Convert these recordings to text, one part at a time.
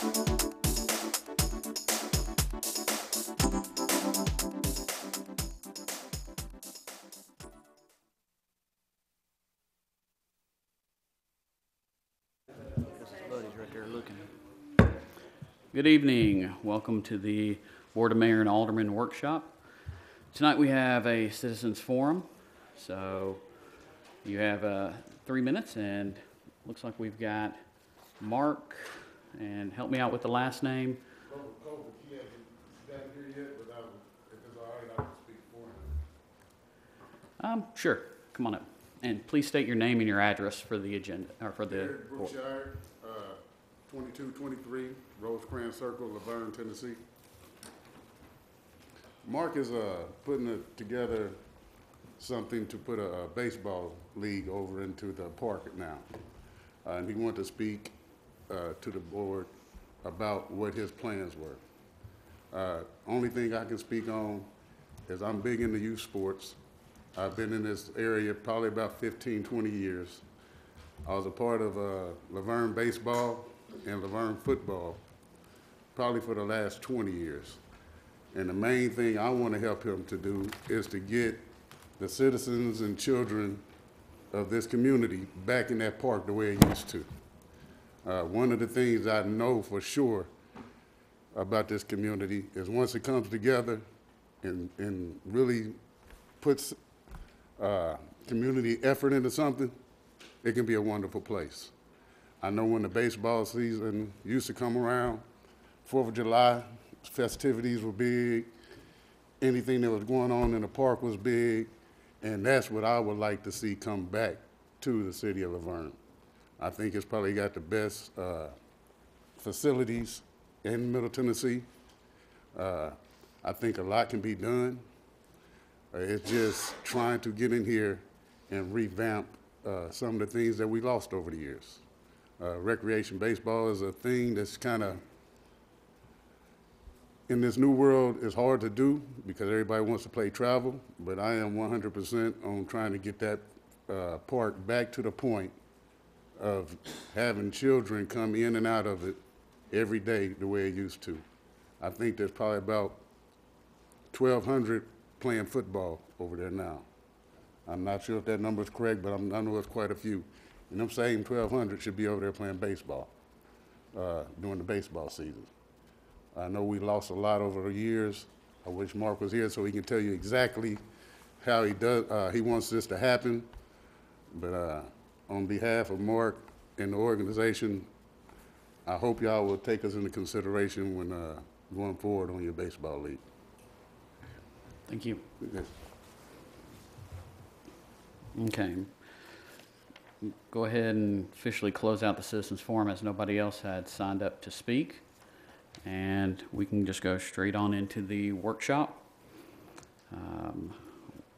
Good evening. Welcome to the Vergne Mayor and Aldermen Workshop. Tonight we have a citizens forum. So you have 3 minutes, and looks like we've got Mark, and help me out with the last name. He hasn't gotten here yet, but if it's all right, I will speak for him. Sure. Come on up. And please state your name and your address for the agenda, or for the Eric Brookshire, 2223 Rosecrans Circle, Laverne, Tennessee. Mark is putting together something to put a baseball league over into the park now. And he wanted to speak to the board about what his plans were. Only thing I can speak on is I'm big into youth sports. I've been in this area probably about 15, 20 years. I was a part of Laverne baseball and Laverne football probably for the last 20 years. And the main thing I want to help him to do is to get the citizens and children of this community back in that park the way it used to. One of the things I know for sure about this community is once it comes together and really puts community effort into something, it can be a wonderful place. I know when the baseball season used to come around, 4th of July, festivities were big. Anything that was going on in the park was big, and that's what I would like to see come back to the city of Laverne. I think it's probably got the best facilities in Middle Tennessee. I think a lot can be done. It's just trying to get in here and revamp some of the things that we lost over the years. Recreation baseball is a thing that's kind of, in this new world, is hard to do because everybody wants to play travel, but I am 100% on trying to get that park back to the point of having children come in and out of it every day the way it used to. I think there's probably about 1,200 playing football over there now. I'm not sure if that number is correct, but I know it's quite a few. And them same 1,200 should be over there playing baseball during the baseball season. I know we lost a lot over the years. I wish Mark was here so he can tell you exactly how he wants this to happen. But on behalf of Mark and the organization, I hope y'all will take us into consideration when going forward on your baseball league. Thank you. Yes. Okay. Go ahead and officially close out the citizens forum as nobody else had signed up to speak. And we can just go straight on into the workshop.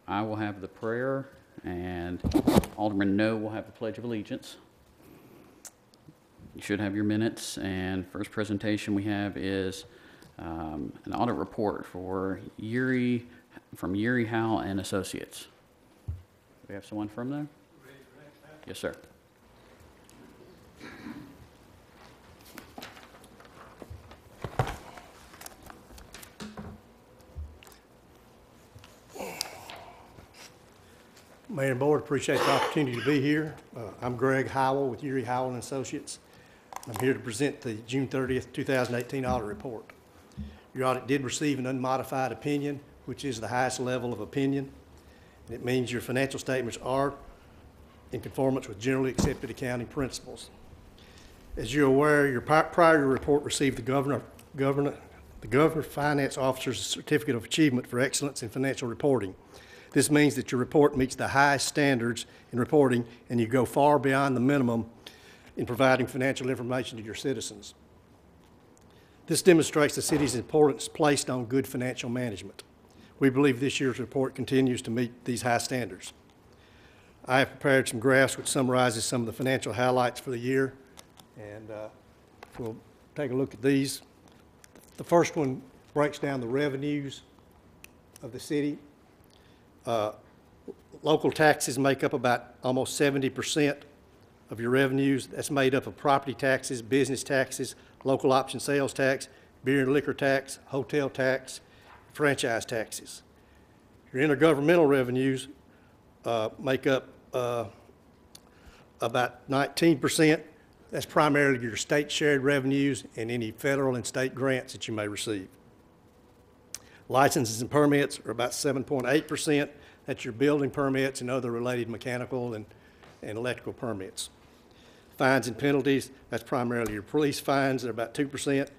I will have the prayer, and Alderman No will have the Pledge of Allegiance. You should have your minutes, and first presentation we have is an audit report for from Yuri Howell and Associates. Do we have someone from there? Yes, sir. Mayor and Board, appreciate the opportunity to be here. I'm Greg Howell with Yuri Howell and Associates. I'm here to present the June 30th, 2018 audit report. Your audit did receive an unmodified opinion, which is the highest level of opinion. It means your financial statements are in conformance with generally accepted accounting principles. As you're aware, your prior report received the Governor Finance Officer's Certificate of Achievement for Excellence in Financial Reporting. This means that your report meets the highest standards in reporting and you go far beyond the minimum in providing financial information to your citizens. This demonstrates the city's importance placed on good financial management. We believe this year's report continues to meet these high standards. I have prepared some graphs which summarizes some of the financial highlights for the year, and we'll take a look at these. The first one breaks down the revenues of the city. Local taxes make up about almost 70% of your revenues. That's made up of property taxes, business taxes, local option sales tax, beer and liquor tax, hotel tax, franchise taxes. Your intergovernmental revenues make up about 19%. That's primarily your state shared revenues and any federal and state grants that you may receive. Licenses and permits are about 7.8%. That's your building permits and other related mechanical and electrical permits. Fines and penalties, that's primarily your police fines, they're about 2%.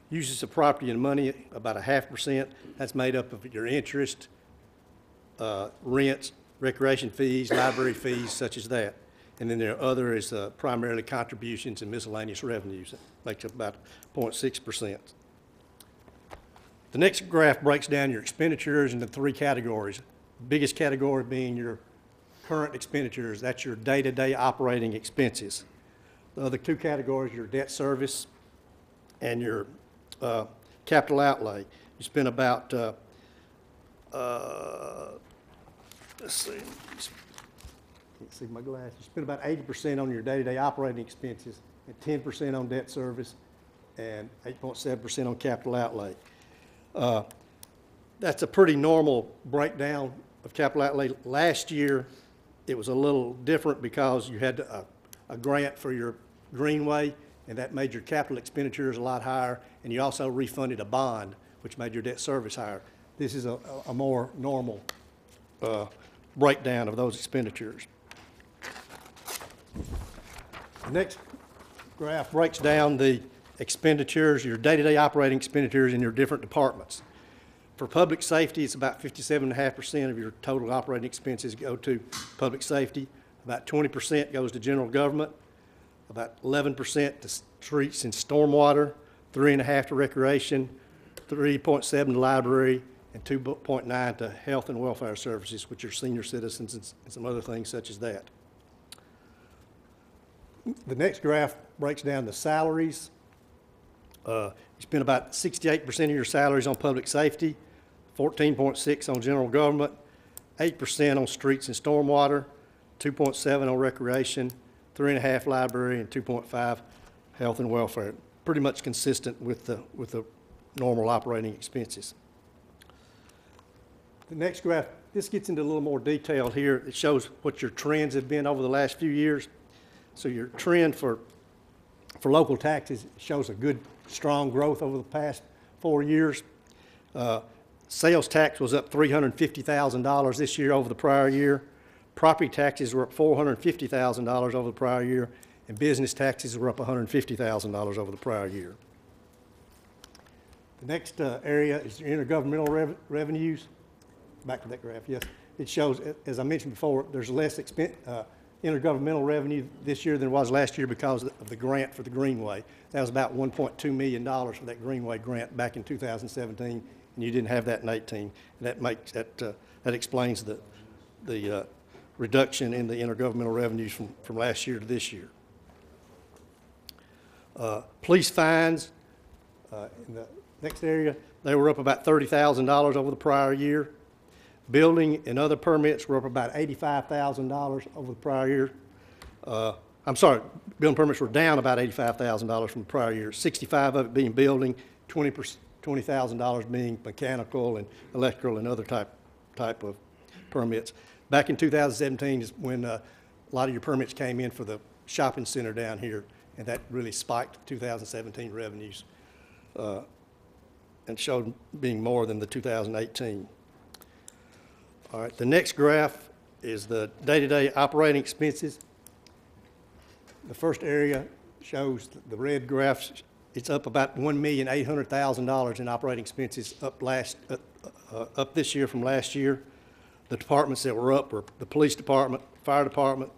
Uses of property and money, about 0.5%. That's made up of your interest, rents, recreation fees, library fees, such as that. And then there are other is primarily contributions and miscellaneous revenues. That makes up about 0.6%. The next graph breaks down your expenditures into 3 categories. Biggest category being your current expenditures. That's your day-to-day operating expenses. The other 2 categories, your debt service and your capital outlay. You spend about, let's see, can't see my glasses. You spend about 80% on your day-to-day operating expenses and 10% on debt service and 8.7% on capital outlay. That's a pretty normal breakdown of capital outlay. Last year, it was a little different because you had a grant for your greenway, and that made your capital expenditures a lot higher, and you also refunded a bond, which made your debt service higher. This is a more normal breakdown of those expenditures. The next graph breaks down the expenditures, your day-to-day operating expenditures in your different departments. For public safety, it's about 57.5% of your total operating expenses go to public safety. About 20% goes to general government, about 11% to streets and stormwater, 3.5% to recreation, 3.7% to library, and 2.9% to health and welfare services, which are senior citizens and some other things such as that. The next graph breaks down the salaries. You spend about 68% of your salaries on public safety, 14.6% on general government, 8% on streets and stormwater, 2.7% on recreation, 3.5% library, and 2.5% health and welfare. Pretty much consistent with the normal operating expenses. The next graph, this gets into a little more detail here. It shows what your trends have been over the last few years. So your trend for local taxes shows a good, strong growth over the past 4 years. Sales tax was up $350,000 this year over the prior year. Property taxes were up $450,000 over the prior year, and business taxes were up $150,000 over the prior year. The next area is your intergovernmental revenues. Back to that graph, yes. It shows, as I mentioned before, there's less intergovernmental revenue this year than it was last year because of the grant for the Greenway. That was about $1.2 million for that Greenway grant back in 2017, and you didn't have that in 18. And that makes that explains the reduction in the intergovernmental revenues from last year to this year. Police fines in the next area, they were up about $30,000 over the prior year. Building and other permits were up about $85,000 over the prior year. I'm sorry, building permits were down about $85,000 from the prior year. 65 of it being building, $20,000 being mechanical and electrical and other type of permits. Back in 2017 is when a lot of your permits came in for the shopping center down here, and that really spiked 2017 revenues and showed being more than the 2018. All right, the next graph is the day-to-day operating expenses. The first area shows the red graph. It's up about $1,800,000 in operating expenses up this year from last year. The departments that were up were the police department, fire department,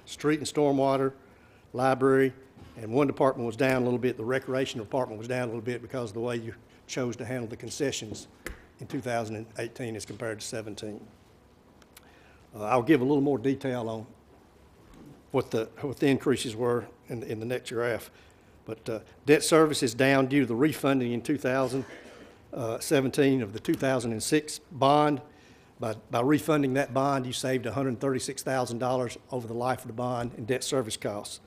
street and stormwater, library, and one department was down a little bit. The recreation department was down a little bit because of the way you chose to handle the concessions in 2018 as compared to 17. I'll give a little more detail on what the increases were in the next graph. But debt service is down due to the refunding in 2017 of the 2006 bond. By refunding that bond, you saved $136,000 over the life of the bond in debt service costs.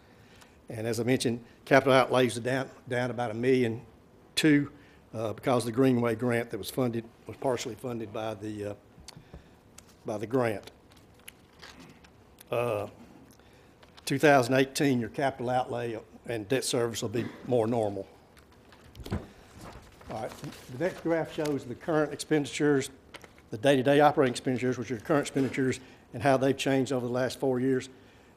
And as I mentioned, capital outlays are down about $1.2 million because the Greenway grant that was partially funded by the grant. 2018, your capital outlay and debt service will be more normal. All right, the next graph shows the current expenditures, the day-to-day operating expenditures, which are current expenditures, and how they've changed over the last 4 years.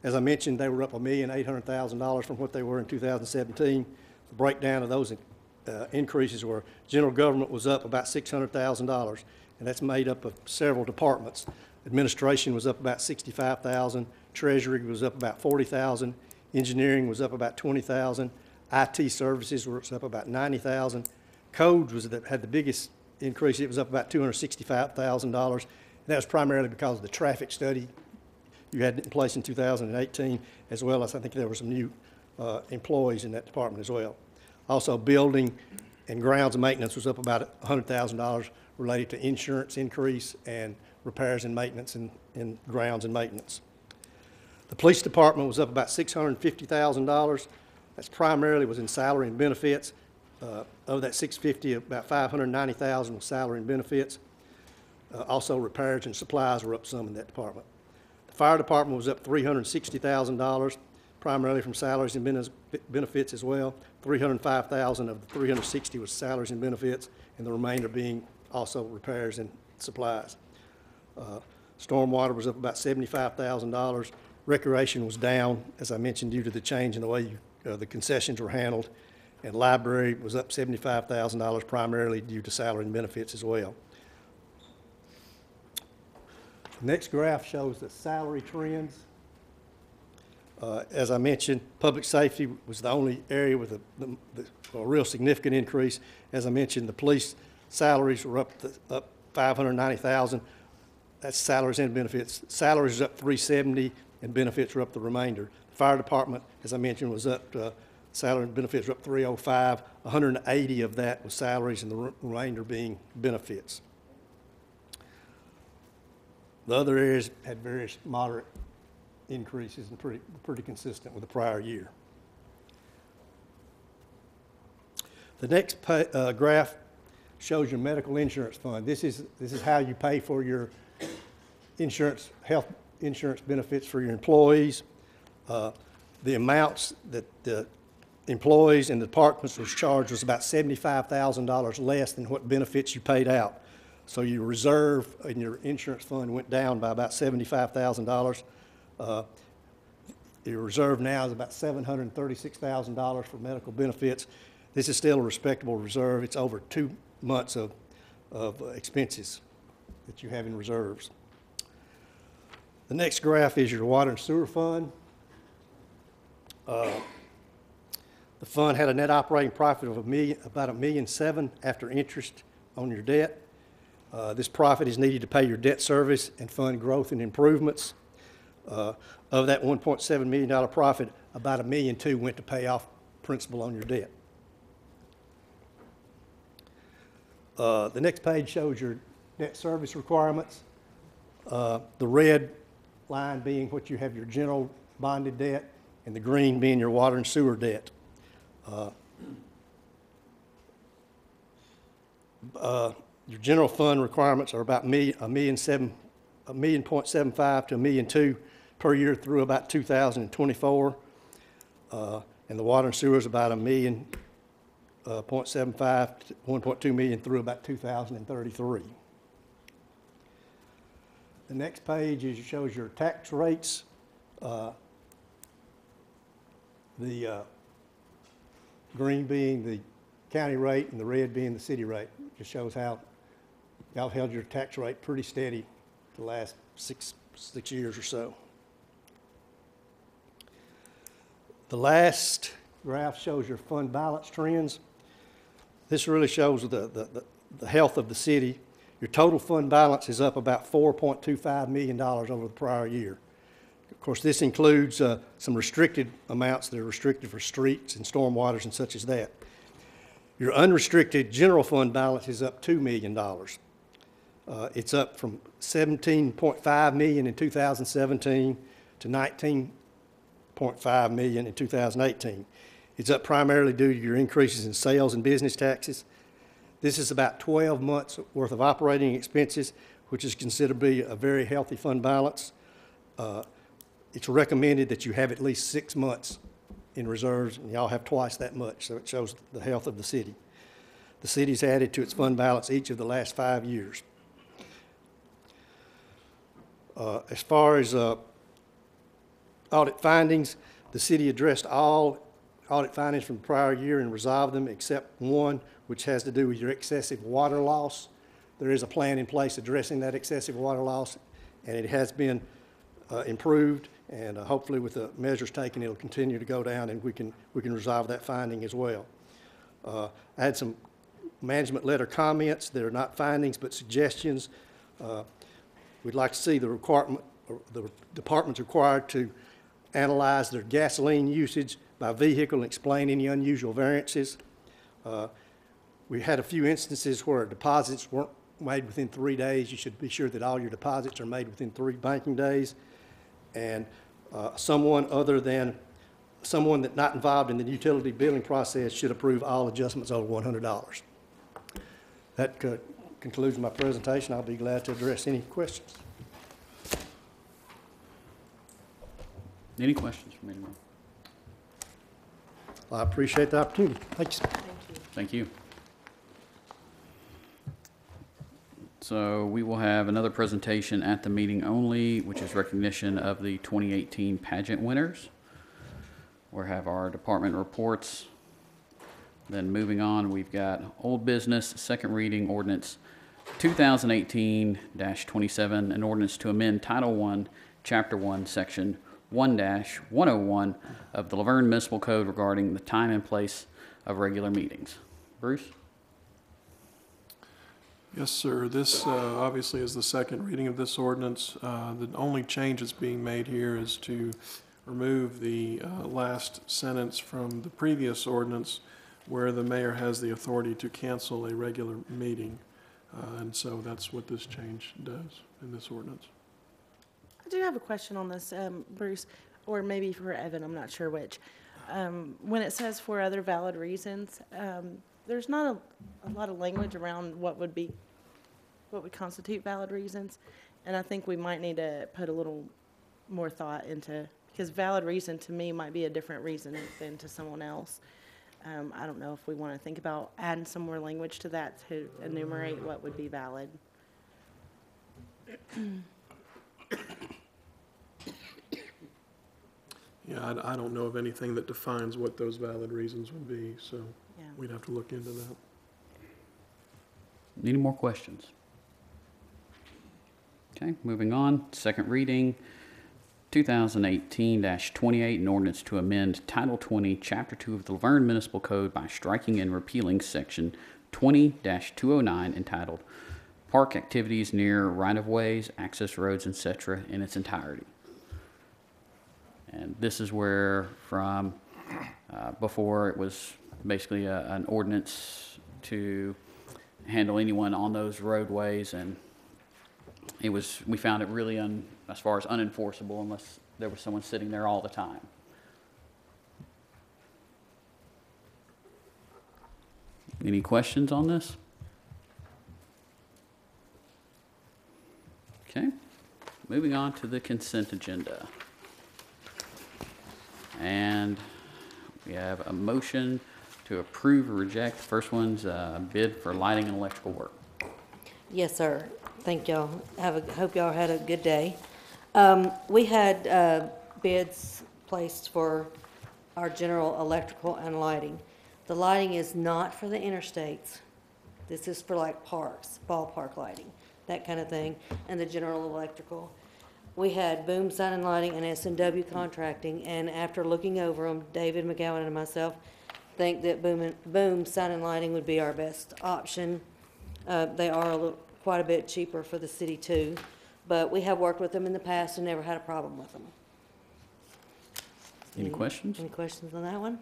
As I mentioned, they were up $1,800,000 from what they were in 2017. The breakdown of those increases were general government was up about $600,000, and that's made up of several departments. Administration was up about $65,000. Treasury was up about $40,000. Engineering was up about $20,000. IT services was up about $90,000. Codes had the biggest increase. It was up about $265,000. And that was primarily because of the traffic study you had in place in 2018, as well as I think there were some new employees in that department as well. Also, building and grounds maintenance was up about $100,000 related to insurance increase and repairs and maintenance in grounds and maintenance. The police department was up about $650,000. That's primarily was in salary and benefits. Of that $650,000, about $590,000 was salary and benefits. Also, repairs and supplies were up some in that department. The fire department was up $360,000, primarily from salaries and benefits as well. $305,000 of the $360,000 was salaries and benefits, and the remainder being also repairs and supplies. Stormwater was up about $75,000. Recreation was down, as I mentioned, due to the change in the way the concessions were handled. And library was up $75,000, primarily due to salary and benefits as well. The next graph shows the salary trends. As I mentioned, public safety was the only area with a real significant increase. As I mentioned, the police salaries were up $590,000. That's salaries and benefits. Salaries was up $370,000, and benefits were up the remainder. The fire department, as I mentioned, was up. Salary and benefits were up $305,000. $180,000 of that was salaries, and the remainder being benefits. The other areas had various moderate increases and pretty consistent with the prior year. The next graph shows your medical insurance fund. This is how you pay for your insurance, health insurance benefits for your employees. The amounts that the employees and the departments was charged was about $75,000 less than what benefits you paid out. So your reserve in your insurance fund went down by about $75,000. Your reserve now is about $736,000 for medical benefits. This is still a respectable reserve. It's over 2 months of expenses that you have in reserves. The next graph is your water and sewer fund. The fund had a net operating profit of about $1.7 million after interest on your debt. This profit is needed to pay your debt service and fund growth and improvements. Of that $1.7 million profit, about $1.2 million went to pay off principal on your debt. The next page shows your debt service requirements. The red line being what you have your general bonded debt, and the green being your water and sewer debt. Your general fund requirements are about $1.75 to $1.2 million per year through about 2024, and the water and sewer is about $1.75 to $1.2 million through about 2033. The next page shows your tax rates. The green being the county rate and the red being the city rate. Just shows how y'all held your tax rate pretty steady the last six years or so. The last graph shows your fund balance trends. This really shows the health of the city. Your total fund balance is up about $4.25 million over the prior year. Of course, this includes some restricted amounts that are restricted for streets and stormwaters and such as that. Your unrestricted general fund balance is up $2 million. It's up from $17.5 million in 2017 to $19.5 million in 2018. It's up primarily due to your increases in sales and business taxes. This is about 12 months worth of operating expenses, which is considered to be a very healthy fund balance. It's recommended that you have at least 6 months in reserves, and y'all have twice that much, so it shows the health of the city. The city's added to its fund balance each of the last 5 years. As far as audit findings, the city addressed all audit findings from the prior year and resolved them except one, which has to do with your excessive water loss. There is a plan in place addressing that excessive water loss, and it has been improved, and hopefully with the measures taken, it'll continue to go down, and we can resolve that finding as well. I had some management letter comments. They're not findings but suggestions. We'd like to see the departments required to analyze their gasoline usage by vehicle and explain any unusual variances. We had a few instances where deposits weren't made within 3 days. You should be sure that all your deposits are made within 3 banking days. And someone that's not involved in the utility billing process should approve all adjustments over $100. That concludes my presentation. I'll be glad to address any questions. Any questions from anyone? I appreciate the opportunity. Thank you. Thank you. So we will have another presentation at the meeting only, which is recognition of the 2018 pageant winners. We'll have our department reports. Then moving on, we've got old business, second reading ordinance 2018-27, an ordinance to amend Title I, Chapter 1, Section 1-101 of the Laverne Municipal Code regarding the time and place of regular meetings. Bruce? Yes, sir. This obviously is the second reading of this ordinance. The only change that's being made here is to remove the last sentence from the previous ordinance where the mayor has the authority to cancel a regular meeting. And so that's what this change does in this ordinance. I do have a question on this, Bruce, or maybe for Evan, I'm not sure which. When it says for other valid reasons, there's not a lot of language around what would constitute valid reasons, and I think we might need to put a little more thought into, because valid reason to me might be a different reason than to someone else. I don't know if we want to think about adding some more language to that to enumerate what would be valid. Yeah, I don't know of anything that defines what those valid reasons would be, so Yeah. we'd have to look into that. Any more questions? Okay, moving on. Second reading, 2018-28, an ordinance to amend Title 20, Chapter 2 of the Laverne Municipal Code by striking and repealing Section 20-209 entitled Park Activities Near Right-of-Ways, Access Roads, etc. in its entirety. And this is where from before it was basically an ordinance to handle anyone on those roadways, and we found it really as far as unenforceable unless there was someone sitting there all the time. Any questions on this? Okay, moving on to the consent agenda. And we have a motion to approve or reject. The first one's bid for lighting and electrical work. Yes, sir. Thank y'all. Hope y'all had a good day. We had bids placed for our general electrical and lighting. The lighting is not for the interstates. This is for like parks, ballpark lighting, that kind of thing, and the general electrical. We had Boom Sign and Lighting and S&W Contracting, and after looking over them, David McGowan and myself think that Boom Sign and Lighting would be our best option. They are quite a bit cheaper for the city too, but we have worked with them in the past and never had a problem with them. Any questions? Any questions on that one?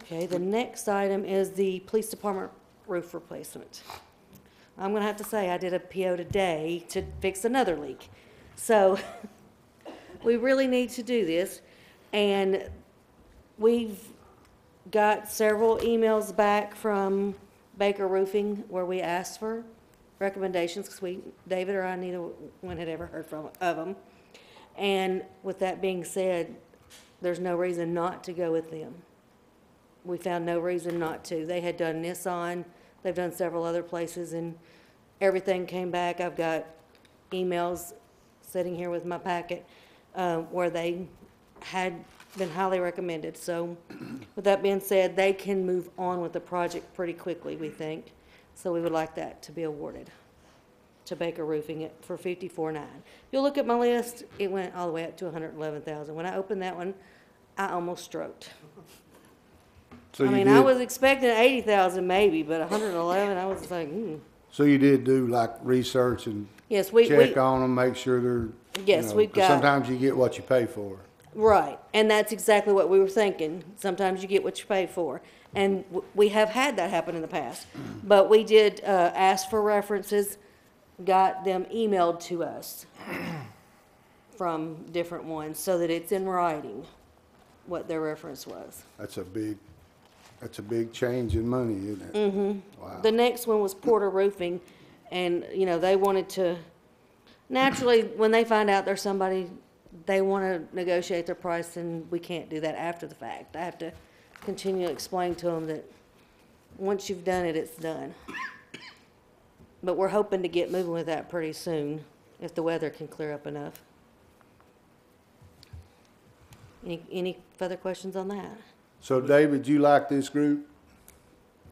Okay, the next item is the police department roof replacement. I'm gonna have to say, I did a PO today to fix another leak. So, we really need to do this, and we've got several emails back from Baker Roofing where we asked for recommendations, because David or I, neither one had ever heard of them. And with that being said, there's no reason not to go with them. We found no reason not to. They had done Nissan, they've done several other places, and everything came back. I've got emails sitting here with my packet where they had been highly recommended. So with that being said, they can move on with the project pretty quickly, we think. So we would like that to be awarded to Baker Roofing it for $54,900. If you'll look at my list, it went all the way up to $111,000. When I opened that one, I almost stroked. So I you mean, I did- was expecting 80,000 maybe, but 111, I was like, So you did do like research and Yes, check on them, make sure they're, Yes, we've 'cause got- sometimes you get what you pay for. right, and that's exactly what we were thinking. Sometimes you get what you pay for. And we have had that happen in the past. But we did ask for references, got them emailed to us from different ones so that it's in writing what their reference was. That's a big change in money, isn't it? Wow. The next one was Porter Roofing, and, they wanted to, naturally, when they find out there's somebody, they want to negotiate their price, and we can't do that after the fact. I have to continue to explain to them that once you've done it, it's done. But we're hoping to get moving with that pretty soon, if the weather can clear up enough. Any further questions on that? So David, you like this group?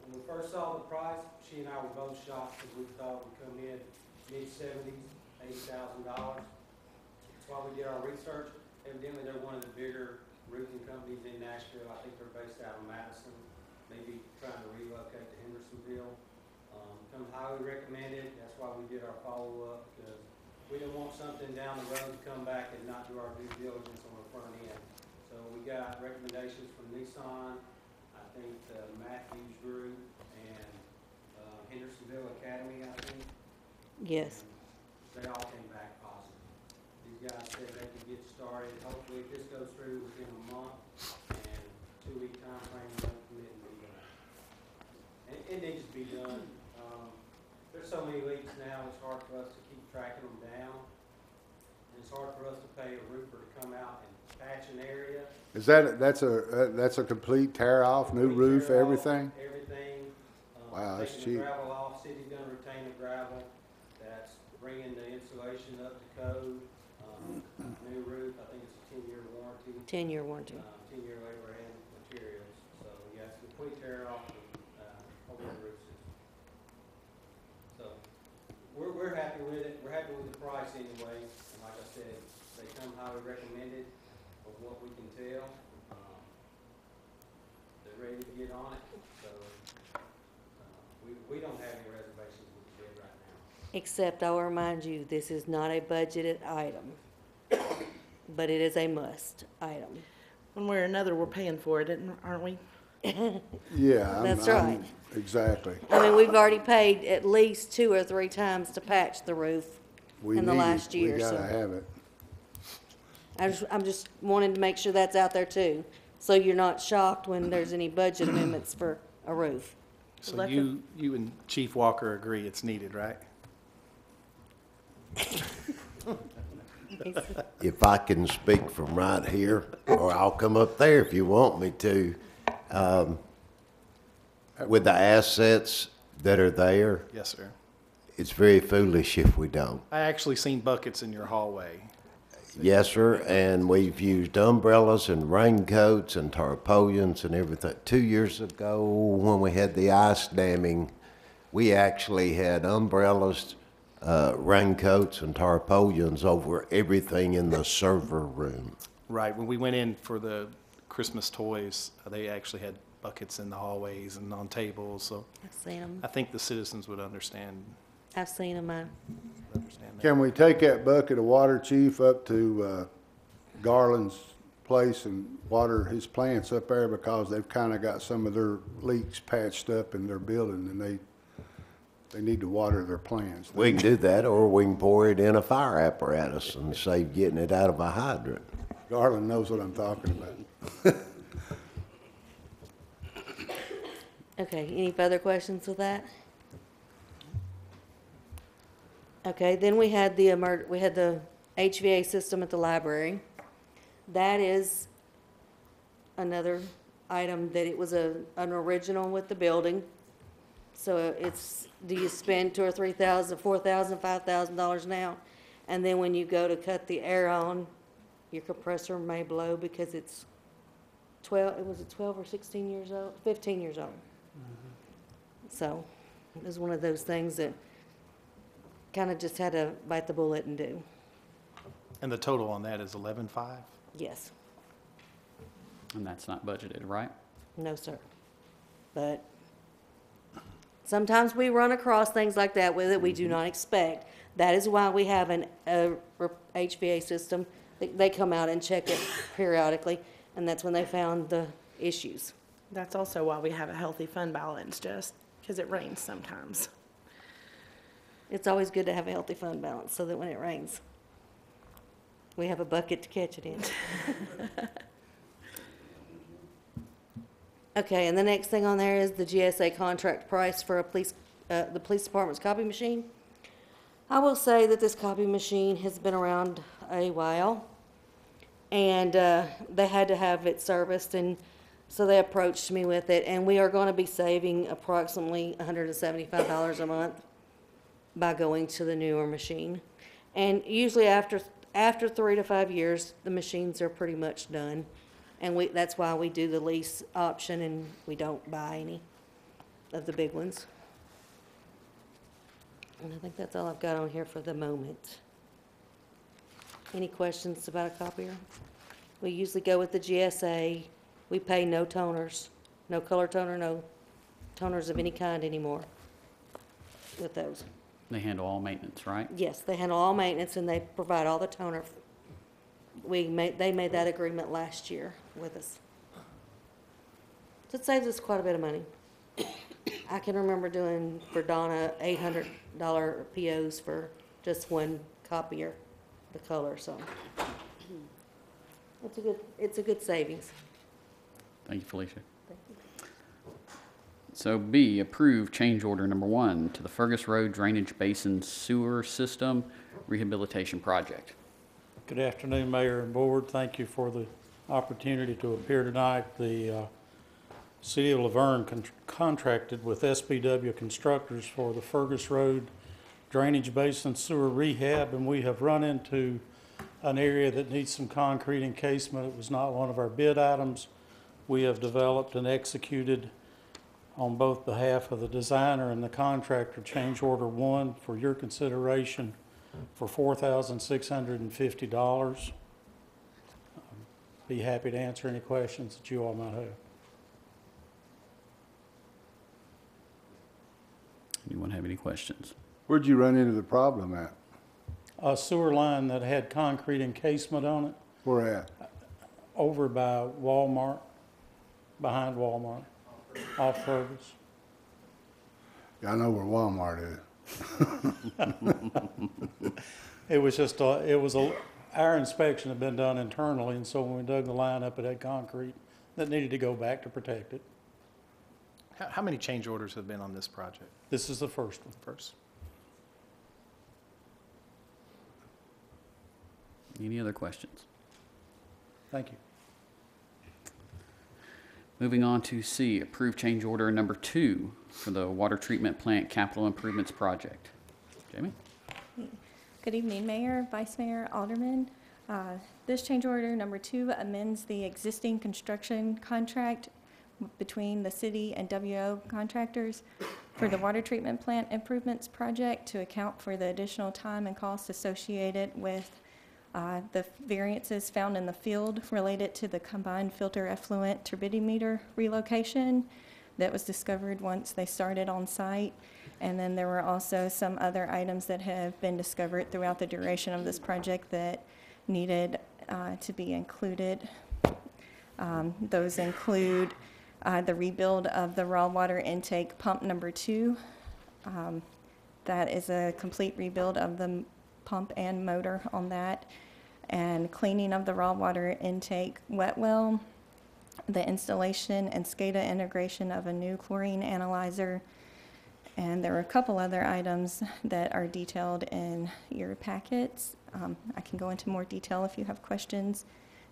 When we first saw the price, she and I were both shocked because we thought we'd come in mid-70s, $80,000. That's why we did our research. Evidently, they're one of the bigger roofing companies in Nashville. I think they're based out of Madison, maybe trying to relocate to Hendersonville. Come highly recommended. That's why we did our follow-up, because we didn't want something down the road to come back and not do our due diligence on the front end. So we got recommendations from Nissan, I think Matthews Group, and Hendersonville Academy, I think. Yes. They all came back positive. These guys said they could get started, hopefully if this goes through within a month, and 2-week time frame, they'll commit and be done. And it needs to be done. There's so many leaks now, it's hard for us to keep tracking them down. And it's hard for us to pay a roofer to come out and patch an area. Is that's a complete tear off, new roof, Tear off everything? Everything. Wow, that's Taking the cheap. gravel off, city's gonna retain the gravel. That's bringing the insulation up to code. New roof, I think it's a 10-year warranty. 10-year warranty. 10-year labor and materials. So, yeah, it's a complete tear off of whole roof system. So, we're happy with it. We're happy with the price anyway. And like I said, they come highly recommended of what we can tell. They're ready to get on it. So, we don't have any reservations with the bid right now. Except I will remind you, this is not a budgeted item, but it is a must item. One way or another, we're paying for it, aren't we? Yeah. That's right. Exactly. I mean, we've already paid at least 2 or 3 times to patch the roof We in the need it. last year, We so. gotta have it. I'm just wanting to make sure that's out there too, so you're not shocked when there's any budget amendments for a roof. So Let you and Chief Walker agree it's needed, right? If I can speak from right here, or I'll come up there if you want me to. With the assets that are there, Yes, sir. it's very foolish if we don't. I actually seen buckets in your hallway. Yes, sir, and we've used umbrellas and raincoats and tarpaulins and everything. 2 years ago, when we had the ice damming, we actually had umbrellas, raincoats and tarpaulins over everything in the server room. Right, when we went in for the Christmas toys, they actually had buckets in the hallways and on tables, so I've seen them. I think the citizens would understand I've seen them. that. Can we take that bucket of water, Chief, up to Garland's place and water his plants up there, because they've kind of got some of their leaks patched up in their building, and They need to water their plants. We can do that, or we can pour it in a fire apparatus and save getting it out of a hydrant. Garland knows what I'm talking about. Okay, any further questions with that? Okay, then we had the HVA system at the library. That is another item that it was an original with the building. So it's, do you spend $2,000 or $3,000, $4,000, $5,000 now? And then when you go to cut the air on, your compressor may blow because it's 12, was it 12 or 16 years old? 15 years old. So it was one of those things that kind of just had to bite the bullet and do. And the total on that is 11.5? Yes. And that's not budgeted, right? No, sir. But sometimes we run across things like that with it we do not expect. That is why we have an HVA system. They come out and check it periodically, and that's when they found the issues. That's also why we have a healthy fund balance, just because it rains sometimes. It's always good to have a healthy fund balance so that when it rains, we have a bucket to catch it in. Okay, and the next thing on there is the GSA contract price for the police department's copy machine. I will say that this copy machine has been around a while, and they had to have it serviced, and so they approached me with it, and we are going to be saving approximately $175 a month by going to the newer machine. And usually after 3 to 5 years, the machines are pretty much done. And that's why we do the lease option and we don't buy any of the big ones. And I think that's all I've got on here for the moment. Any questions about a copier? We usually go with the GSA. We pay no toners, no color toner, no toners of any kind anymore with those. They handle all maintenance, right? Yes, they handle all maintenance and they provide all the toner. They made that agreement last year with us. So it saves us quite a bit of money. I can remember doing for Donna $800 POs for just one copier, the color, so. It's a good savings. Thank you, Felicia. So B, approve change order number 1 to the Fergus Road Drainage Basin Sewer System Rehabilitation Project. Good afternoon, Mayor and Board. Thank you for the opportunity to appear tonight. The City of Laverne contracted with SBW Constructors for the Fergus Road Drainage Basin Sewer Rehab, and we have run into an area that needs some concrete encasement. It was not one of our bid items. We have developed and executed on both behalf of the designer and the contractor change order 1 for your consideration for $4,650. Be happy to answer any questions that you all might have. Anyone have any questions? Where'd you run into the problem at? A sewer line that had concrete encasement on it Where at? over by Walmart, behind Walmart, off Fergus. Yeah, I know where Walmart is. It was just, our inspection had been done internally, and so when we dug the line up, it had concrete that needed to go back to protect it. How many change orders have been on this project? This is the first one. First. Any other questions? Thank you. Moving on to C, approve change order number 2 for the water treatment plant capital improvements project. Jamie? Good evening, Mayor, Vice Mayor, Alderman. This change order number 2 amends the existing construction contract between the city and WO contractors for the water treatment plant improvements project to account for the additional time and costs associated with the variances found in the field related to the combined filter effluent turbidimeter relocation that was discovered once they started on site. And then there were also some other items that have been discovered throughout the duration of this project that needed to be included. Those include the rebuild of the raw water intake pump number 2, That is a complete rebuild of the pump and motor on that, and cleaning of the raw water intake wet well, the installation and SCADA integration of a new chlorine analyzer, and there are a couple other items that are detailed in your packets. I can go into more detail if you have questions.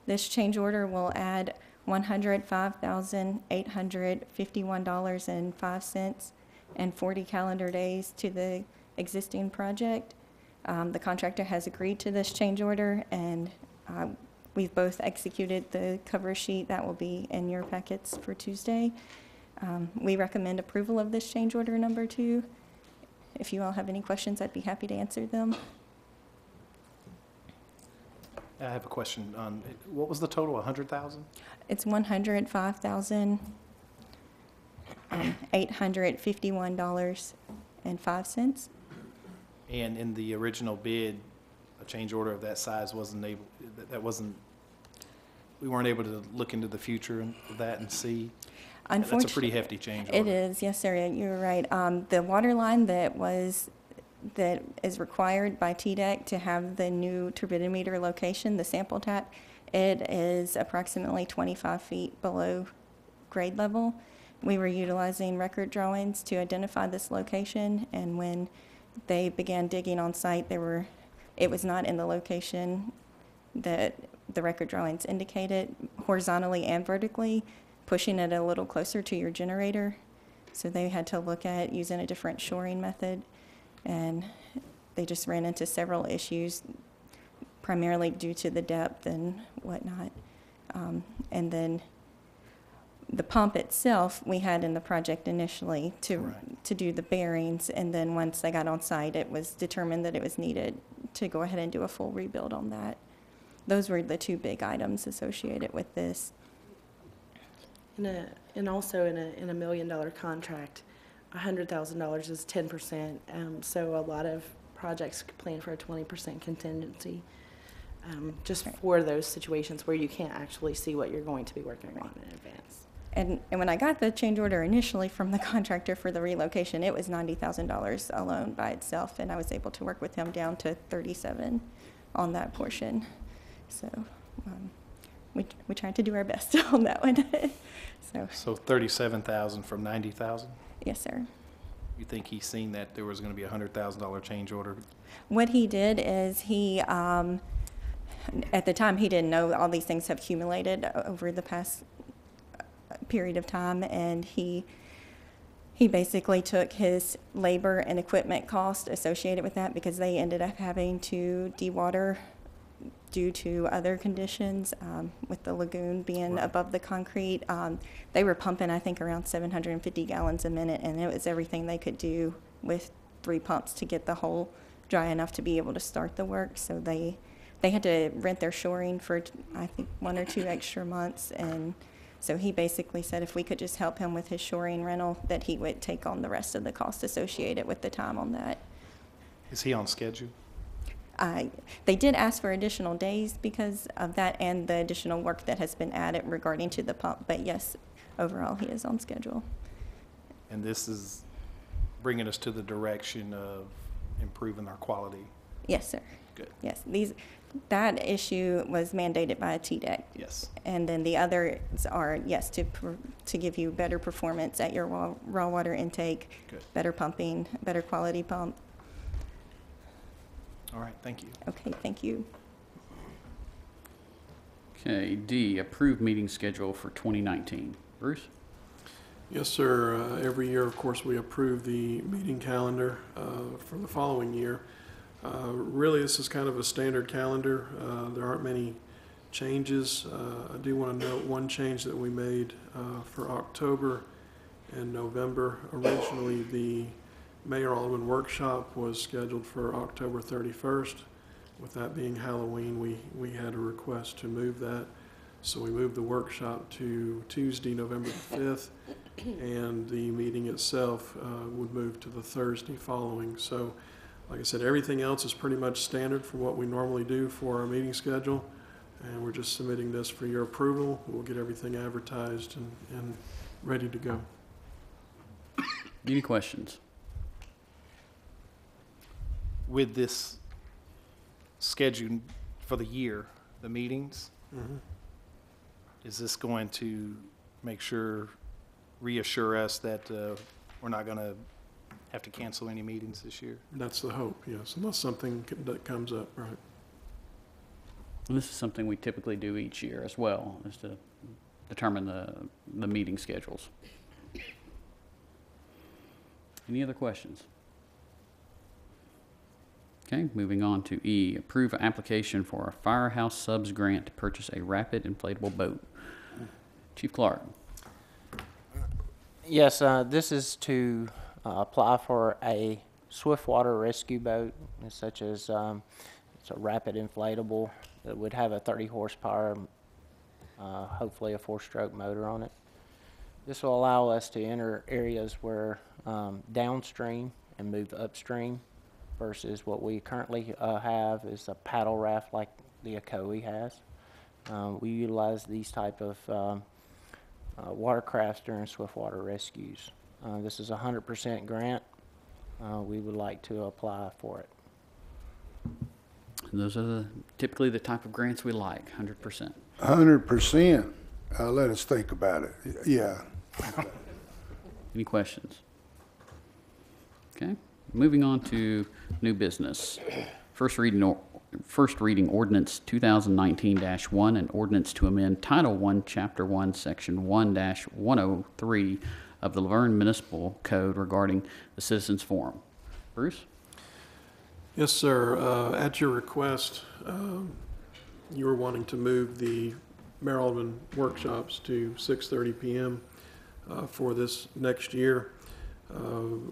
This change order will add $105,851.05 and 40 calendar days to the existing project. The contractor has agreed to this change order, and we've both executed the cover sheet that will be in your packets for Tuesday. We recommend approval of this change order number 2. If you all have any questions, I'd be happy to answer them. I have a question on, what was the total, 100,000? It's $105,851.05. And in the original bid, a change order of that size we weren't able to look into the future of that and see. That's a pretty hefty change order. It is, yes, sir, you're right. The water line that is required by TDEC to have the new turbidimeter location, the sample tap, it is approximately 25 feet below grade level. We were utilizing record drawings to identify this location, and when they began digging on site, it was not in the location that the record drawings indicated, horizontally and vertically, pushing it a little closer to your generator. So they had to look at using a different shoring method, and they just ran into several issues, primarily due to the depth and whatnot. And then the pump itself, we had in the project initially to do the bearings, and then once they got on site, it was determined that it was needed to go ahead and do a full rebuild on that. Those were the 2 big items associated with this. And also in a $1 million contract, $100,000 is 10%. So a lot of projects plan for a 20% contingency, just for those situations where you can't actually see what you're going to be working on in advance. And when I got the change order initially from the contractor for the relocation, it was $90,000 alone by itself, and I was able to work with him down to 37 on that portion. So we tried to do our best on that one. So 37,000 from 90,000? Yes, sir. You think he's seen that there was going to be a $100,000 change order? What he did is he, at the time, he didn't know all these things have accumulated over the past period of time, and he basically took his labor and equipment cost associated with that, because they ended up having to dewater due to other conditions, with the lagoon being above the concrete. They were pumping, I think, around 750 gallons a minute, and it was everything they could do with 3 pumps to get the hole dry enough to be able to start the work. So they had to rent their shoring for, I think, 1 or 2 extra months, and so he basically said if we could just help him with his shoring rental, that he would take on the rest of the cost associated with the time on that. Is he on schedule? They did ask for additional days because of that and the additional work that has been added regarding to the pump, but yes, overall he is on schedule. And this is bringing us to the direction of improving our quality? Yes, sir. Good. Yes, that issue was mandated by a TDEC. Yes. And then the others are, yes, to give you better performance at your raw water intake, Good. better pumping, better quality pump. All right, thank you. Okay, thank you. Okay, D, approved meeting schedule for 2019. Bruce? Yes, sir. Every year, of course, we approve the meeting calendar for the following year. Really, this is kind of a standard calendar. There aren't many changes. I do want to note one change that we made for October and November. Originally, the Mayor Aldermen Workshop was scheduled for October 31st. With that being Halloween, we had a request to move that. So we moved the workshop to Tuesday, November the 5th, and the meeting itself would move to the Thursday following. So, like I said, everything else is pretty much standard for what we normally do for our meeting schedule, and we're just submitting this for your approval. We'll get everything advertised and ready to go. Any questions? with this schedule for the year, the meetings, is this going to reassure us that we're not going to have to cancel any meetings this year? That's the hope, yes, unless something that comes up, right? And this is something we typically do each year as well, is to determine the meeting schedules. Any other questions? Okay, moving on to E, approve application for a Firehouse Subs grant to purchase a rapid inflatable boat. Chief Clark. Yes, this is to apply for a swiftwater rescue boat, such as it's a rapid inflatable that would have a 30 horsepower, hopefully a 4-stroke motor on it. This will allow us to enter areas where downstream and move upstream versus what we currently have is a paddle raft like the Ocoee has. We utilize these type of watercrafts during swiftwater rescues. This is a 100% grant. We would like to apply for it. And those are typically the type of grants we like, 100%. 100%. Let us think about it. Yeah. Any questions? Okay, moving on to new business. First reading ordinance 2019-1, an ordinance to amend Title I, Chapter 1, Section 1-103 of the Laverne Municipal Code regarding the Citizens Forum. Bruce? Yes, sir. At your request, you were wanting to move the Mayor Aldermen workshops to 6:30 p.m. For this next year.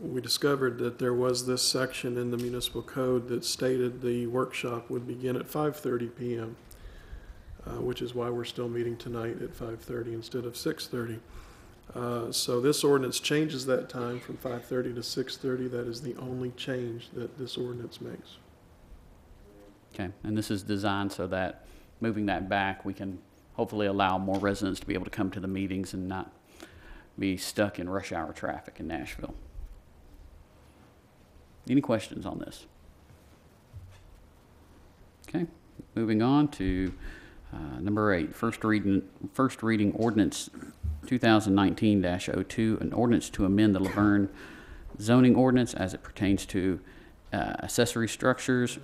We discovered that there was this section in the municipal code that stated the workshop would begin at 5:30 p.m., which is why we're still meeting tonight at 5:30 instead of 6:30. So this ordinance changes that time from 5:30 to 6:30. That is the only change that this ordinance makes. Okay, and this is designed so that moving that back, we can hopefully allow more residents to be able to come to the meetings and not be stuck in rush hour traffic in Nashville. Any questions on this? Okay, moving on to number 8, first reading ordinance 2019-02, an ordinance to amend the Laverne zoning ordinance as it pertains to accessory structures.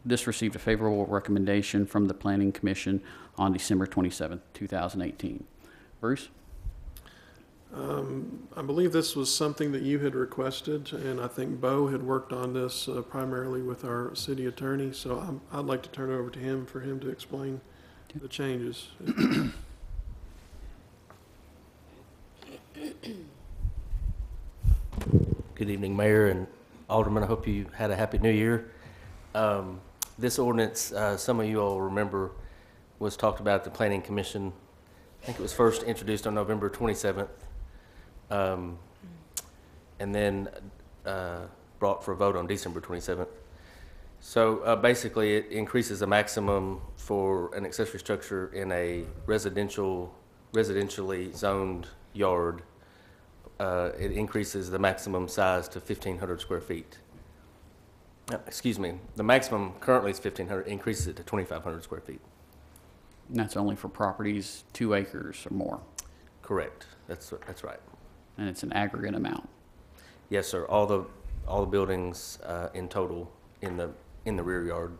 This received a favorable recommendation from the Planning Commission on December 27th, 2018. Bruce? I believe this was something that you had requested, and I think Bo had worked on this primarily with our city attorney, so I'd like to turn it over to him for him to explain the changes. Good evening, Mayor and Alderman. I hope you had a happy new year. This ordinance, some of you all remember, was talked about at the Planning Commission. I think it was first introduced on November 27th. And then brought for a vote on December 27th. So basically, it increases the maximum for an accessory structure in a residentially zoned yard. It increases the maximum size to 1,500 square feet. Excuse me, the maximum currently is 1,500, increases it to 2,500 square feet. And that's only for properties 2 acres or more. Correct, that's right. And it's an aggregate amount. Yes, sir. All the buildings in total in the rear yard.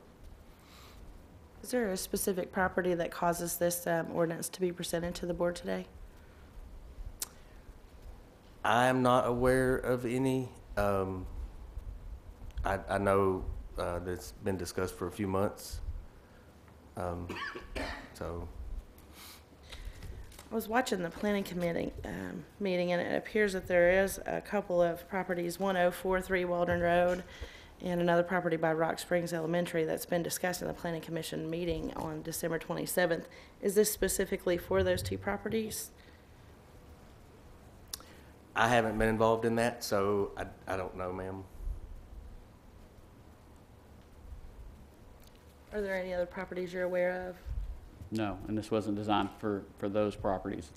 Is there a specific property that causes this ordinance to be presented to the board today? I'm not aware of any. I know that's been discussed for a few months. So. I was watching the planning committee meeting, and it appears that there is a couple of properties, 1043 Waldron Road and another property by Rock Springs Elementary that's been discussed in the planning commission meeting on December 27th. Is this specifically for those 2 properties? I haven't been involved in that, so I don't know, ma'am. Are there any other properties you're aware of? No, and this wasn't designed for those properties.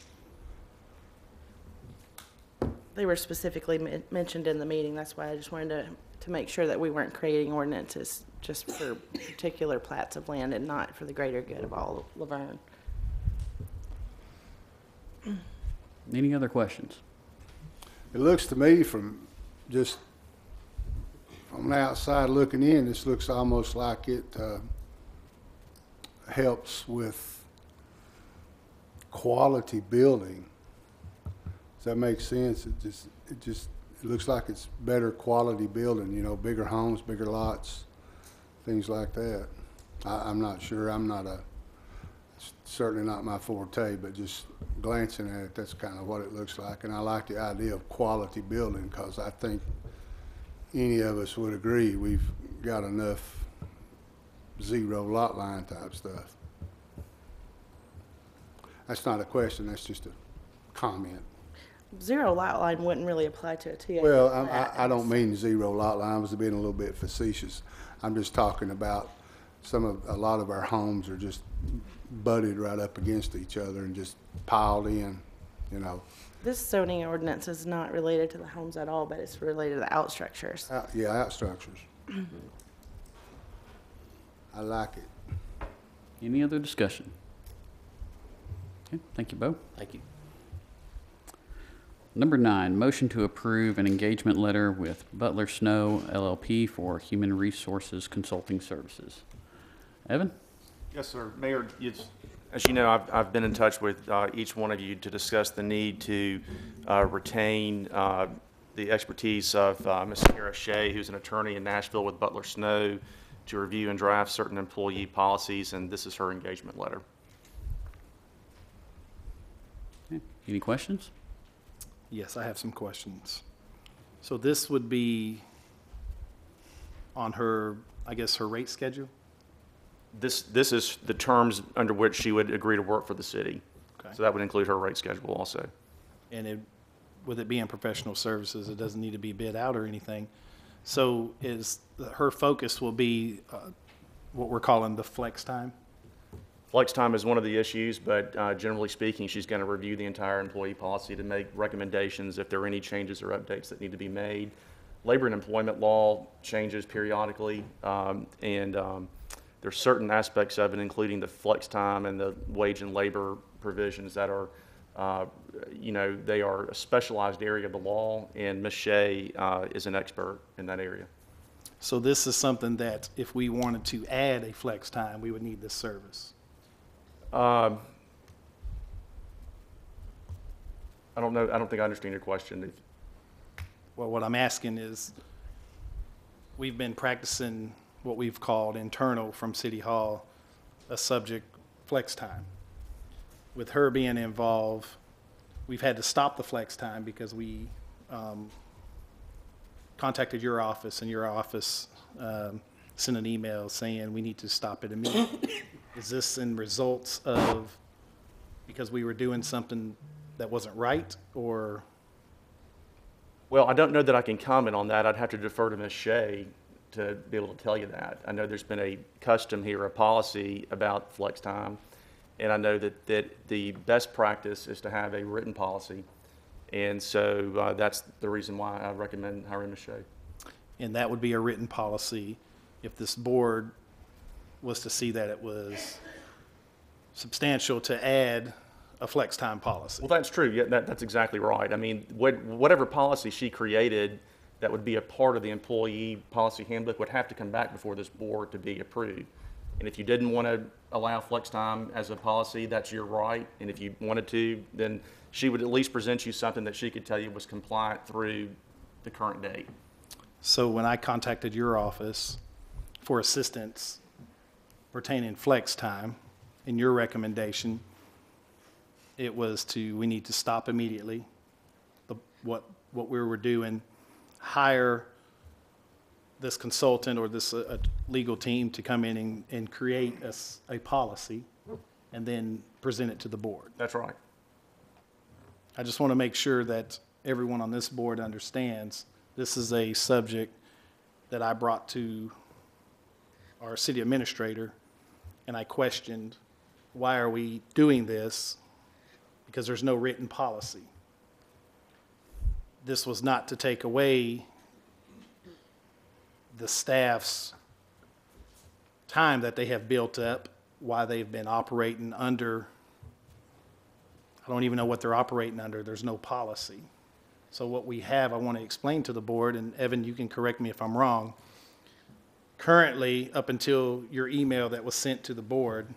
They were specifically mentioned in the meeting. That's why I just wanted to to make sure that we weren't creating ordinances just for particular plats of land and not for the greater good of all of Laverne. Any other questions? It looks to me from just from the outside looking in, this looks almost like it helps with quality building. Does that make sense? It looks like it's better quality building, you know, bigger homes, bigger lots, things like that. I'm not sure. It's certainly not my forte, but just glancing at it, that's kind of what it looks like. And I like the idea of quality building because I think any of us would agree we've got enough zero lot line type stuff. That's not a question, that's just a comment. Zero lot line wouldn't really apply to a 2 acre Well, plat. I don't mean zero lot line, I was being a little bit facetious. I'm just talking about a lot of our homes are just butted right up against each other and just piled in, you know. This zoning ordinance is not related to the homes at all, but it's related to the outstructures. Out structures. I like it. Any other discussion? Okay, thank you, Bo. Thank you. Number 9, motion to approve an engagement letter with Butler Snow LLP for Human Resources Consulting Services. Evan? Yes, sir. Mayor, as you know, I've been in touch with each one of you to discuss the need to retain the expertise of Ms. Kara Shea, who's an attorney in Nashville with Butler Snow, to review and draft certain employee policies, and this is her engagement letter. Okay. Any questions? Yes, I have some questions. So this would be on her, I guess, her rate schedule? This is the terms under which she would agree to work for the city. Okay. So that would include her rate schedule also. And with it being professional services, it doesn't need to be bid out or anything. So her focus will be what we're calling the flex time? Flex time is one of the issues, but generally speaking, she's going to review the entire employee policy to make recommendations if there are any changes or updates that need to be made. Labor and employment law changes periodically, and there's certain aspects of it, including the flex time and the wage and labor provisions that are, they are a specialized area of the law, and Ms. Shea is an expert in that area. So this is something that if we wanted to add a flex time, we would need this service? I don't know. I don't think I understand your question. Well, what I'm asking is, we've been practicing what we've called internal from City Hall, a subject flex time. With her being involved, we've had to stop the flex time because we contacted your office, and your office sent an email saying we need to stop it immediately. Is this in results of because we were doing something that wasn't right, or? Well, I don't know that I can comment on that. I'd have to defer to Ms. Shea to be able to tell you that. I know there's been a custom here, a policy about flex time, and I know that the best practice is to have a written policy, and so that's the reason why I recommend hiring Ms. Shea. And that would be a written policy if this board was to see that it was substantial to add a flex time policy. Well, that's true. Yeah, that's exactly right. I mean, whatever policy she created that would be a part of the employee policy handbook would have to come back before this board to be approved. And if you didn't want to allow flex time as a policy, that's your right. And if you wanted to, then she would at least present you something that she could tell you was compliant through the current date. So when I contacted your office for assistance pertaining flex time, in your recommendation, it was we need to stop immediately what we were doing, hire this consultant or this legal team to come in and create a policy and then present it to the board. That's right. I just want to make sure that everyone on this board understands this is a subject that I brought to our city administrator, and I questioned, why are we doing this? Because there's no written policy. This was not to take away the staff's time that they have built up, why they've been operating under, I don't even know what they're operating under. There's no policy. So what we have, I want to explain to the board, and Evan, you can correct me if I'm wrong. Currently, up until your email that was sent to the board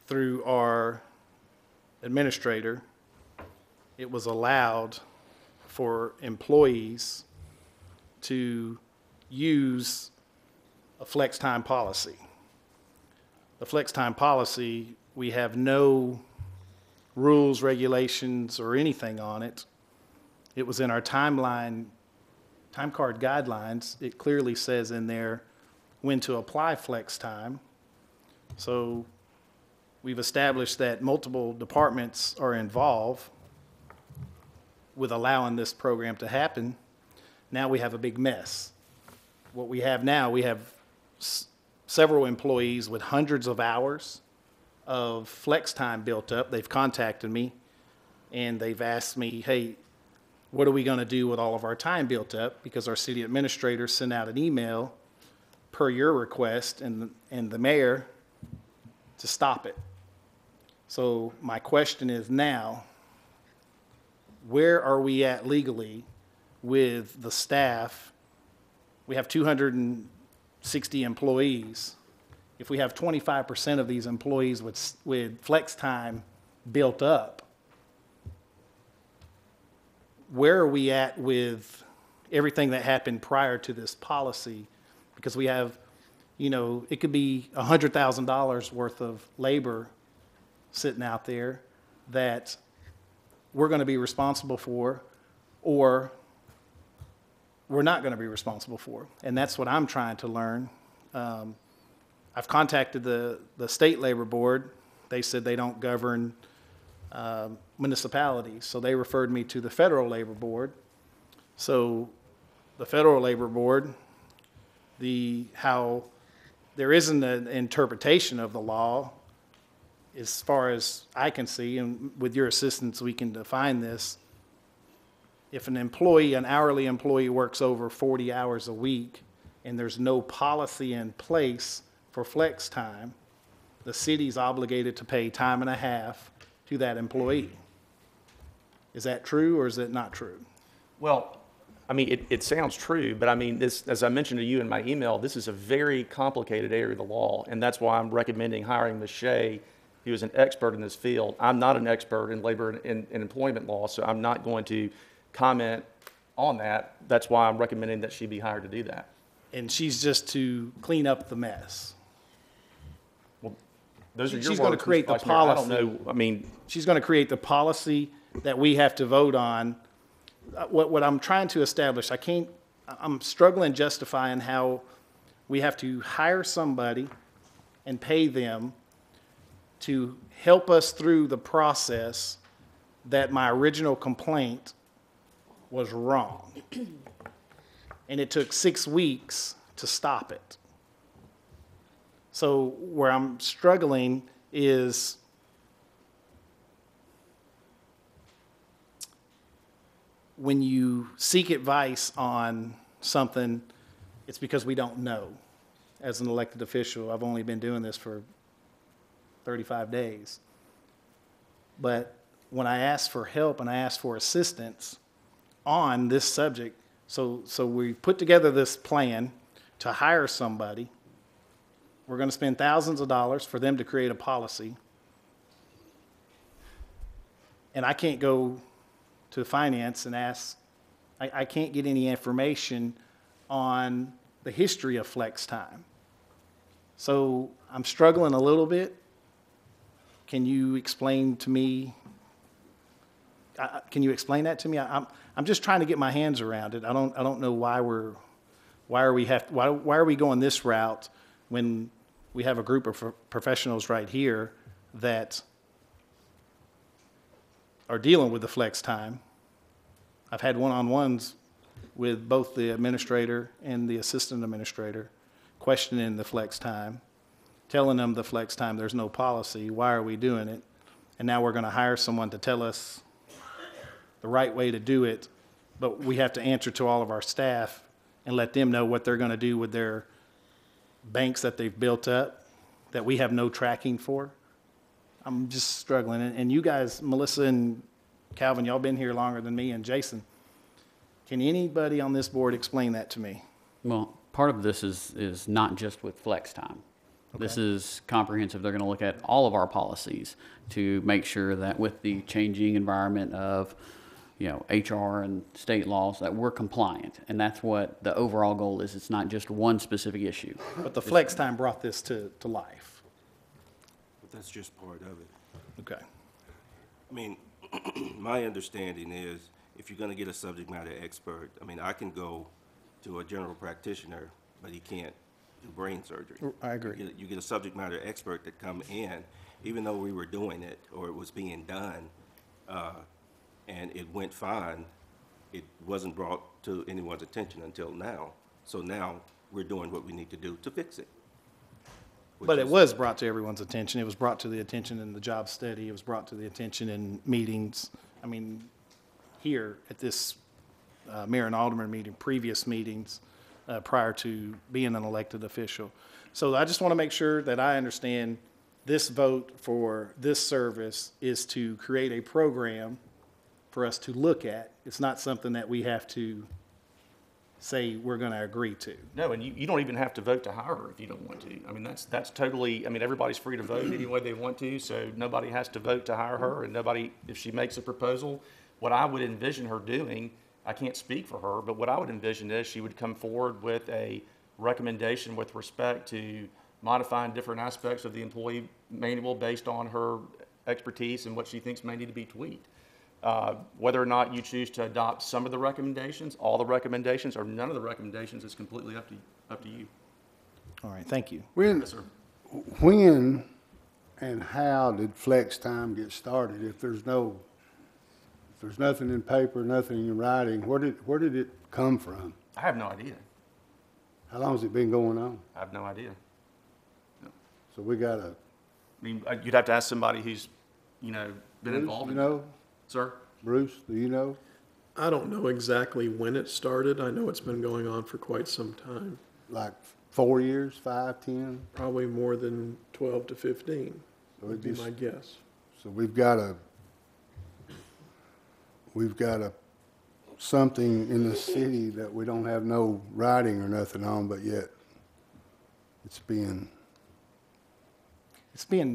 through our administrator, it was allowed for employees to use a flex time policy. The flex time policy, we have no rules, regulations, or anything on it. It was in our time card guidelines. It clearly says in there when to apply flex time. So we've established that multiple departments are involved with allowing this program to happen. Now we have a big mess. What we have now, we have several employees with hundreds of hours of flex time built up. They've contacted me and they've asked me, hey, what are we going to do with all of our time built up? Because our city administrator sent out an email per your request and the mayor to stop it. So my question is now, where are we at legally with the staff? We have 260 employees. If we have 25% of these employees with flex time built up, where are we at with everything that happened prior to this policy? Because we have, you know, it could be $100,000 worth of labor sitting out there that we're going to be responsible for, or we're not going to be responsible for. And that's what I'm trying to learn. I've contacted the state labor board. They said they don't govern municipalities, so they referred me to the federal labor board. So the federal labor board, how there isn't an interpretation of the law as far as I can see, and with your assistance we can define this. If an employee, an hourly employee, works over 40 hours a week and there's no policy in place for flex time, the city's obligated to pay time and a half to that employee. Is that true or is it not true? Well, I mean, it sounds true, but I mean, this, as I mentioned to you in my email, this is a very complicated area of the law, and that's why I'm recommending hiring Ms. Shea, who is an expert in this field. I'm not an expert in labor and employment law, so I'm not going to comment on that. That's why I'm recommending that she be hired to do that. And she's just to clean up the mess. Well, those are your words. She's going to create the Vice Mayor. policy. I don't know, I mean. She's going to create the policy that we have to vote on. What I'm trying to establish, I'm struggling justifying how we have to hire somebody and pay them to help us through the process that my original complaint was wrong. And it took 6 weeks to stop it. So where I'm struggling is when you seek advice on something, it's because we don't know. As an elected official, I've only been doing this for 35 days. But when I asked for help and I asked for assistance on this subject, so we put together this plan to hire somebody. We're going to spend thousands of dollars for them to create a policy. And I can't go to finance and ask, I can't get any information on the history of flex time. So I'm struggling a little bit. Can you explain to me, can you explain that to me? I'm just trying to get my hands around it. I don't know why are we going this route when we have a group of professionals right here that are dealing with the flex time. I've had one-on-ones with both the administrator and the assistant administrator questioning the flex time, telling them the flex time, there's no policy, why are we doing it? And now we're going to hire someone to tell us the right way to do it, but we have to answer to all of our staff and let them know what they're going to do with their banks that they've built up that we have no tracking for. I'm just struggling. And you guys, Melissa and Calvin, y'all been here longer than me, and Jason, can anybody on this board explain that to me? Well, part of this is not just with flex time. This is comprehensive. They're going to look at all of our policies to make sure that with the changing environment of, you know, HR and state laws, that we're compliant. And that's what the overall goal is. It's not just one specific issue. But the flex time brought this to life. But that's just part of it. Okay. I mean, my understanding is if you're going to get a subject matter expert, I mean, I can go to a general practitioner, but he can't do brain surgery. I agree. You get a subject matter expert that come in, even though we were doing it or it was being done, and it went fine, it wasn't brought to anyone's attention until now. So now we're doing what we need to do to fix it. But it was brought to everyone's attention. It was brought to the attention in the job study. It was brought to the attention in meetings. I mean, here at this mayor and alderman meeting, previous meetings prior to being an elected official. So I just want to make sure that I understand this vote for this service is to create a program for us to look at. It's not something that we have to say we're going to agree to. No, and you don't even have to vote to hire her if you don't want to. I mean, that's totally, I mean, everybody's free to vote any way they want to, so nobody has to vote to hire her, and nobody, if she makes a proposal, what I would envision her doing, I can't speak for her, but what I would envision is she would come forward with a recommendation with respect to modifying different aspects of the employee manual based on her expertise and what she thinks may need to be tweaked. Whether or not you choose to adopt some of the recommendations, all the recommendations, or none of the recommendations is completely up to you. All right, thank you. Yes, sir. When and how did flex time get started? If there's nothing in paper, nothing in writing, where did it come from? I have no idea. How long has it been going on? I have no idea. So we got a, I mean, you'd have to ask somebody who's, you know, been Bruce, involved you in it. know? Sir? Bruce, do you know? I don't know exactly when it started. I know it's been going on for quite some time, Like 4 years, 5, 10? probably more than 12 to 15 So would be my guess. So we've got something in the city that we don't have no writing or nothing on, but yet it's being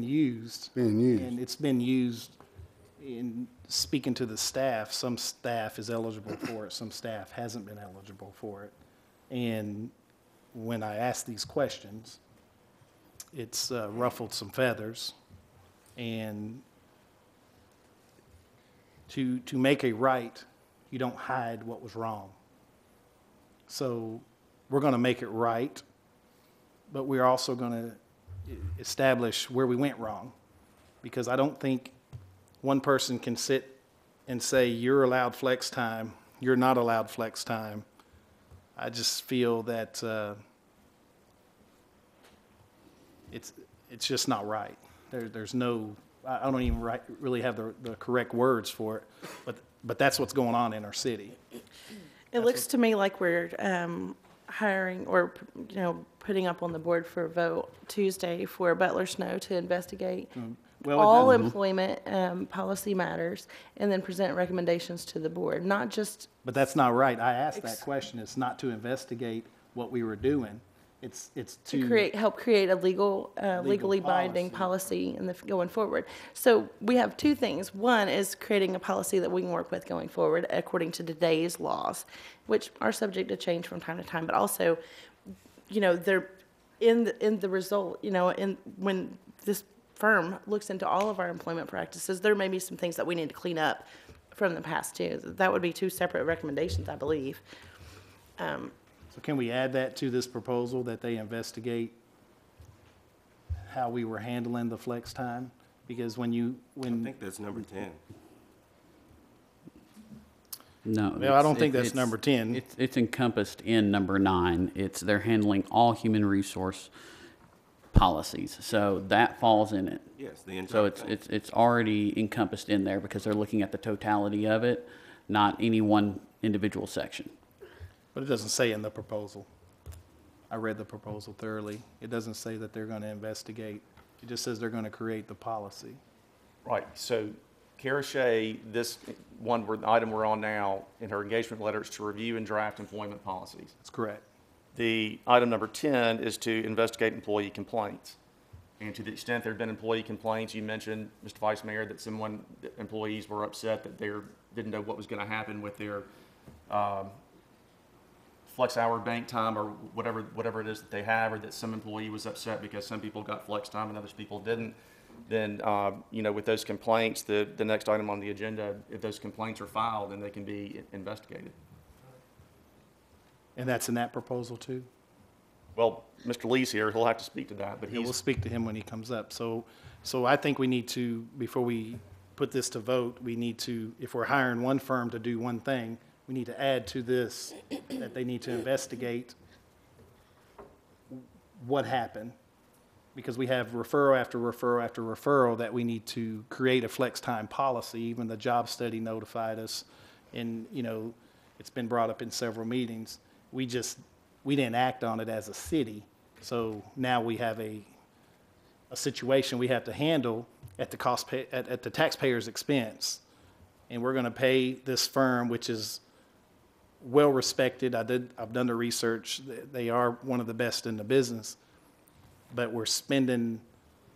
used. being used. And it's been used in speaking to the staff. Some staff is eligible for it, some staff hasn't been eligible for it. And when I ask these questions, it's ruffled some feathers. And to make a right, you don't hide what was wrong. So we're going to make it right, but we're also going to establish where we went wrong. Because I don't think one person can sit and say, you're allowed flex time, you're not allowed flex time. I just feel that it's just not right. There's no, I don't even really have the correct words for it, but that's what's going on in our city. It looks to me like we're hiring or, you know, putting up on the board for a vote Tuesday for Butler Snow to investigate all employment policy matters and then present recommendations to the board, not just. But that's not right. I asked that question. It's not to investigate what we were doing. It's to help create a legally binding policy going forward. So we have two things. One is creating a policy that we can work with going forward according to today's laws, which are subject to change from time to time, but also, you know, they're in the result, you know, when this firm looks into all of our employment practices, there may be some things that we need to clean up from the past too. That would be two separate recommendations, I believe. So can we add that to this proposal, that they investigate how we were handling the flex time? Because I think that's number 10. No. Well, I don't think that's number 10. It's encompassed in number 9. They're handling all human resource policies. So that falls in it. Yes, the entire So thing. it's already encompassed in there because they're looking at the totality of it, not any one individual section. But it doesn't say in the proposal. I read the proposal thoroughly. It doesn't say that they're going to investigate. It just says they're going to create the policy. Right, so Kara Shea, this item we're on now, in her engagement letter is to review and draft employment policies. That's correct. The item number 10 is to investigate employee complaints. And to the extent there have been employee complaints, you mentioned, Mr. Vice Mayor, that employees were upset that they didn't know what was going to happen with their flex hour bank time or whatever it is that they have, or that some employee was upset because some people got flex time and others people didn't. Then, with those complaints, the next item on the agenda, if those complaints are filed, then they can be investigated. And that's in that proposal too? Well, Mr. Lee's here, he'll have to speak to that, but Yeah, we'll speak to him when he comes up. So I think we need to, before we put this to vote, we need to, if we're hiring one firm to do one thing, we need to add to this that they need to investigate what happened. Because we have referral after referral after referral that we need to create a flex time policy. Even the job study notified us, and, it's been brought up in several meetings. We didn't act on it as a city. So now we have a situation we have to handle at the taxpayer's expense. And we're going to pay this firm, which is well-respected. I've done the research. They are one of the best in the business. But we're spending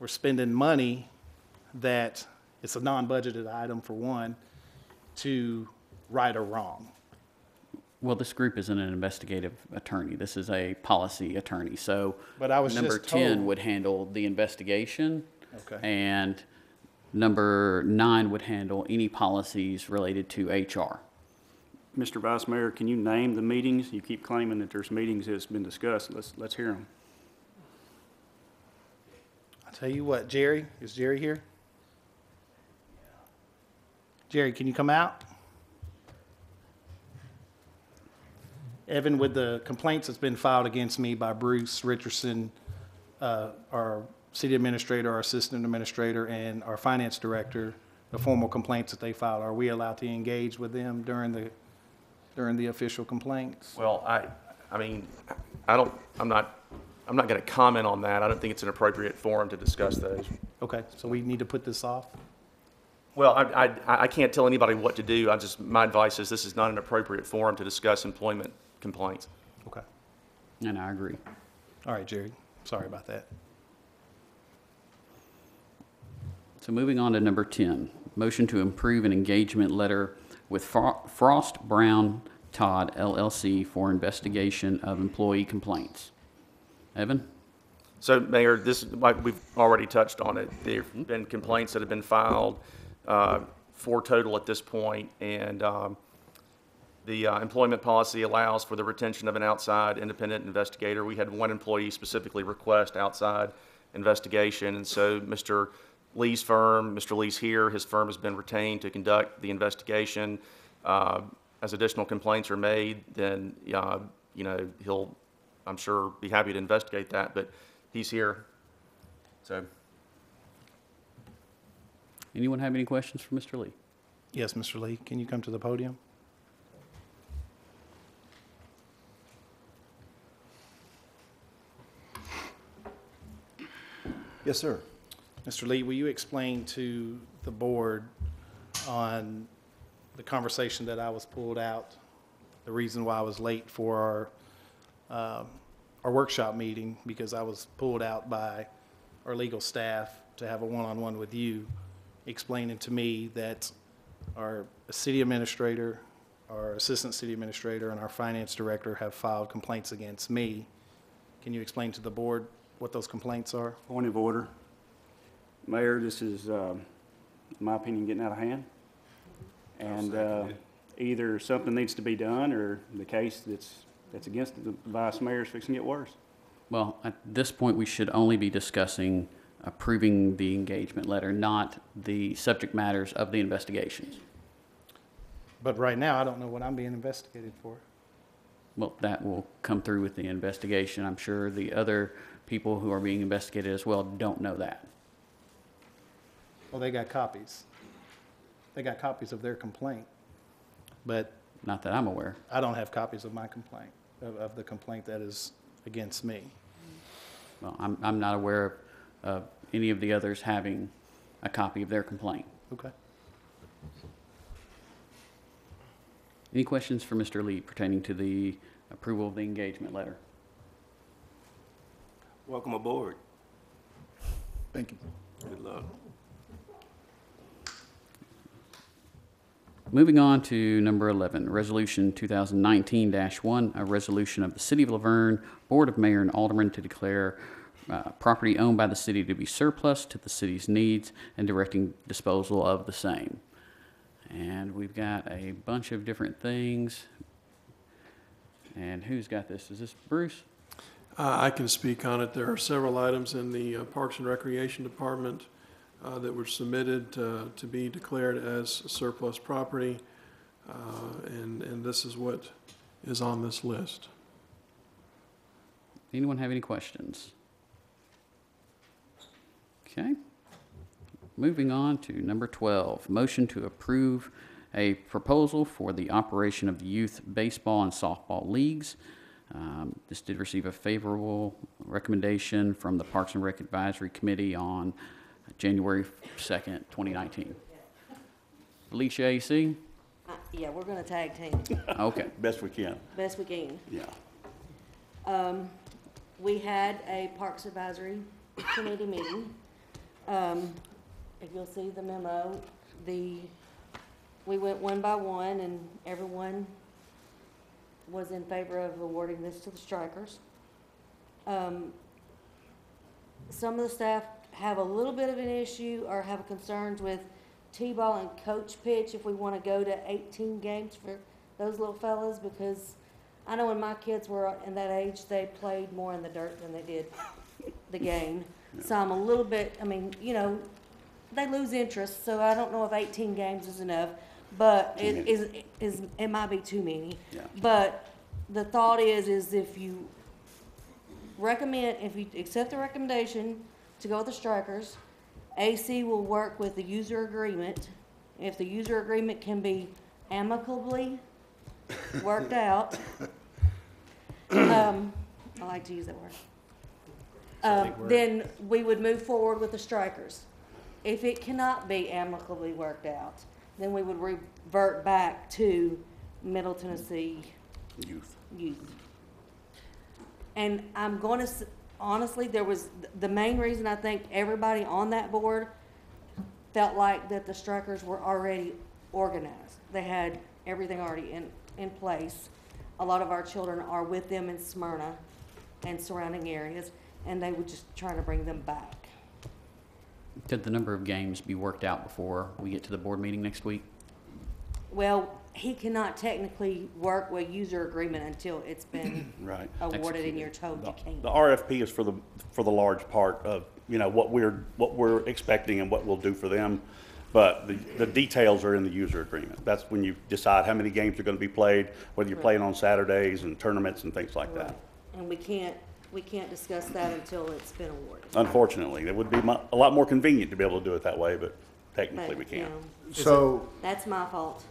money that it's a non-budgeted item, for one, to right a wrong. Well, this group isn't an investigative attorney. This is a policy attorney. So But I was number just 10 told- would handle the investigation. Okay. And number 9 would handle any policies related to HR. Mr. Vice Mayor, can you name the meetings? You keep claiming that there's meetings that's been discussed. Let's hear them. I'll tell you what, Jerry, is Jerry here? Jerry, can you come out? Evan, with the complaints that's been filed against me by Bruce Richardson, our city administrator, our assistant administrator, and our finance director, the formal complaints that they filed, are we allowed to engage with them during the official complaints? Well, I'm not going to comment on that. I don't think it's an appropriate forum to discuss those. Okay, so we need to put this off? Well, I can't tell anybody what to do. My advice is this is not an appropriate forum to discuss employment complaints. Okay. And I agree. All right, Jerry, sorry about that. So moving on to number 10, motion to approve an engagement letter with Frost Brown Todd LLC for investigation of employee complaints. Evan? So, Mayor, we've already touched on it. There have been complaints that have been filed, 4 total at this point, and the employment policy allows for the retention of an outside independent investigator. We had one employee specifically request outside investigation, and so Mr. Lee's firm, Mr. Lee's here, his firm has been retained to conduct the investigation. As additional complaints are made, then, he'll, I'm sure, be happy to investigate that, but he's here, so. Anyone have any questions for Mr. Lee? Yes, Mr. Lee, can you come to the podium? Yes, sir. Mr. Lee, will you explain to the board on the conversation that I was pulled out, the reason why I was late for our workshop meeting, because I was pulled out by our legal staff to have a one-on-one with you, explaining to me that our city administrator, our assistant city administrator, and our finance director have filed complaints against me. Can you explain to the board what those complaints are? Point of order. Mayor, this is, in my opinion, getting out of hand. And either something needs to be done, or the case that's against the vice mayor is fixing to get worse. Well, at this point, we should only be discussing approving the engagement letter, not the subject matters of the investigations. But right now, I don't know what I'm being investigated for. Well, that will come through with the investigation. I'm sure the other people who are being investigated as well don't know that. Well, they got copies. They got copies of their complaint. But Not that I'm aware. I don't have copies of my complaint, of the complaint that is against me. Well, I'm not aware of any of the others having a copy of their complaint. Okay. Any questions for Mr. Lee pertaining to the approval of the engagement letter? Welcome aboard. Thank you. Good luck. Moving on to number 11, Resolution 2019-1, a resolution of the City of Laverne Board of Mayor and Aldermen to declare property owned by the city to be surplus to the city's needs and directing disposal of the same. And we've got a bunch of different things. And who's got this? Is this Bruce? I can speak on it. There are several items in the Parks and Recreation Department that were submitted to be declared as surplus property, and this is what is on this list. Anyone have any questions? Okay. Moving on to number 12, motion to approve a proposal for the operation of the youth baseball and softball leagues. This did receive a favorable recommendation from the Parks and Rec Advisory Committee on January 2nd, 2019. Alicia, AC? Yeah, we're gonna tag team, Okay. Best we can, best we can. yeah. We had a Parks Advisory Committee meeting. If you'll see the memo, we went one by one, and everyone was in favor of awarding this to the strikers. Some of the staff have a little bit of an issue or have concerns with T-ball and coach pitch if we want to go to 18 games for those little fellas, because I know when my kids were in that age, they played more in the dirt than they did the game. So I'm a little bit, I mean, you know, they lose interest, so I don't know if 18 games is enough, but it might be too many. Yeah. But the thought is if you accept the recommendation to go with the strikers, AC will work with the user agreement. If the user agreement can be amicably worked out, I like to use that word. Then we would move forward with the strikers. If it cannot be amicably worked out, then we would revert back to Middle Tennessee Youth. And I'm going to, honestly, there was, the main reason I think everybody on that board felt like that the strikers were already organized. They had everything already in place. A lot of our children are with them in Smyrna and surrounding areas, and they were just trying to bring them back. Could the number of games be worked out before we get to the board meeting next week? Well, he cannot technically work with user agreement until it's been Right. awarded and you're told you can't. The RFP is for the large part of, you know, what we're expecting and what we'll do for them. But the details are in the user agreement. That's when you decide how many games are going to be played, whether you're playing on Saturdays and tournaments and things like that. And we can't discuss that until it's been awarded. Unfortunately, it would be a lot more convenient to be able to do it that way, but technically we But, you can't. know, So, that's my fault.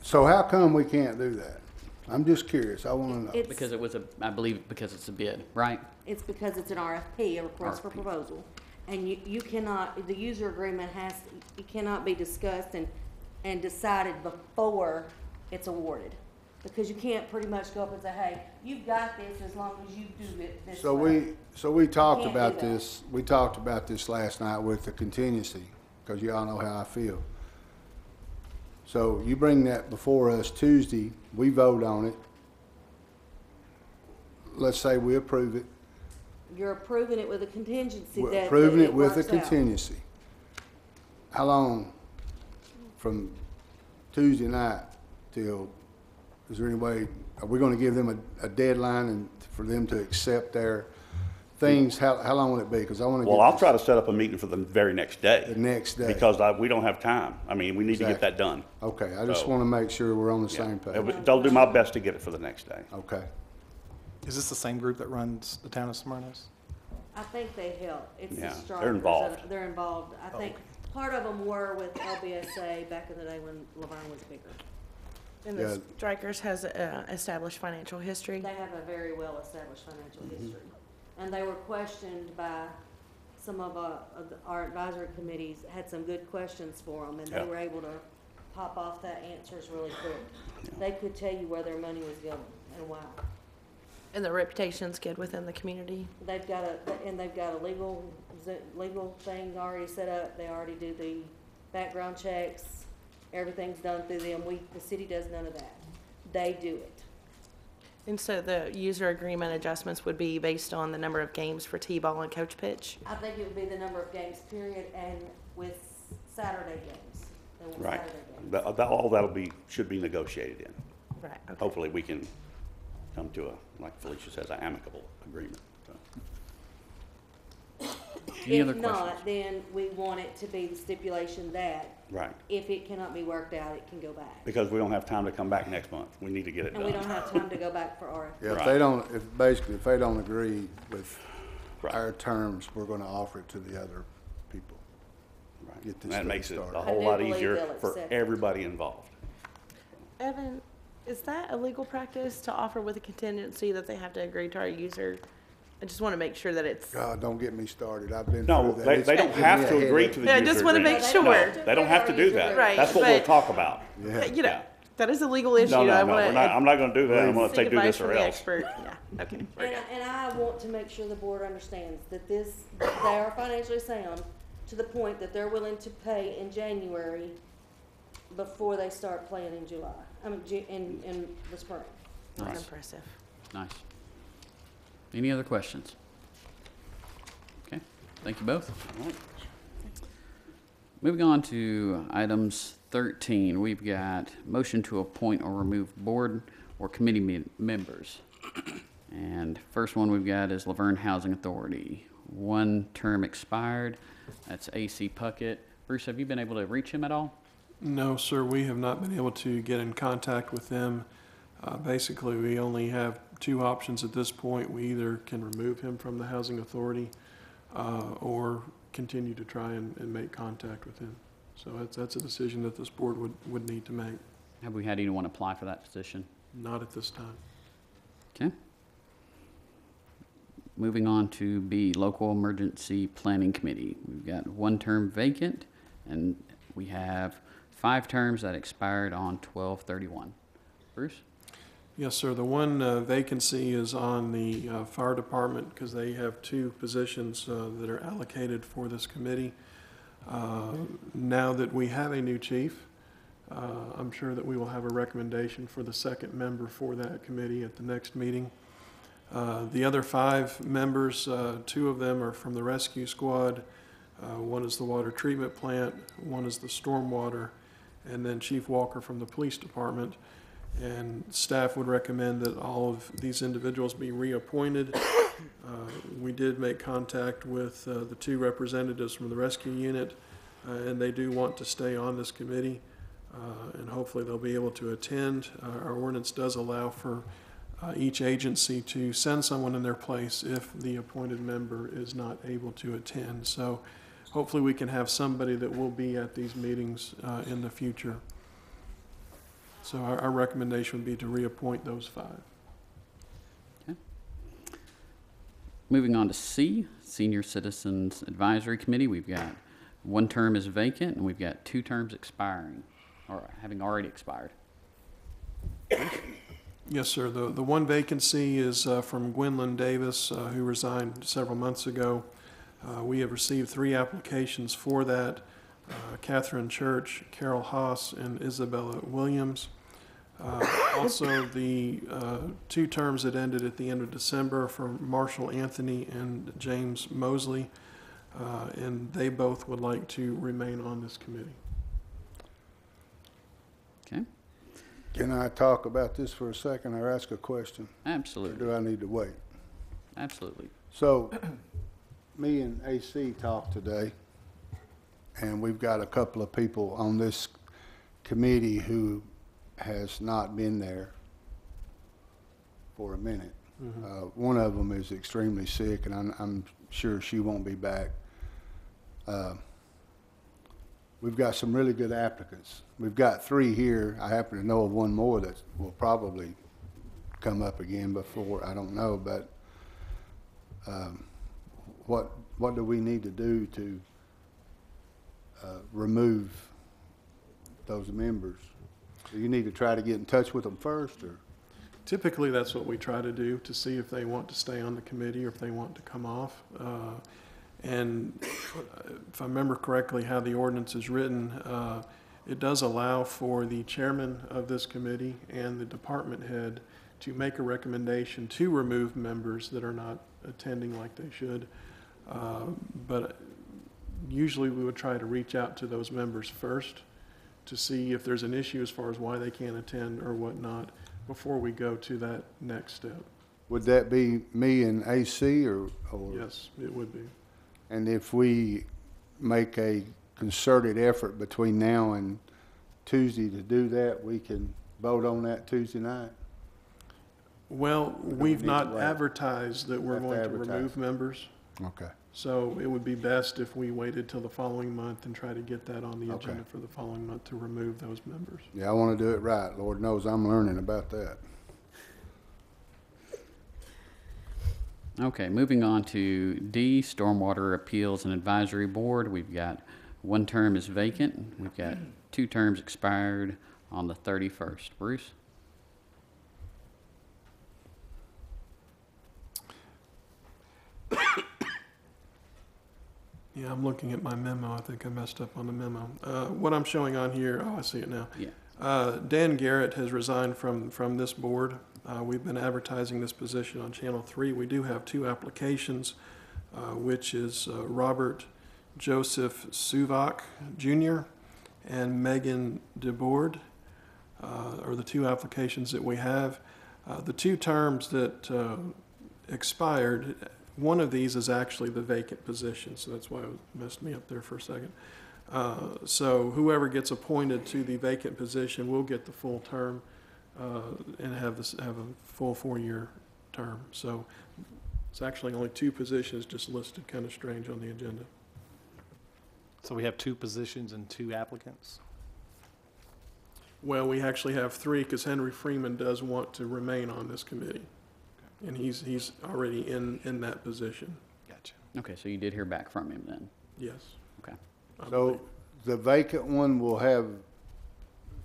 so how come we can't do that? I'm just curious, I wanna know. It's- Because it was I believe because it's a bid, right? It's because it's an RFP, a request for proposal. And you cannot, the user agreement it cannot be discussed and decided before it's awarded. Because you can't pretty much go up and say, hey, you've got this as long as you do it this way. So we talked Can't do about that. this, we talked about this last night with the contingency, because y'all know how I feel. So you bring that before us Tuesday, we vote on it. Let's say we approve it. You're approving it with a contingency We're that approving it with a works out. contingency. How long from Tuesday night till, is there any way, are we gonna give them a deadline and for them to accept their things? How long will it be? Because I wanna get Well, I'll this try to set up a meeting for the very next day. the next day. Because we don't have time. I mean, we need to get Exactly. that done. Okay, I just So- wanna make sure we're on the Yeah. same page. I'll do my best to get it for the next day. Okay. Is this the same group that runs the town of Smyrna's? I think they help. It's the Yeah, strikers. they're involved. They're involved. I think part of them were with LBSA back in the day when Laverne was bigger. And Yeah. the Strikers has established financial history. They have a very well-established financial history. And they were questioned by some of our advisory committees, had some good questions for them, and they Yeah. were able to pop off that answers really quick. They could tell you where their money was going and why. And their reputation's good within the community. They've got a legal thing already set up. They already do the background checks. Everything's done through them. The city does none of that. They do it. And so the user agreement adjustments would be based on the number of games for T-ball and coach pitch? I think it would be the number of games, period, and with Saturday games. They want Right. Saturday games. All that'll should be negotiated in. Right, okay. Hopefully, we can come to like Felicia says, an amicable agreement. So. Any other If questions? not, then we want it to be the stipulation that Right. if it cannot be worked out, it can go back. Because we don't have time to come back next month. We need to get it And done. we don't have time to go back for RFP. Yeah, if Right. they don't, if they don't agree with our terms, we're gonna offer it to the other people. Right. Get this And that thing makes it started. a I whole do lot believe easier they'll for accept it. everybody involved. Evan, is that a legal practice to offer with a contingency that they have to agree to our user? I just want to make sure that it's. God, don't get me started. I've been No, through that. they don't have to agree to the Yeah, I user just wanna agreement. make sure. No, they don't have to do that. Right, That's what we'll but- talk about. Yeah. You know, Yeah. that is a legal issue. No, I no, no, want I'm not gonna do that. I'm gonna seek say do advice this or from the else. expert. Yeah, okay. And I want to make sure the board understands that they are financially sound to the point that they're willing to pay in January before they start playing in July, in the spring. That's Nice. impressive. Nice. Any other questions? Okay, thank you both. Moving on to items 13, we've got motion to appoint or remove board or committee members. And first one we've got is Laverne Housing Authority. One term expired, that's AC Puckett. Bruce, have you been able to reach him at all? No, sir, we have not been able to get in contact with them. Basically, we only have two options at this point. We either can remove him from the housing authority or continue to try and make contact with him. So that's a decision that this board would need to make. Have we had anyone apply for that position? Not at this time. Okay. Moving on to B, Local Emergency Planning Committee. We've got one term vacant, and we have 5 terms that expired on 12/31. Bruce? Yes, sir. The one vacancy is on the fire department because they have 2 positions that are allocated for this committee. Now that we have a new chief, I'm sure that we will have a recommendation for the second member for that committee at the next meeting. The other 5 members, 2 of them are from the rescue squad. One is the water treatment plant, one is the stormwater, and then Chief Walker from the police department. And staff would recommend that all of these individuals be reappointed. We did make contact with the 2 representatives from the rescue unit, and they do want to stay on this committee, and hopefully they'll be able to attend. Our ordinance does allow for each agency to send someone in their place if the appointed member is not able to attend. So hopefully we can have somebody that will be at these meetings in the future. So our recommendation would be to reappoint those 5. Okay. Moving on to C, Senior Citizens Advisory Committee. We've got 1 term is vacant, and we've got 2 terms expiring, or having already expired. Yes, sir. The one vacancy is from Gwendolyn Davis, who resigned several months ago. We have received 3 applications for that. Catherine Church, Carol Haas, and Isabella Williams. Also, the 2 terms that ended at the end of December for Marshall Anthony and James Mosley, and they both would like to remain on this committee. Okay, Can I talk about this for a second or ask a question? Or absolutely, do I need to wait? absolutely. So, me and AC talked today, and we've got a couple of people on this committee who has not been there for a minute. One of them is extremely sick, and I'm sure she won't be back. we've got some really good applicants. We've got 3 here. I happen to know of one more that will probably come up again before, I don't know, but what do we need to do to remove those members? Do you need to try to get in touch with them first, or? Typically, that's what we try to do, to see if they want to stay on the committee or if they want to come off. And if I remember correctly how the ordinance is written, it does allow for the chairman of this committee and the department head to make a recommendation to remove members that are not attending like they should. But usually we would try to reach out to those members first to see if there's an issue as far as why they can't attend or whatnot before we go to that next step. Would that be me and AC, or? Yes, it would be. And if we make a concerted effort between now and Tuesday to do that, we can vote on that Tuesday night? Well, we've not advertised that we're Have to going to advertise. remove members. Okay. So it would be best if we waited till the following month and try to get that on the Okay. agenda for the following month to remove those members. Yeah, I want to do it right. Lord knows I'm learning about that. Okay, moving on to D, Stormwater Appeals and Advisory Board. We've got 1 term is vacant. We've got 2 terms expired on the 31st. Bruce? Yeah, I'm looking at my memo. I think I messed up on the memo. What I'm showing on here, oh, I see it now. Yeah. Dan Garrett has resigned from this board. We've been advertising this position on Channel 3. We do have 2 applications, which is Robert Joseph Suvak Jr. and Megan DeBoard are the 2 applications that we have. The 2 terms that expired, one of these is actually the vacant position, so that's why it messed me up there for a second. So whoever gets appointed to the vacant position will get the full term and have a full 4-year term. So it's actually only 2 positions just listed, kind of strange on the agenda. So we have 2 positions and 2 applicants? Well, we actually have 3 because Henry Freeman does want to remain on this committee. And he's already in that position. Gotcha. Okay, so you did hear back from him then? Yes. Okay. So the vacant one will have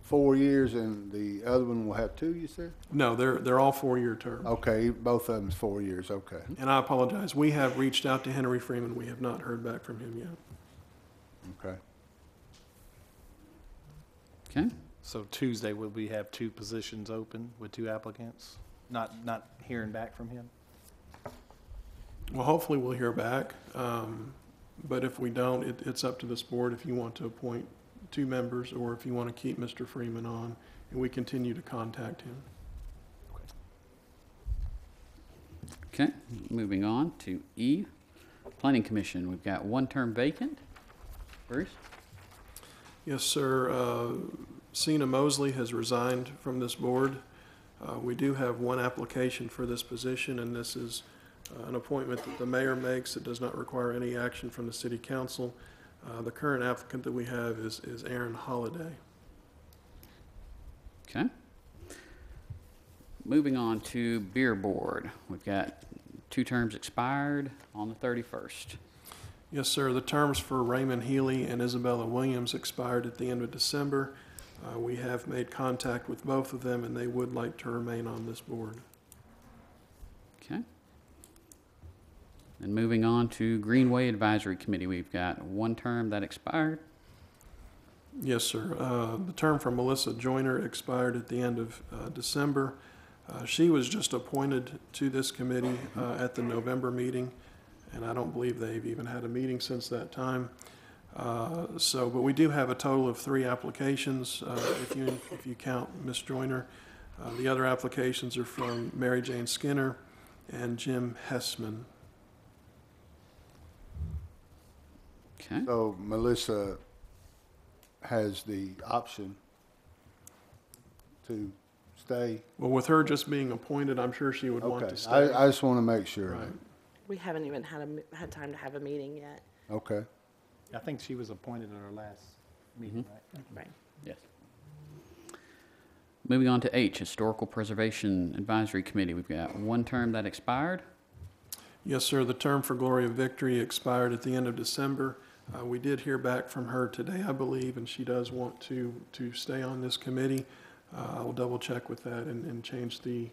4 years and the other one will have 2, you said? No, they're all 4-year terms. Okay, both of them's 4 years, okay. And I apologize. We have reached out to Henry Freeman. We have not heard back from him yet. Okay. Okay. So Tuesday, will we have 2 positions open with 2 applicants? Not hearing back from him? Well, hopefully we'll hear back. But if we don't, it's up to this board if you want to appoint 2 members or if you want to keep Mr. Freeman on, and we continue to contact him. Okay, moving on to E, Planning Commission. We've got 1 term vacant. Bruce? Yes, sir. Sina Mosley has resigned from this board. We do have 1 application for this position, and this is an appointment that the mayor makes. It does not require any action from the city council. The current applicant that we have is Aaron Holliday. Okay. Moving on to Beer Board. We've got 2 terms expired on the 31st. Yes, sir. The terms for Raymond Healy and Isabella Williams expired at the end of December. We have made contact with both of them, and they would like to remain on this board. Okay. And moving on to Greenway Advisory Committee, we've got 1 term that expired. Yes, sir. The term for Melissa Joyner expired at the end of December. She was just appointed to this committee at the November meeting, and I don't believe they've even had a meeting since that time. But we do have a total of 3 applications, if you count Ms. Joyner. The other applications are from Mary Jane Skinner and Jim Hessman. Okay. So Melissa has the option to stay? Well, with her just being appointed, I'm sure she would want Okay, to stay. I just want to make sure. Right. We haven't even had time to have a meeting yet. Okay. I think she was appointed at our last meeting, right? Right. Yes. Moving on to H, Historical Preservation Advisory Committee. We've got one term that expired. Yes, sir. The term for Gloria Victory expired at the end of December. We did hear back from her today, I believe, and she does want to stay on this committee. I will double check with that and change the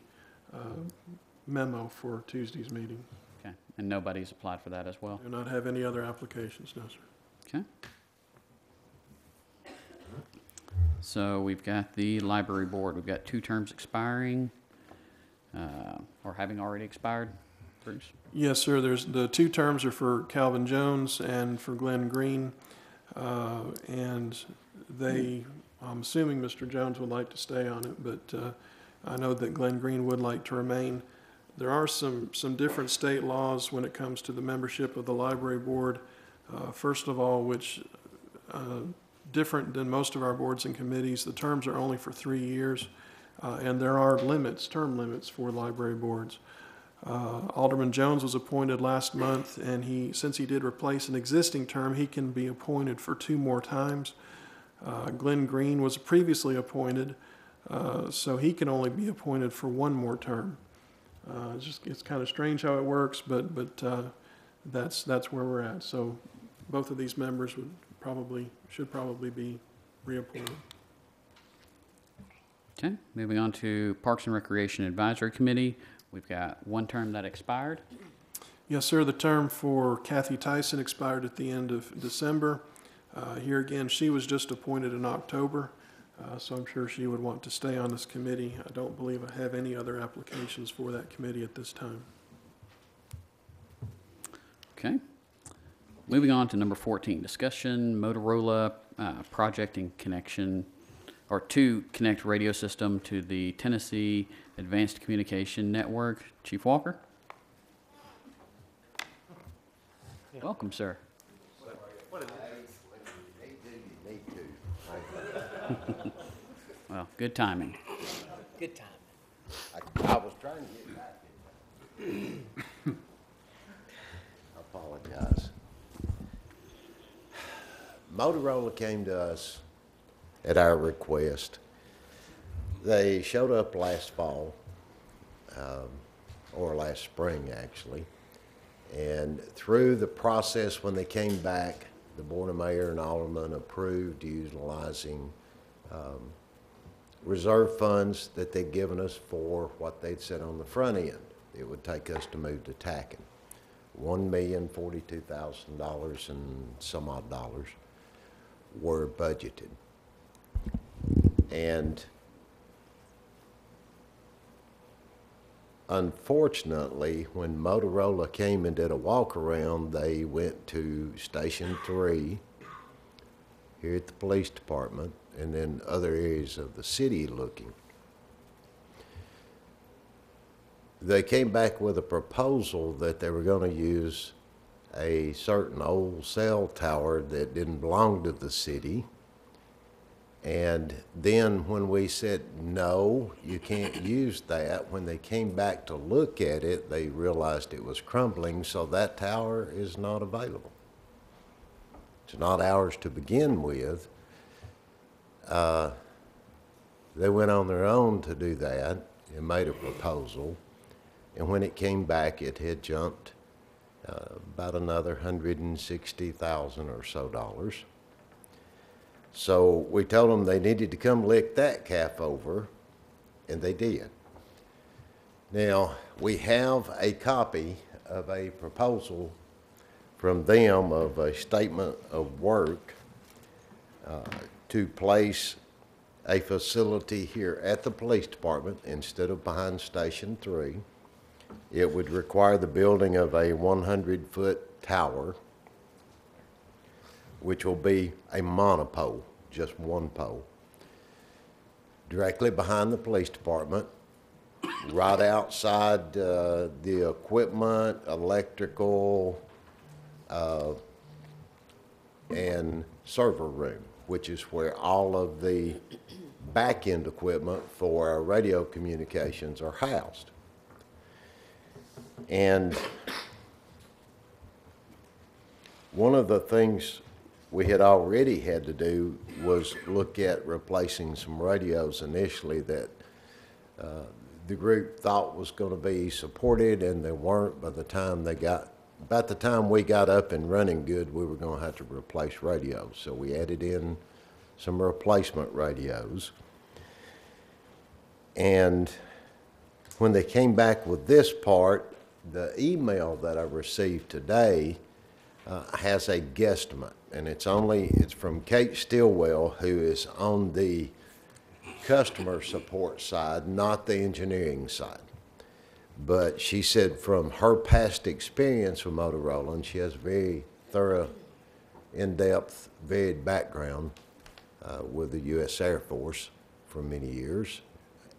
memo for Tuesday's meeting. Okay, and nobody's applied for that as well? Do not have any other applications, no, sir. Okay. So we've got the library board. We've got two terms expiring, or having already expired. Bruce? Yes, sir. There's, the two terms are for Calvin Jones and for Glenn Green. And they, I'm assuming Mr. Jones would like to stay on it, but I know that Glenn Green would like to remain. There are some different state laws when it comes to the membership of the library board. First of all, which different than most of our boards and committees, the terms are only for 3 years, and there are limits, term limits for library boards. Alderman Jones was appointed last month, and since he did replace an existing term, he can be appointed for 2 more times. Glenn Green was previously appointed, so he can only be appointed for 1 more term. It's kind of strange how it works, but that's where we're at. So both of these members should probably be reappointed. Okay, moving on to Parks and Recreation Advisory Committee. We've got one term that expired. Yes, sir. The term for Kathy Tyson expired at the end of December. Here again, she was just appointed in October, so I'm sure she would want to stay on this committee. I don't believe I have any other applications for that committee at this time. Okay. Moving on to number 14, discussion Motorola project in connection, or to connect radio system to the Tennessee Advanced Communication Network. Chief Walker? Welcome, sir. Well, good timing. Good timing. I was trying to get back in. I apologize. Motorola came to us at our request. They showed up last fall, or last spring actually, and through the process when they came back, the Board of Mayor and Aldermen approved utilizing reserve funds that they'd given us for what they'd said on the front end. It would take us to move to Tacking. $1,042,000 and some odd dollars were budgeted. And unfortunately, when Motorola came and did a walk around, they went to Station 3 here at the police department and then other areas of the city looking. They came back with a proposal that they were going to use a certain old cell tower that didn't belong to the city. And then when we said, no, you can't use that, when they came back to look at it, they realized it was crumbling, so that tower is not available. It's not ours to begin with. They went on their own to do that and made a proposal. And when it came back, it had jumped about another $160,000 or so dollars. So we told them they needed to come lick that calf over, and they did. Now, we have a copy of a proposal from them of a statement of work to place a facility here at the police department instead of behind Station 3. It would require the building of a 100-foot tower, which will be a monopole, just one pole, directly behind the police department, right outside the equipment, electrical, and server room, which is where all of the back-end equipment for our radio communications are housed. And one of the things we had already had to do was look at replacing some radios initially that the group thought was going to be supported, and they weren't. By the time about the time we got up and running good, we were going to have to replace radios. So we added in some replacement radios. And when they came back with this part, the email that I received today has a guesstimate, and it's from Kate Stillwell, who is on the customer support side, not the engineering side. But she said from her past experience with Motorola, and she has very thorough, in-depth, varied background with the U.S. Air Force for many years,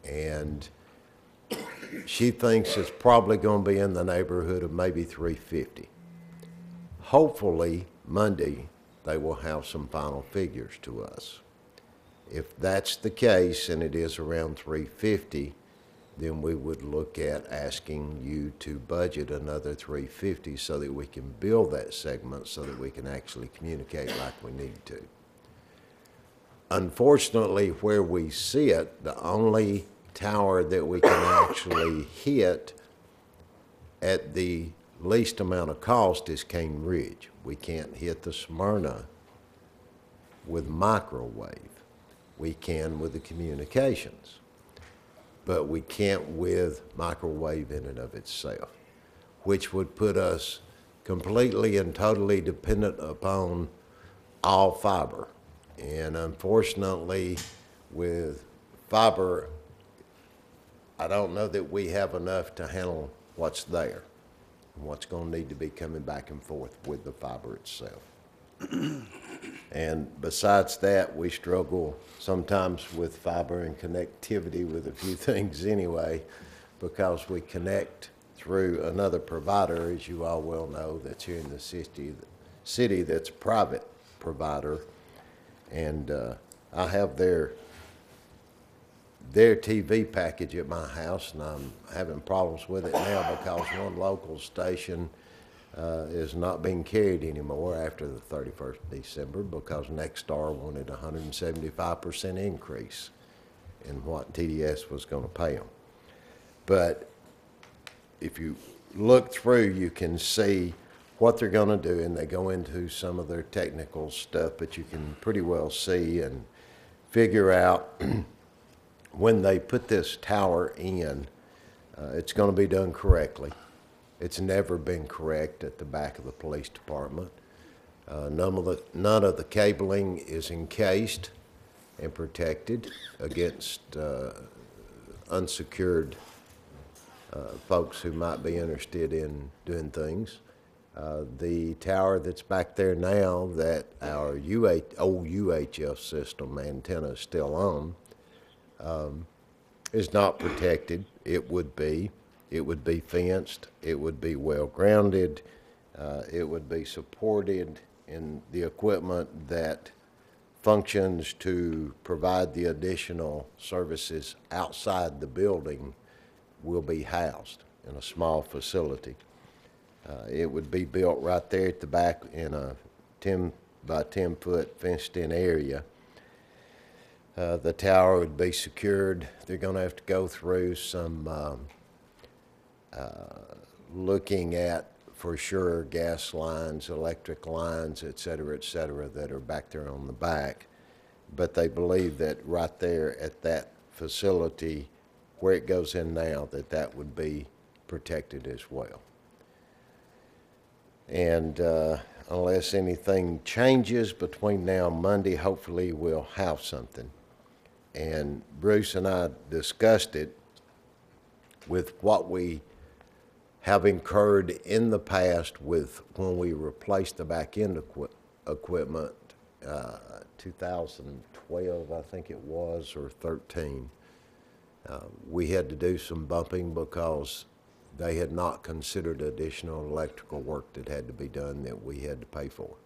and she thinks it's probably going to be in the neighborhood of maybe $350. Hopefully, Monday, they will have some final figures to us. If that's the case, and it is around $350, then we would look at asking you to budget another $350 so that we can build that segment so that we can actually communicate like we need to. Unfortunately, where we sit, the only tower that we can actually hit at the least amount of cost is Cane Ridge. We can't hit the Smyrna with microwave. We can with the communications, but we can't with microwave in and of itself, which would put us completely and totally dependent upon all fiber. And unfortunately, with fiber, I don't know that we have enough to handle what's there and what's going to need to be coming back and forth with the fiber itself. And besides that, we struggle sometimes with fiber and connectivity with a few things anyway, because we connect through another provider, as you all well know, that's here in the city that's a private provider. And I have their TV package at my house, and I'm having problems with it now because one local station is not being carried anymore after the 31st of December because Nexstar wanted a 175% increase in what TDS was going to pay them. But if you look through, you can see what they're going to do, and they go into some of their technical stuff, but you can pretty well see and figure out when they put this tower in, it's going to be done correctly. It's never been correct at the back of the police department. None of the cabling is encased and protected against unsecured folks who might be interested in doing things. The tower that's back there now that our old UHF system antenna is still on is not protected. It would be fenced, it would be well grounded, it would be supported in the equipment that functions to provide the additional services outside the building will be housed in a small facility. It would be built right there at the back in a 10 by 10 foot fenced in area. The tower would be secured. They're going to have to go through some looking at, for sure, gas lines, electric lines, et cetera, that are back there on the back. But they believe that right there at that facility where it goes in now, that would be protected as well. And unless anything changes between now and Monday, hopefully we'll have something. And Bruce and I discussed it with what we have incurred in the past with when we replaced the back end equipment, 2012, I think it was, or 13. We had to do some bumping because they had not considered additional electrical work that had to be done that we had to pay for.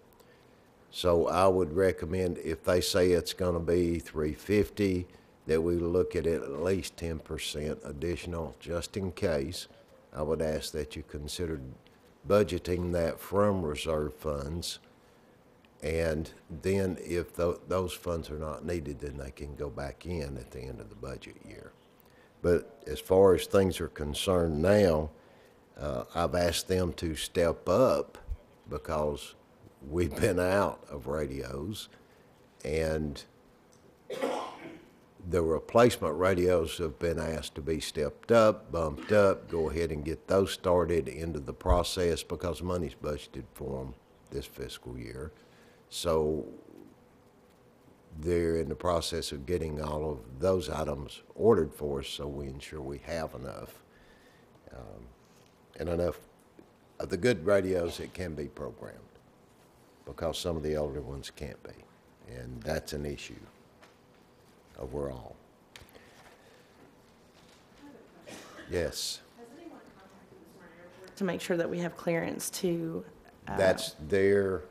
So I would recommend, if they say it's going to be $350, that we look at it at least 10% additional, just in case. I would ask that you consider budgeting that from reserve funds And then if those funds are not needed, then they can go back in at the end of the budget year. But as far as things are concerned now, I've asked them to step up because we've been out of radios, and the replacement radios have been asked to be stepped up, bumped up, go ahead and get those started into the process because money's budgeted for them this fiscal year. So they're in the process of getting all of those items ordered for us so we ensure we have enough. And enough of the good radios that can be programmed, because some of the older ones can't be. And that's an issue overall. Yes. Has anyone contacted the Smart Airport to make sure that we have clearance to? That's their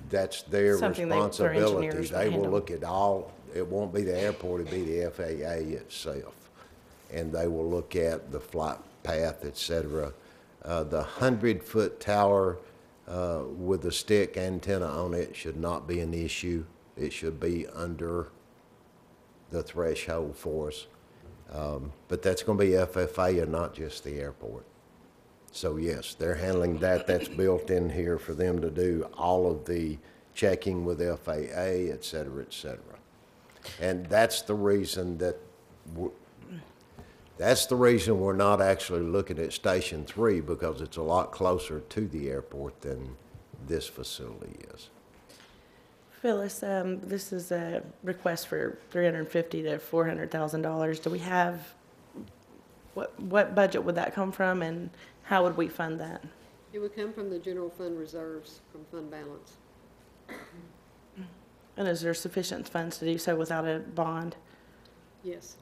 Something their responsibility. engineers They will handle. look at all, it won't be the airport, it'll be the FAA itself. And they will look at the flight path, et cetera. The 100-foot tower with the stick antenna on it should not be an issue. It should be under the threshold for us. But that's going to be FFA and not just the airport. So yes, they're handling that. That's built in here for them to do all of the checking with FAA, et cetera, et cetera. And that's the reason that we're not actually looking at Station 3, because it's a lot closer to the airport than this facility is. Phyllis, this is a request for $350,000 to $400,000. Do we have, what budget would that come from, and how would we fund that? It would come from the general fund reserves, from fund balance. And is there sufficient funds to do so without a bond? Yes.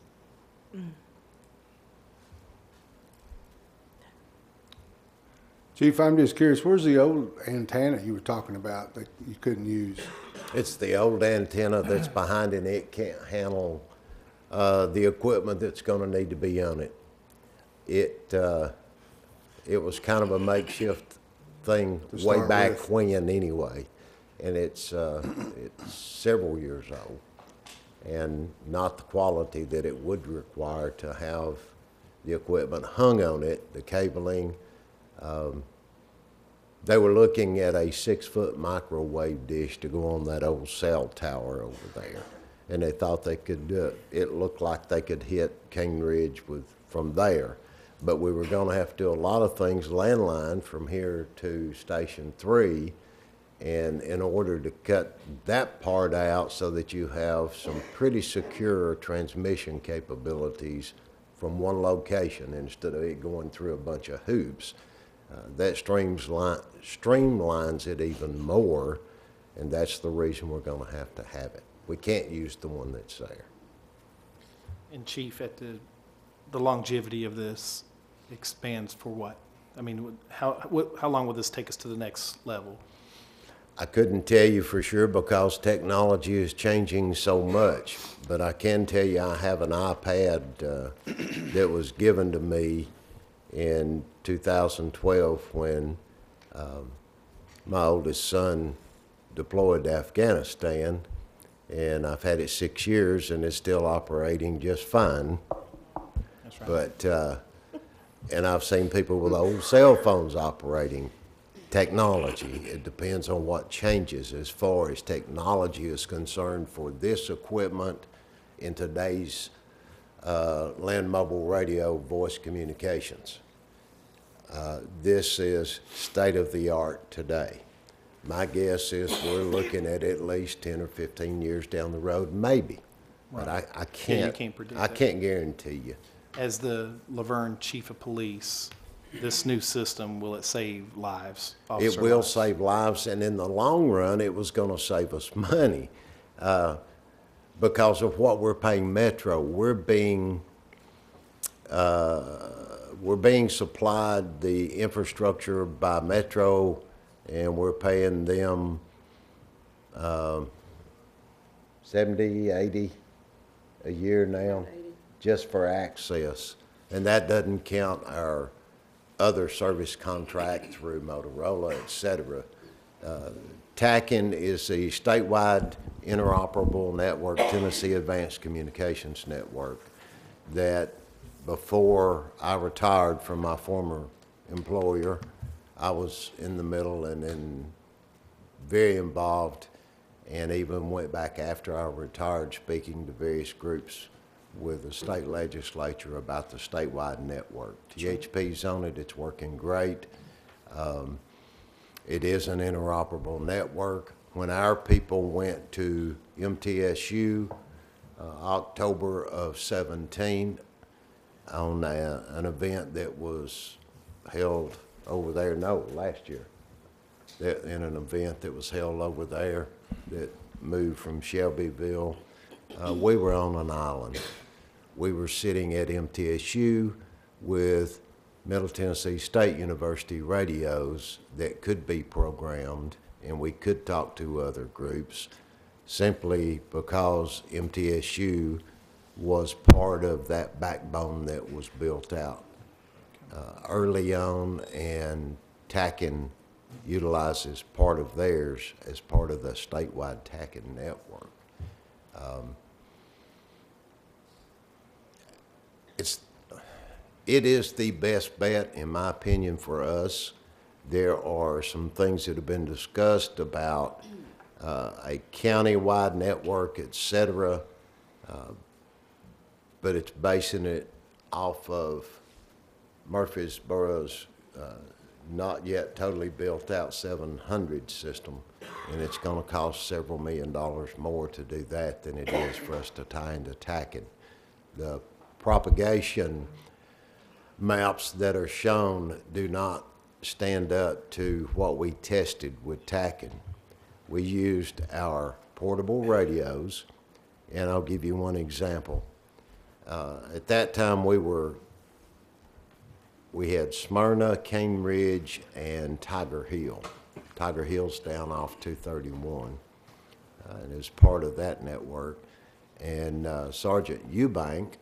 Chief, I'm just curious, where's the old antenna you were talking about that you couldn't use? It's the old antenna that's behind it. It can't handle the equipment that's going to need to be on it. It was kind of a makeshift thing To way start back with. when anyway, and it's several years old and not the quality that it would require to have the equipment hung on it, the cabling. They were looking at a 6-foot microwave dish to go on that old cell tower over there. And they thought they could do it. It looked like they could hit King Ridge from there. But we were going to have to do a lot of things landline from here to Station 3. And in order to cut that part out so that you have some pretty secure transmission capabilities from one location instead of it going through a bunch of hoops. That streamlines it even more, and that's the reason we're going to have it. We can't use the one that's there. And Chief, at the longevity of this expands for what? I mean, how long will this take us to the next level? I couldn't tell you for sure because technology is changing so much, but I can tell you I have an iPad that was given to me in 2012 when my oldest son deployed to Afghanistan, and I've had it 6 years and it's still operating just fine. That's right. But and I've seen people with old cell phones operating technology. It depends on what changes as far as technology is concerned for this equipment in today's land mobile radio voice communications. This is state of the art today. My guess is we're looking at least 10 or 15 years down the road, maybe. Right. But I Yeah, can't, you can't predict I that. can't guarantee you. As the Laverne Chief of Police, this new system, will it save lives? It officer will lives? save lives, and in the long run, it was going to save us money because of what we're paying Metro. We're being supplied the infrastructure by Metro, and we're paying them 70, 80 a year now just for access. And that doesn't count our other service contract through Motorola, et cetera. TACN is the statewide interoperable network, Tennessee Advanced Communications Network, that before I retired from my former employer, I was in the middle and then very involved, and even went back after I retired speaking to various groups with the state legislature about the statewide network. THP's on it, it's working great. It is an interoperable network. When our people went to MTSU, October of 17, on an event that was held over there, no, last year, in an event that was held over there that moved from Shelbyville, we were on an island. We were sitting at MTSU with Middle Tennessee State University radios that could be programmed, and we could talk to other groups simply because MTSU was part of that backbone that was built out early on, and TACN utilizes part of theirs as part of the statewide TACN network. It is the best bet, in my opinion, for us. There are some things that have been discussed about a county-wide network, et cetera, but it's basing it off of Murfreesboro's not yet totally built out 700 system, and it's going to cost several $1 million more to do that than it is for us to tie into TACN. The propagation maps that are shown do not stand up to what we tested with TACN. We used our portable radios, and I'll give you one example. At that time, we had Smyrna, Cane Ridge, and Tiger Hill. Tiger Hill's down off 231, and is part of that network. And Sergeant Eubank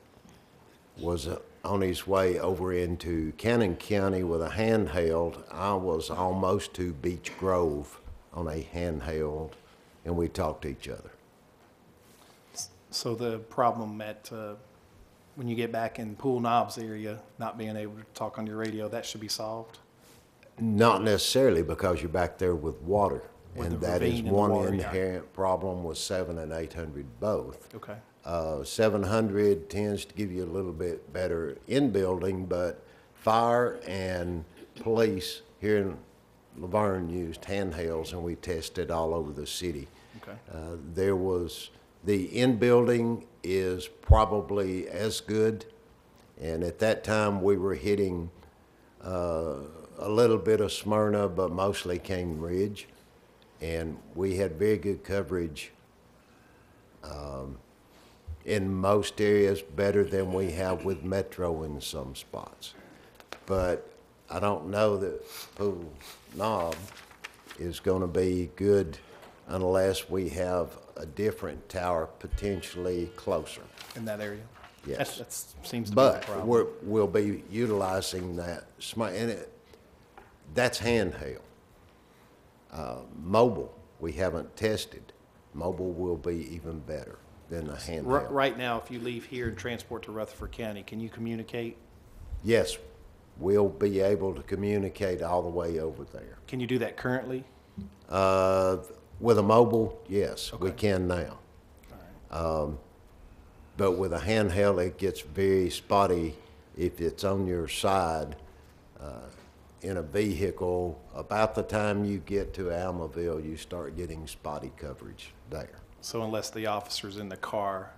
was on his way over into Cannon County with a handheld. I was almost to Beech Grove on a handheld, and we talked to each other. So the problem at, when you get back in Pool Knobs area, not being able to talk on your radio, that should be solved? Not necessarily, because you're back there with water. With And the that is ravine and the one water, yeah. inherent problem with 700 and 800 both. Okay. 700 tends to give you a little bit better in building, but fire and police here in Laverne used handhelds, and we tested all over the city. Okay. There was, the in-building is probably as good, and at that time we were hitting a little bit of Smyrna, but mostly Cane Ridge, and we had very good coverage in most areas, better than we have with Metro in some spots. But I don't know that Pool Knob is going to be good unless we have a different tower potentially closer. In that area? Yes. That seems to be the But problem. we'll be utilizing that smart, and that's handheld. Mobile, we haven't tested. Mobile will be even better than the handheld. Right now, if you leave here and transport to Rutherford County, can you communicate? Yes, we'll be able to communicate all the way over there. Can you do that currently? With a mobile, yes, we Okay. can now. But with a handheld, it gets very spotty if it's on your side in a vehicle. About the time you get to Almaville, you start getting spotty coverage there. So unless the officer's in the car,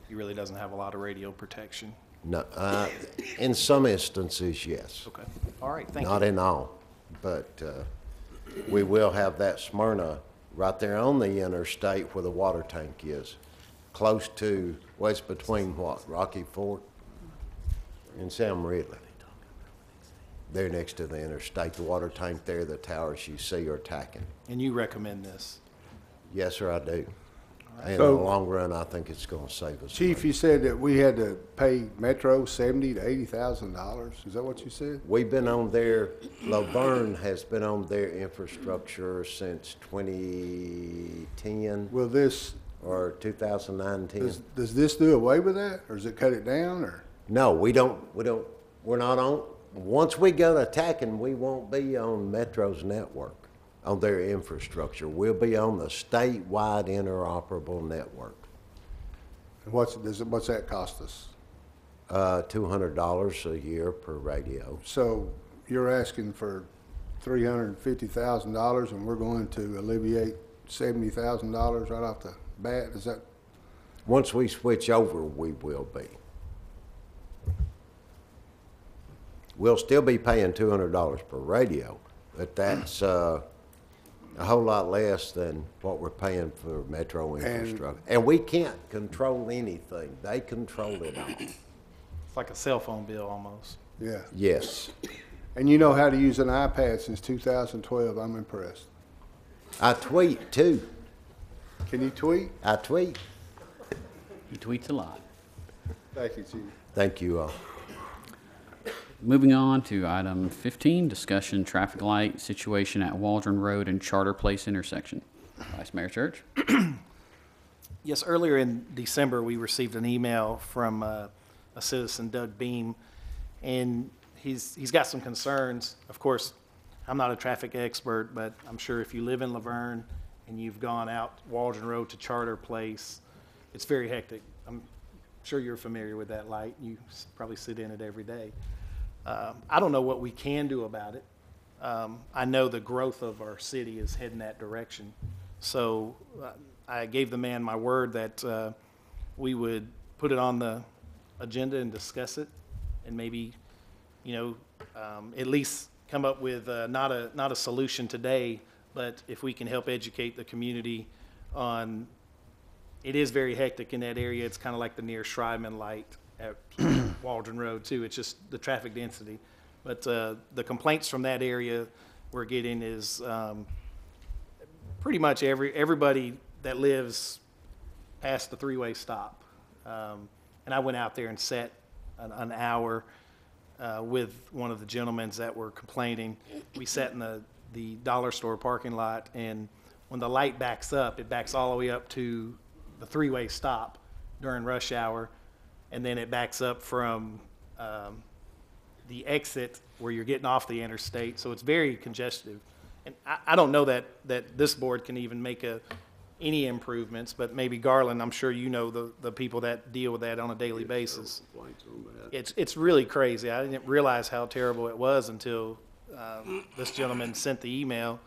he really doesn't have a lot of radio protection? No, in some instances, yes. Okay. All right, thank you. Not in all, but we will have that Smyrna right there on the interstate where the water tank is, close to, well, it's between what, Rocky Fork and Sam Ridley. They're next to the interstate, the water tank there, the towers you see are TACN. And you recommend this? Yes, sir, I do. And in So- the long run, I think it's gonna save us Chief, money. you said that we had to pay Metro $70,000 to $80,000. Is that what you said? We've been on their, Laverne has been on their infrastructure since 2010 Will this, or 2019. does this do away with that, or does it cut it down, or? No, we're not on, once we go attacking, we won't be on Metro's network, on their infrastructure. We'll be on the statewide interoperable network. And what's that cost us? $200 a year per radio. So you're asking for $350,000 and we're going to alleviate $70,000 right off the bat? Is that? Once we switch over, we will be. We'll still be paying $200 per radio, but that's a whole lot less than what we're paying for Metro infrastructure. And we can't control anything. They control it all. It's like a cell phone bill almost. Yeah. Yes. And you know how to use an iPad since 2012. I'm impressed. I tweet too. Can you tweet? I tweet. He tweets a lot. Thank you, Chief. Thank you all. Moving on to item 15, discussion traffic light situation at Waldron Road and Charter Place intersection. Vice Mayor Church. Yes, earlier in December, we received an email from a citizen, Doug Beam, and he's got some concerns. Of course, I'm not a traffic expert, but I'm sure if you live in Laverne and you've gone out Waldron Road to Charter Place, it's very hectic. I'm sure you're familiar with that light. You probably sit in it every day. I don't know what we can do about it. I know the growth of our city is heading that direction. So I gave the man my word that we would put it on the agenda and discuss it, and maybe, at least come up with not a solution today, but if we can help educate the community on, it is very hectic in that area. It's kind of like the near Schreiman light at Waldron Road too. It's just the traffic density. But the complaints from that area we're getting is pretty much everybody that lives past the three-way stop. And I went out there and sat an hour with one of the gentlemen that were complaining. We sat in the dollar store parking lot, and when the light backs up, it backs all the way up to the three-way stop during rush hour. And then it backs up from the exit where you're getting off the interstate. So it's very congestive. And I don't know that this board can even make any improvements, but maybe Garland, I'm sure you know the people that deal with that on a daily basis. It's really crazy. I didn't realize how terrible it was until this gentleman sent the email.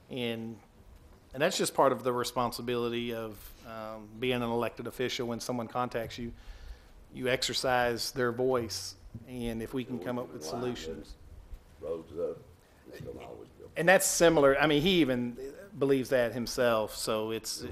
And that's just part of the responsibility of being an elected official. When someone contacts you, you exercise their voice, and if we can come up with solutions. Roads up, it's gonna always go. And that's similar, I mean, he even believes that himself, so it's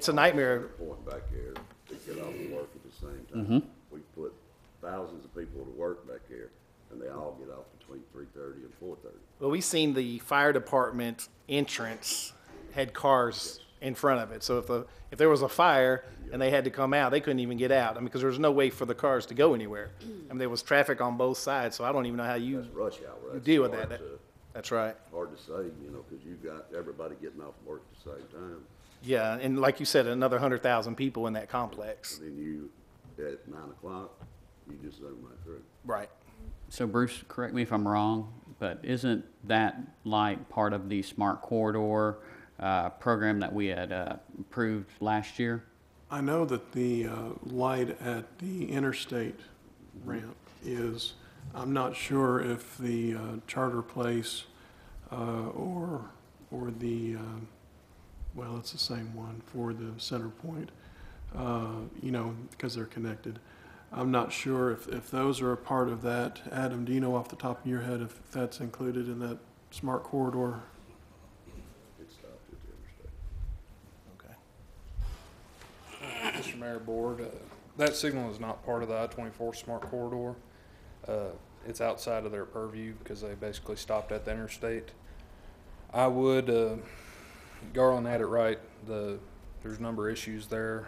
a nightmare. Point back here, they get off of work at the same time. Mm-hmm. We put thousands of people to work back here, and they all get off between 3:30 and 4:30. Well, we seen the fire department entrance had cars in front of it, so if there was a fire and they had to come out, they couldn't even get out. I mean, because there was no way for the cars to go anywhere. I mean, there was traffic on both sides, so I don't even know how you That's rush hour. That's deal with hard that. to- That's right. Hard to say, because you've got everybody getting off work at the same time. Yeah, and like you said, another 100,000 people in that complex. And then you, at 9 o'clock, you just zoom right through. Right. So Bruce, correct me if I'm wrong, but isn't that light part of the Smart Corridor program that we had approved last year? I know that the light at the interstate ramp is, I'm not sure if the Charter Place or the, well, it's the same one for the Center Point, because they're connected. I'm not sure if those are a part of that. Adam, do you know off the top of your head if that's included in that Smart Corridor? It stopped at the interstate. Okay. Mr. Mayor, Board, that signal is not part of the I-24 Smart Corridor. It's outside of their purview because they basically stopped at the interstate. I would, Garland had it right, the there's a number of issues there.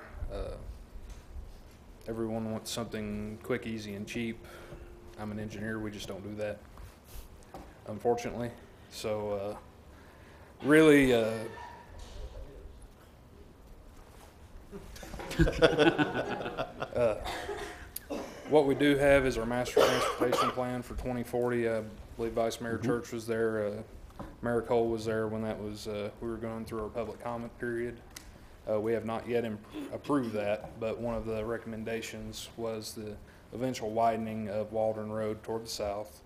Everyone wants something quick, easy, and cheap. I'm an engineer, we just don't do that, unfortunately. So, really, what we do have is our master transportation plan for 2040. I believe Vice Mayor Church was there. Mayor Cole was there when that was, we were going through our public comment period. We have not yet approved that, but one of the recommendations was the eventual widening of Waldron Road toward the south.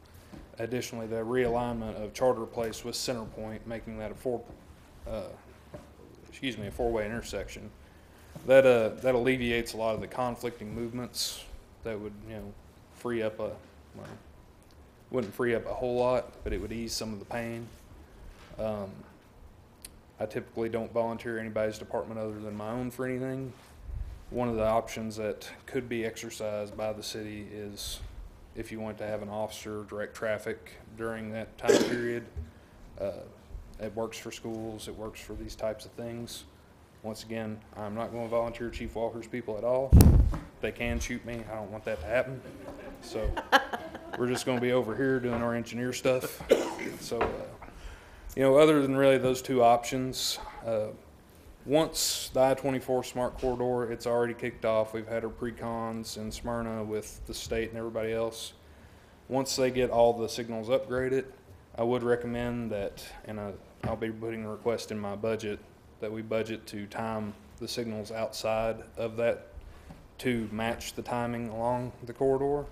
Additionally, the realignment of Charter Place with Center Point, making that a four-way intersection. That alleviates a lot of the conflicting movements that would, free up wouldn't free up a whole lot, but it would ease some of the pain. I typically don't volunteer anybody's department other than my own for anything. One of the options that could be exercised by the city is if you want to have an officer direct traffic during that time period. It works for schools, it works for these types of things. Once again, I'm not going to volunteer Chief Walker's people at all. They can shoot me, I don't want that to happen. So we're just going to be over here doing our engineer stuff. So, other than really those two options, once the I-24 Smart Corridor, it's already kicked off. We've had our pre-cons in Smyrna with the state and everybody else. Once they get all the signals upgraded, I would recommend that, and I'll be putting a request in my budget, that we budget to time the signals outside of that to match the timing along the corridor.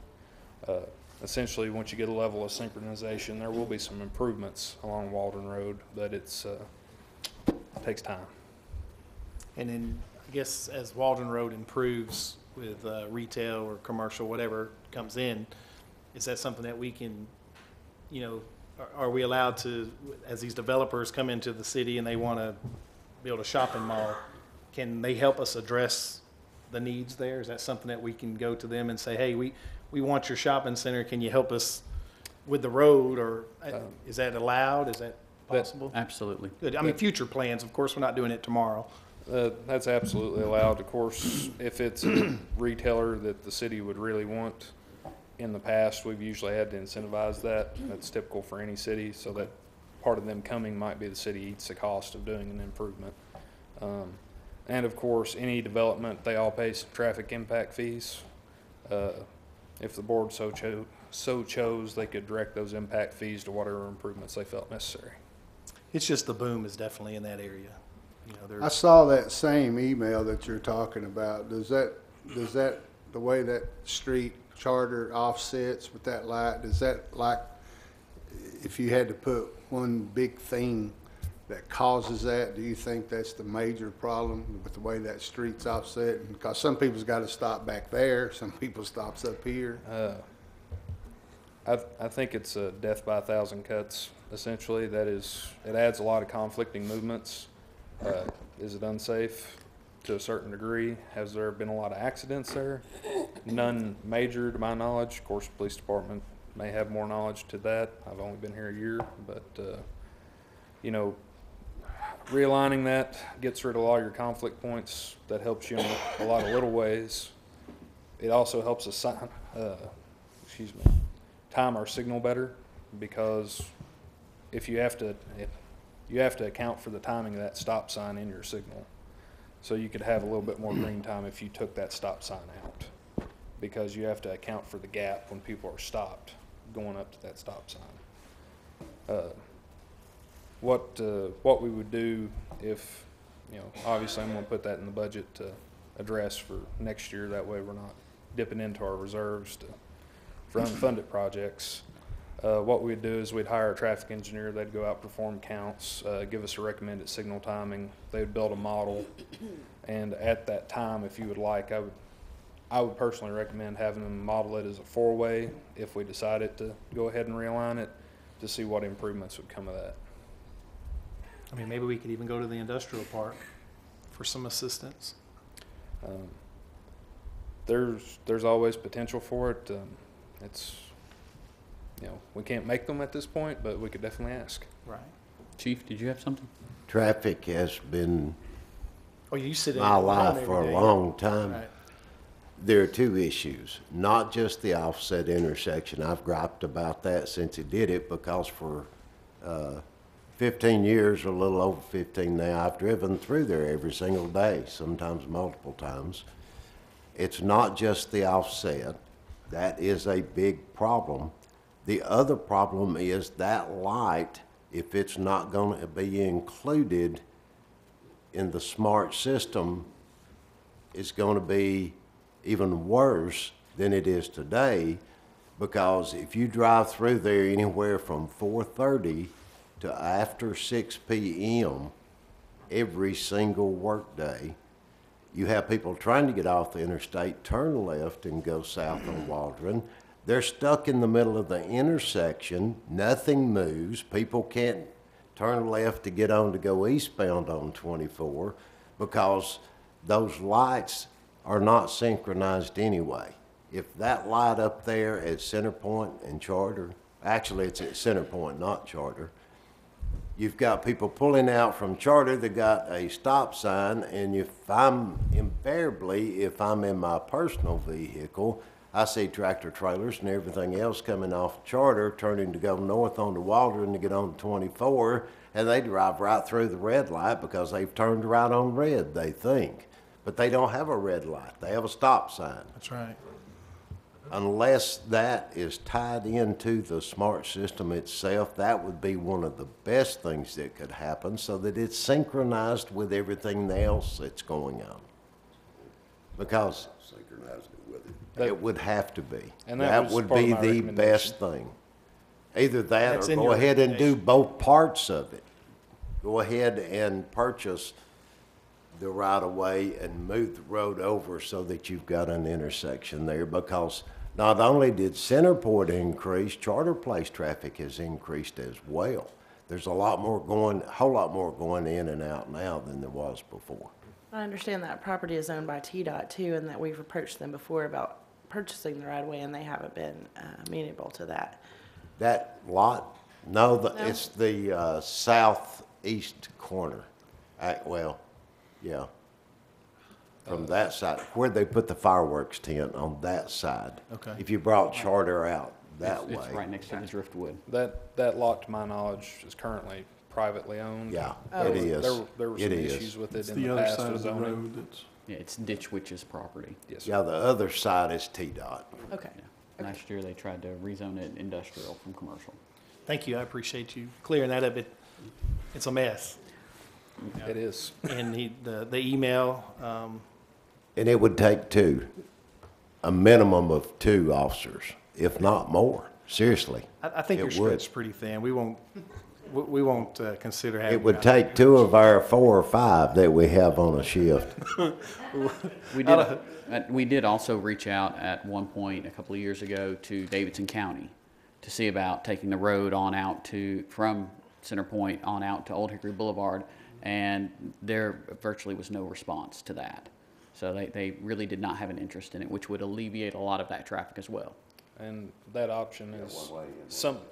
Essentially, once you get a level of synchronization, there will be some improvements along Waldron Road, but it takes time. And then, I guess, as Waldron Road improves with retail or commercial, whatever comes in, is that something that we can, are we allowed to, as these developers come into the city and they want to build a shopping mall, can they help us address the needs there? Is that something that we can go to them and say, hey, we want your shopping center, can you help us with the road, or is that allowed? Is that possible? Absolutely. Good. I mean, future plans, of course, we're not doing it tomorrow. That's absolutely allowed. Of course, if it's a retailer that the city would really want, in the past, we've usually had to incentivize that. That's typical for any city, so that part of them coming might be the city eats the cost of doing an improvement. And of course, any development, they all pay some traffic impact fees. If the board so chose, they could direct those impact fees to whatever improvements they felt necessary. It's just the boom is definitely in that area. I saw that same email that you're talking about. Does that the way that street Charter offsets with that light, does that, like, if you had to put one big thing that causes that, do you think that's the major problem with the way that street's offset? Because some people's got to stop back there, some people stops up here. I think it's a death by 1,000 cuts, essentially. It adds a lot of conflicting movements. Is it unsafe? To a certain degree. Has there been a lot of accidents there? None major to my knowledge. Of course, the police department may have more knowledge to that. I've only been here a year, but realigning that gets rid of a lot of your conflict points. That helps you in a lot of little ways. It also helps us time our signal better, because if you have to account for the timing of that stop sign in your signal. So you could have a little bit more green time if you took that stop sign out, because you have to account for the gap when people are stopped going up to that stop sign. What we would do if, obviously I'm going to put that in the budget to address for next year. That way we're not dipping into our reserves for unfunded projects. What we'd do is we'd hire a traffic engineer. They'd go out, perform counts, give us a recommended signal timing. They'd build a model, and at that time, if you would like, I would personally recommend having them model it as a four-way if we decided to go ahead and realign it, to see what improvements would come of that. I mean, maybe we could even go to the industrial park for some assistance. There's always potential for it. We can't make them at this point, but we could definitely ask. Right. Chief, did you have something? Traffic has been Oh, you sit in my it alone life every for a day. long time. Right. There are two issues, not just the offset intersection. I've griped about that since it did it because for 15 years, or a little over 15 now, I've driven through there every single day, sometimes multiple times. It's not just the offset. That is a big problem. The other problem is that light, if it's not going to be included in the smart system, is going to be even worse than it is today, because if you drive through there anywhere from 4:30 to after 6 p.m. every single workday, you have people trying to get off the interstate, turn left and go south on Waldron. They're stuck in the middle of the intersection. Nothing moves. People can't turn left to get on to go eastbound on 24 because those lights are not synchronized anyway. If that light up there at Centerpoint and Charter, actually it's at Centerpoint, not Charter, you've got people pulling out from Charter that got a stop sign, and if I'm in my personal vehicle, I see tractor trailers and everything else coming off Charter, turning to go north onto Waldron to get on 24, and they drive right through the red light because they've turned right on red, they think. But they don't have a red light. They have a stop sign. That's right. Unless that is tied into the smart system itself, that would be one of the best things that could happen, so that it's synchronized with everything else that's going on. Because Synchronizing it with it would have to be. And that was would part of be my the recommendation. best thing. Either that That's or in go your ahead and do recommendation. both parts of it. Go ahead and purchase the right of way and move the road over so that you've got an intersection there, because not only did Centerport increase, Charter Place traffic has increased as well. There's a whole lot more going in and out now than there was before. I understand that property is owned by TDOT too, and that we've approached them before about purchasing the right of way, and they haven't been amenable to that. That lot, no, No? it's the southeast corner. Yeah. From that side, where they put the fireworks tent on that side. Okay. If you brought Charter out that way. It's right next to the driftwood. That lot, to my knowledge, is currently privately owned. Yeah, Oh. it is. There were It some is. issues with It's it the in the other past side with of the zoning. road that's, Yeah, it's Ditch Witch's property. Yes, sir. Yeah, the other side is TDOT. Okay. Yeah. Last year, they tried to rezone it industrial from commercial. Thank you. I appreciate you clearing that up. It's a mess. It is. And the email, And it would take a minimum of 2 officers, if not more. Seriously. I think you're It would. stretched pretty thin. We won't consider having. It would you out take 2 of our 4 or 5 that we have on a shift. We did also reach out at one point a couple of years ago to Davidson County to see about taking the road on out from Center Point on out to Old Hickory Boulevard, and there virtually was no response to that. So they really did not have an interest in it, which would alleviate a lot of that traffic as well. And that option is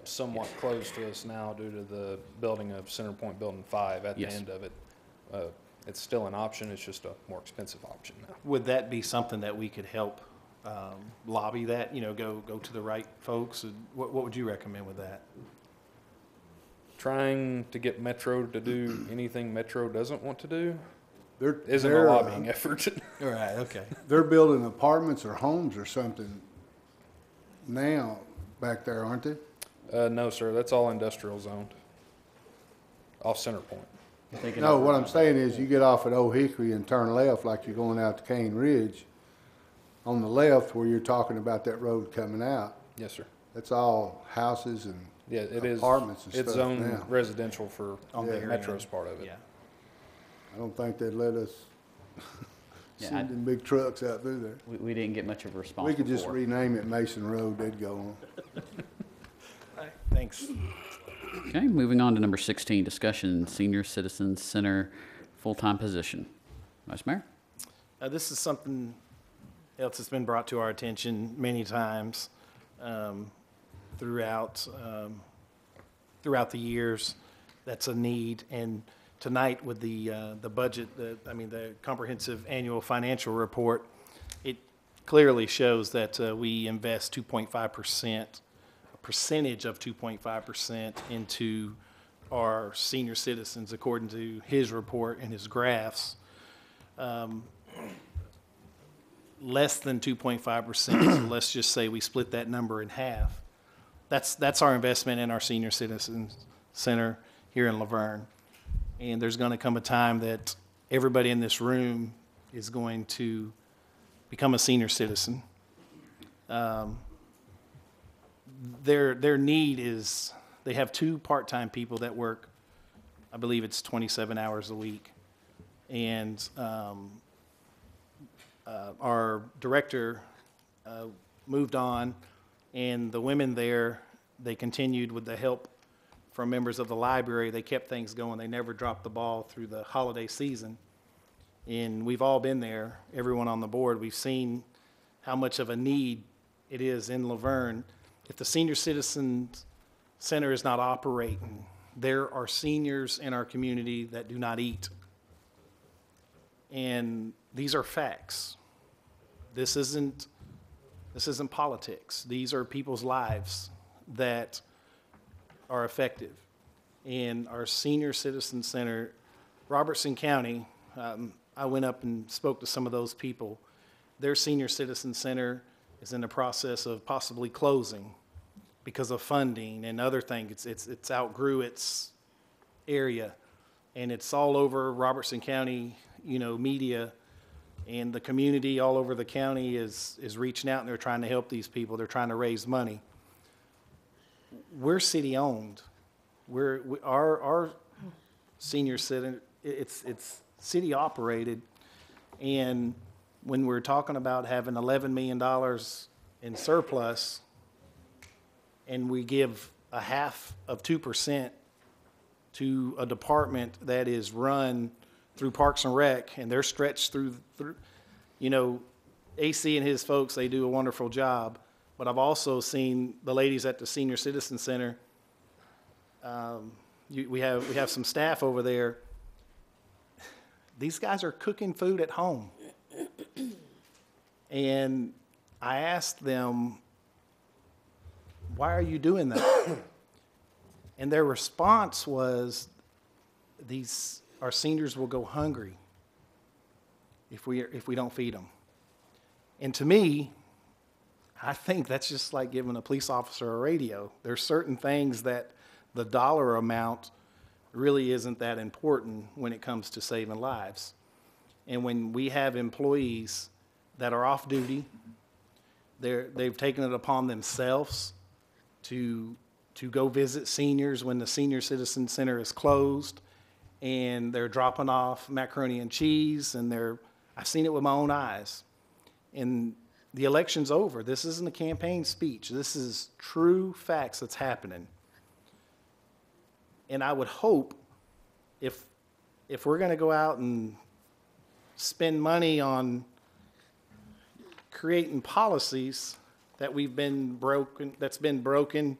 somewhat closed to us now due to the building of Centerpoint Building 5 at the Yes. end of it. It's still an option, it's just a more expensive option now. Would that be something that we could help lobby that, go to the right folks? And what would you recommend with that? Trying to get Metro to do anything Metro doesn't want to do isn't a they're, lobbying effort. All right, okay. They're building apartments or homes or something now back there, aren't they? No, sir, that's all industrial zoned, off Centerpoint. No, what I'm saying is you get off at Old Hickory and turn left like you're going out to Cane Ridge. On the left where you're talking about that road coming out, Yes, sir. that's all houses and Yeah, it is. apartments and It's stuff zoned now. residential for On the area. Metro's part of it. Yeah. I don't think they'd let us Yeah, send them big trucks out through there. We didn't get much of a response We could just before. rename it Mason Road, they'd go on. Thanks. Okay, moving on to number 16, discussion Senior Citizens Center full-time position. Vice Mayor? This is something else that's been brought to our attention many times throughout the years. That's a need, and tonight with the budget, the comprehensive annual financial report, it clearly shows that we invest 2.5%, a percentage of 2.5% into our senior citizens, according to his report and his graphs. Less than 2.5%, so let's just say we split that number in half. That's our investment in our senior citizens center here in Laverne. And there's going to come a time that everybody in this room is going to become a senior citizen. Their need is, they have 2 part-time people that work, I believe it's 27 hours a week. And our director moved on, and the women there, they continued with the help from members of the library. They kept things going. They never dropped the ball through the holiday season. And we've all been there, everyone on the board. We've seen how much of a need it is in Laverne. If the Senior Citizens Center is not operating, there are seniors in our community that do not eat. And these are facts. This isn't politics. These are people's lives that are effective. And our Senior Citizen Center, Robertson County, I went up and spoke to some of those people. Their Senior Citizen Center is in the process of possibly closing because of funding and other things. It's outgrew its area, and it's all over Robertson County, media, and the community all over the county is reaching out, and they're trying to help these people. They're trying to raise money. We're city-owned. Our senior center, it's city-operated, and when we're talking about having $11 million in surplus, and we give a half of 2% to a department that is run through Parks and Rec, and they're stretched through, AC and his folks, they do a wonderful job. But I've also seen the ladies at the Senior Citizen Center. We have some staff over there. These guys are cooking food at home. And I asked them, why are you doing that? And their response was, our seniors will go hungry if we don't feed them. And to me, I think that's just like giving a police officer a radio. There's certain things that the dollar amount really isn't that important when it comes to saving lives. And when we have employees that are off duty, they've taken it upon themselves to go visit seniors when the Senior Citizen Center is closed, and they're dropping off macaroni and cheese, and I've seen it with my own eyes. And the election's over. This isn't a campaign speech. This is true facts that's happening. And I would hope if we're going to go out and spend money on creating policies that's been broken,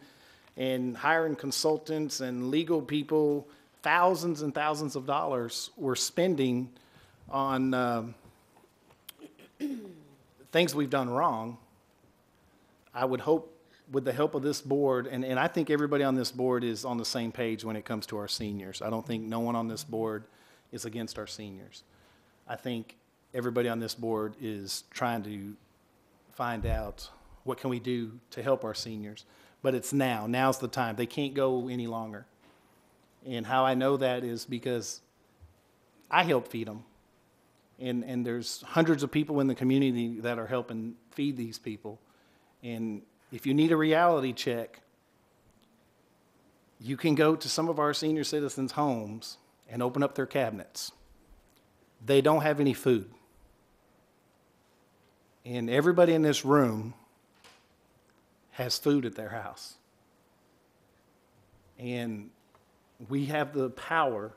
and hiring consultants and legal people, thousands and thousands of dollars we're spending on things we've done wrong. I would hope with the help of this board, and I think everybody on this board is on the same page when it comes to our seniors. I don't think no one on this board is against our seniors. I think everybody on this board is trying to find out what can we do to help our seniors. But it's now. Now's the time. They can't go any longer. And how I know that is because I help feed them. And there's hundreds of people in the community that are helping feed these people. And if you need a reality check, you can go to some of our senior citizens' homes and open up their cabinets. They don't have any food. And everybody in this room has food at their house. And we have the power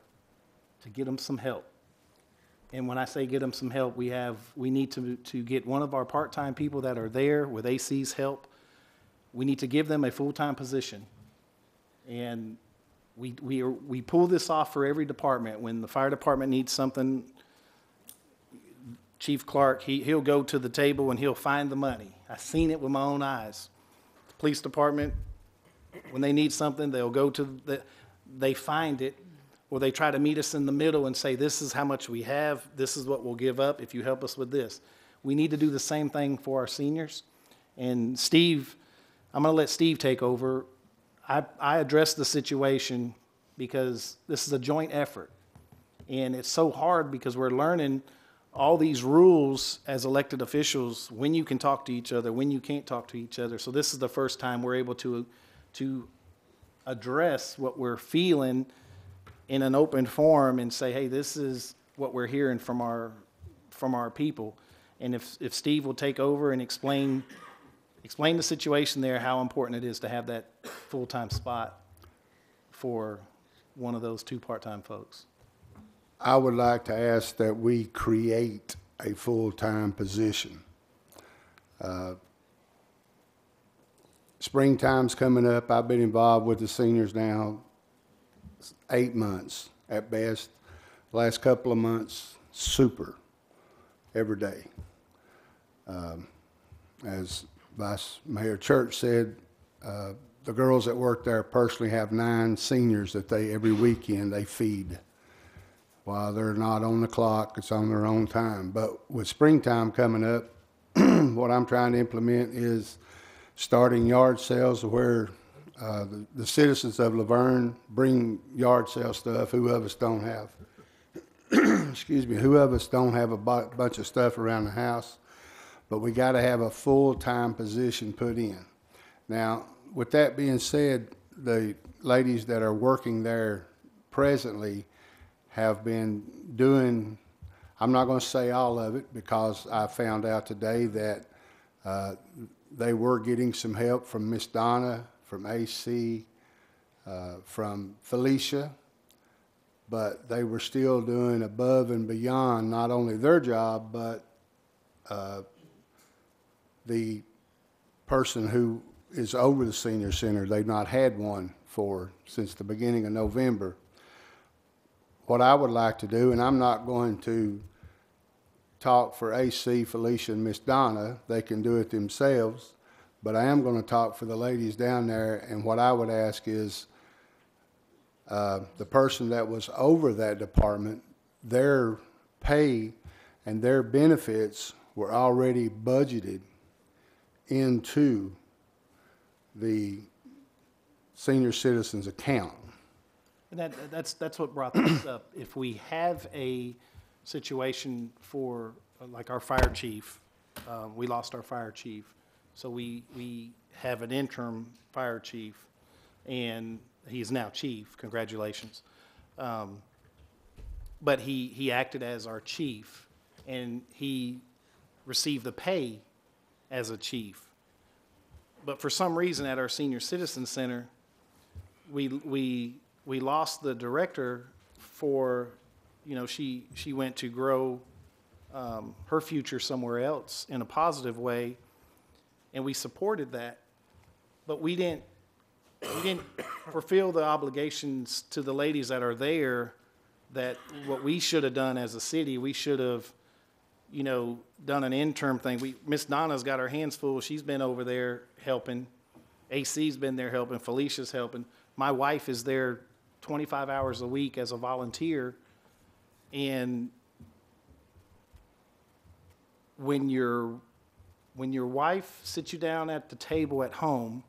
to get them some help. And when I say get them some help, we need to get one of our part-time people that are there with AC's help. We need to give them a full-time position. And We pull this off for every department. When the fire department needs something, Chief Clark, he'll go to the table and he'll find the money. I've seen it with my own eyes. The police department, when they need something, they'll go to they find it, or they try to meet us in the middle and say, this is how much we have, this is what we'll give up if you help us with this. We need to do the same thing for our seniors. And Steve, I'm going to let Steve take over. I addressed the situation because this is a joint effort. And it's so hard because we're learning all these rules as elected officials, when you can talk to each other, when you can't talk to each other. So this is the first time we're able to address what we're feeling in an open forum and say, hey, this is what we're hearing from our people. And if Steve will take over and explain the situation there, how important it is to have that full-time spot for one of those 2 part-time folks. I would like to ask that we create a full-time position. Springtime's coming up. I've been involved with the seniors now 8 months at best. Last couple of months, super, every day. As Vice Mayor Church said, the girls that work there personally have 9 seniors that every weekend they feed. While they're not on the clock, it's on their own time. But with springtime coming up, what I'm trying to implement is starting yard sales where the citizens of Laverne bring yard sale stuff. Who of us don't have, excuse me, who of us don't have a bunch of stuff around the house? But we got to have a full-time position put in. Now, with that being said, the ladies that are working there presently have been doing, I'm not going to say all of it because I found out today that they were getting some help from Miss Donna, from AC, from Felicia, but they were still doing above and beyond not only their job, but the person who is over the senior center. They've not had one since the beginning of November. What I would like to do, and I'm not going to talk for AC, Felicia, and Miss Donna, they can do it themselves, but I am going to talk for the ladies down there, and what I would ask is the person that was over that department, their pay and their benefits were already budgeted into the senior citizens account. And that's what brought this up. If we have a situation for, like our fire chief, we lost our fire chief, so we have an interim fire chief, and he's now chief, congratulations. But he acted as our chief, and he received the pay as a chief. But for some reason at our senior citizen center, we lost the director for, she went to grow her future somewhere else in a positive way, and we supported that. But we didn't fulfill the obligations to the ladies that are there, that what we should have done as a city, we should have, done an interim thing. Miss Donna's got her hands full. She's been over there helping. AC's been there helping. Felicia's helping. My wife is there 25 hours a week as a volunteer. And when your wife sits you down at the table at home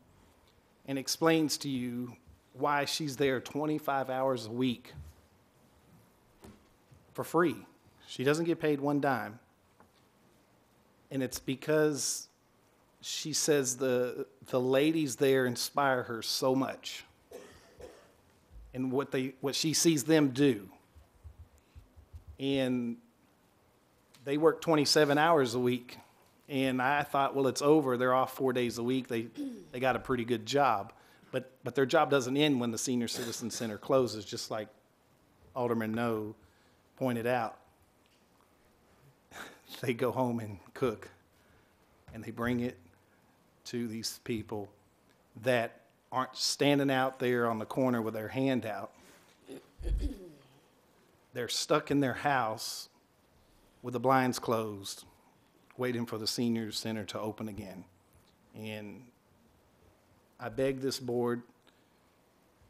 and explains to you why she's there 25 hours a week for free, she doesn't get paid one dime. And it's because she says the ladies there inspire her so much, and what she sees them do. And they work 27 hours a week, and I thought, well, it's over. They're off 4 days a week. They got a pretty good job, but their job doesn't end when the Senior Citizen Center closes, just like Alderman No pointed out. They go home and cook, and they bring it to these people that aren't standing out there on the corner with their hand out. They're stuck in their house with the blinds closed, waiting for the senior center to open again. And I beg this board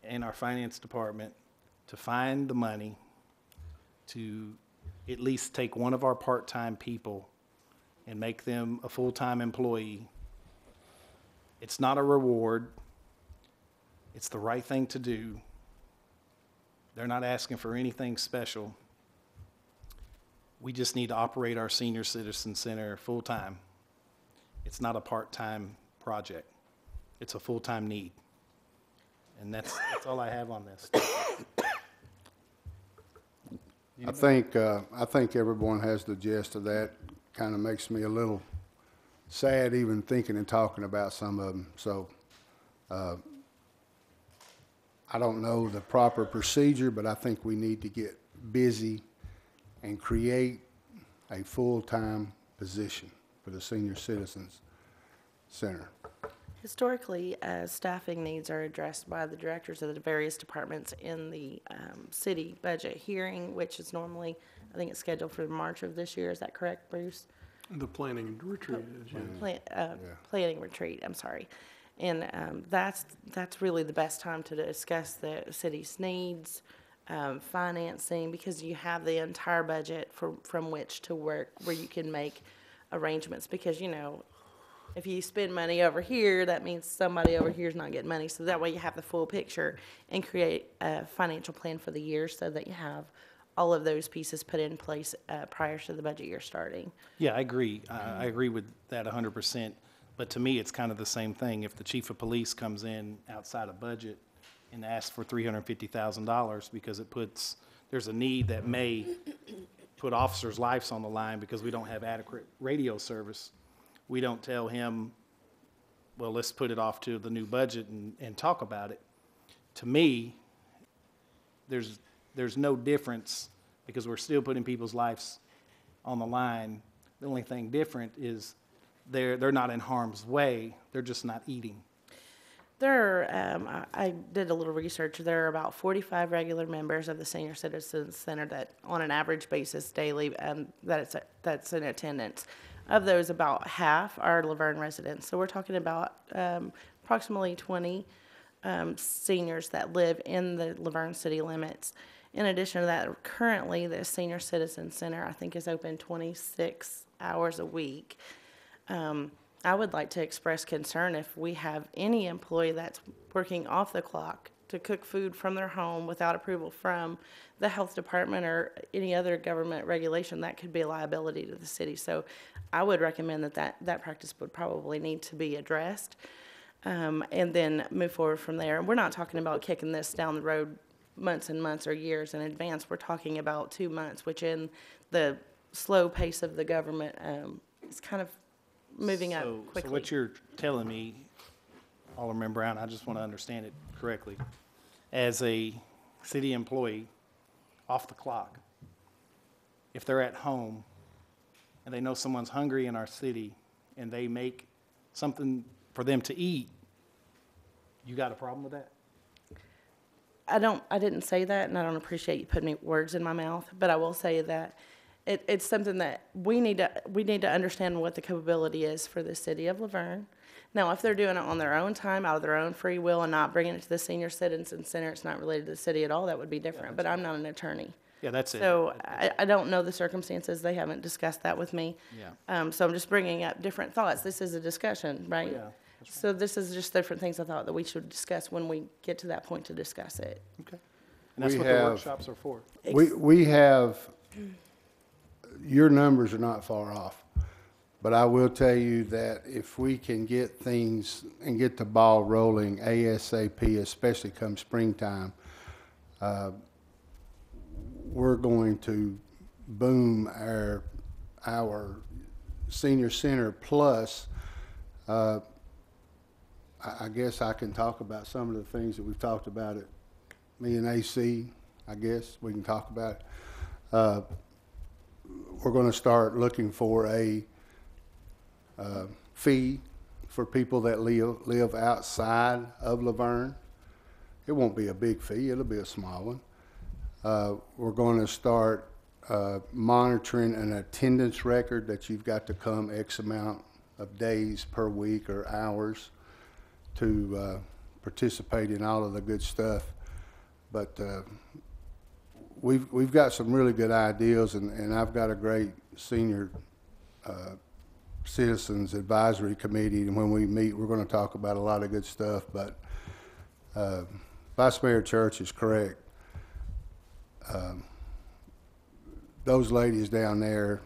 and our finance department to find the money to at least take one of our part-time people and make them a full-time employee. It's not a reward. It's the right thing to do. They're not asking for anything special. We just need to operate our senior citizen center full-time. It's not a part-time project. It's a full-time need. And that's all I have on this. I think everyone has the gist of that. Kind of makes me a little sad even thinking and talking about some of them. So I don't know the proper procedure, but I think we need to get busy and create a full-time position for the Senior Citizens Center. Historically, staffing needs are addressed by the directors of the various departments in the city budget hearing, which is normally, I think it's scheduled for March of this year. Is that correct, Bruce? The planning retreat is, yeah. Planning retreat, I'm sorry. And that's really the best time to discuss the city's needs, financing, because you have the entire budget from which to work, where you can make arrangements. Because, you know, if you spend money over here, that means somebody over here is not getting money. So that way you have the full picture and create a financial plan for the year so that you have all of those pieces put in place prior to the budget year starting. Yeah, I agree. I agree with that 100%. But to me, it's kind of the same thing. If the chief of police comes in outside of budget and asks for $350,000 because there's a need that may put officers' lives on the line because we don't have adequate radio service, we don't tell him, well, let's put it off to the new budget and talk about it. To me, there's no difference because we're still putting people's lives on the line. The only thing different is they're not in harm's way. They're just not eating. I did a little research. There are about 45 regular members of the Senior Citizens Center that, on an average basis daily, that's in attendance. Of those, about half are Laverne residents. So we're talking about approximately 20 seniors that live in the Laverne city limits. In addition to that, currently the Senior Citizen Center, I think, is open 26 hours a week. I would like to express concern if we have any employee that's working off the clock to cook food from their home without approval from the health department or any other government regulation. That could be a liability to the city. So I would recommend that practice would probably need to be addressed, and then move forward from there. And we're not talking about kicking this down the road months and months or years in advance. We're talking about 2 months, which in the slow pace of the government is kind of moving up quickly. So what you're telling me, Alderman Brown, I just want to understand it correctly. As a city employee, off the clock, if they're at home and they know someone's hungry in our city and they make something for them to eat, you got a problem with that? I didn't say that, and I don't appreciate you putting words in my mouth, but I will say that it's something that we need to understand what the capability is for the city of Laverne. Now, if they're doing it on their own time, out of their own free will, and not bringing it to the Senior Citizen Center, it's not related to the city at all, that would be different. But I'm not an attorney. Yeah, that's it. So I don't know the circumstances. They haven't discussed that with me. Yeah. So I'm just bringing up different thoughts. This is a discussion, right? Yeah. So this is just different things I thought that we should discuss when we get to that point to discuss it. Okay. And that's what the workshops are for. We have, your numbers are not far off, but I will tell you that if we can get things and get the ball rolling ASAP, especially come springtime, we're going to boom our senior center. Plus, I guess I can talk about some of the things that we've talked about at me and AC. I guess we can talk about it. We're going to start looking for a fee for people that live outside of Laverne. It won't be a big fee, it'll be a small one. We're going to start monitoring an attendance record that you've got to come X amount of days per week or hours to participate in all of the good stuff. But we've got some really good ideas, and I've got a great senior citizens advisory committee, and when we meet, we're going to talk about a lot of good stuff. But Vice Mayor Church is correct. Those ladies down there,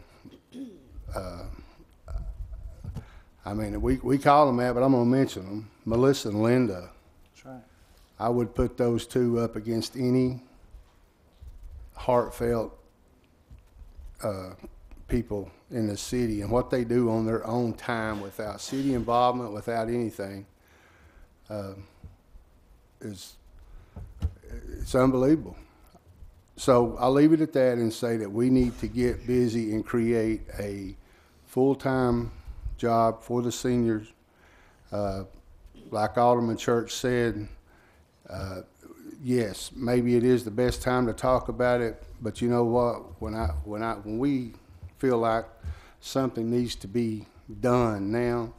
I mean, we call them that, but I'm going to mention them. Melissa and Linda. That's right. I would put those two up against any heartfelt people in the city, and what they do on their own time without city involvement, without anything, it's unbelievable. So I'll leave it at that and say that we need to get busy and create a full-time job for the seniors. Like Alderman Church said, yes, maybe it is the best time to talk about it, but you know what? When we feel like something needs to be done now,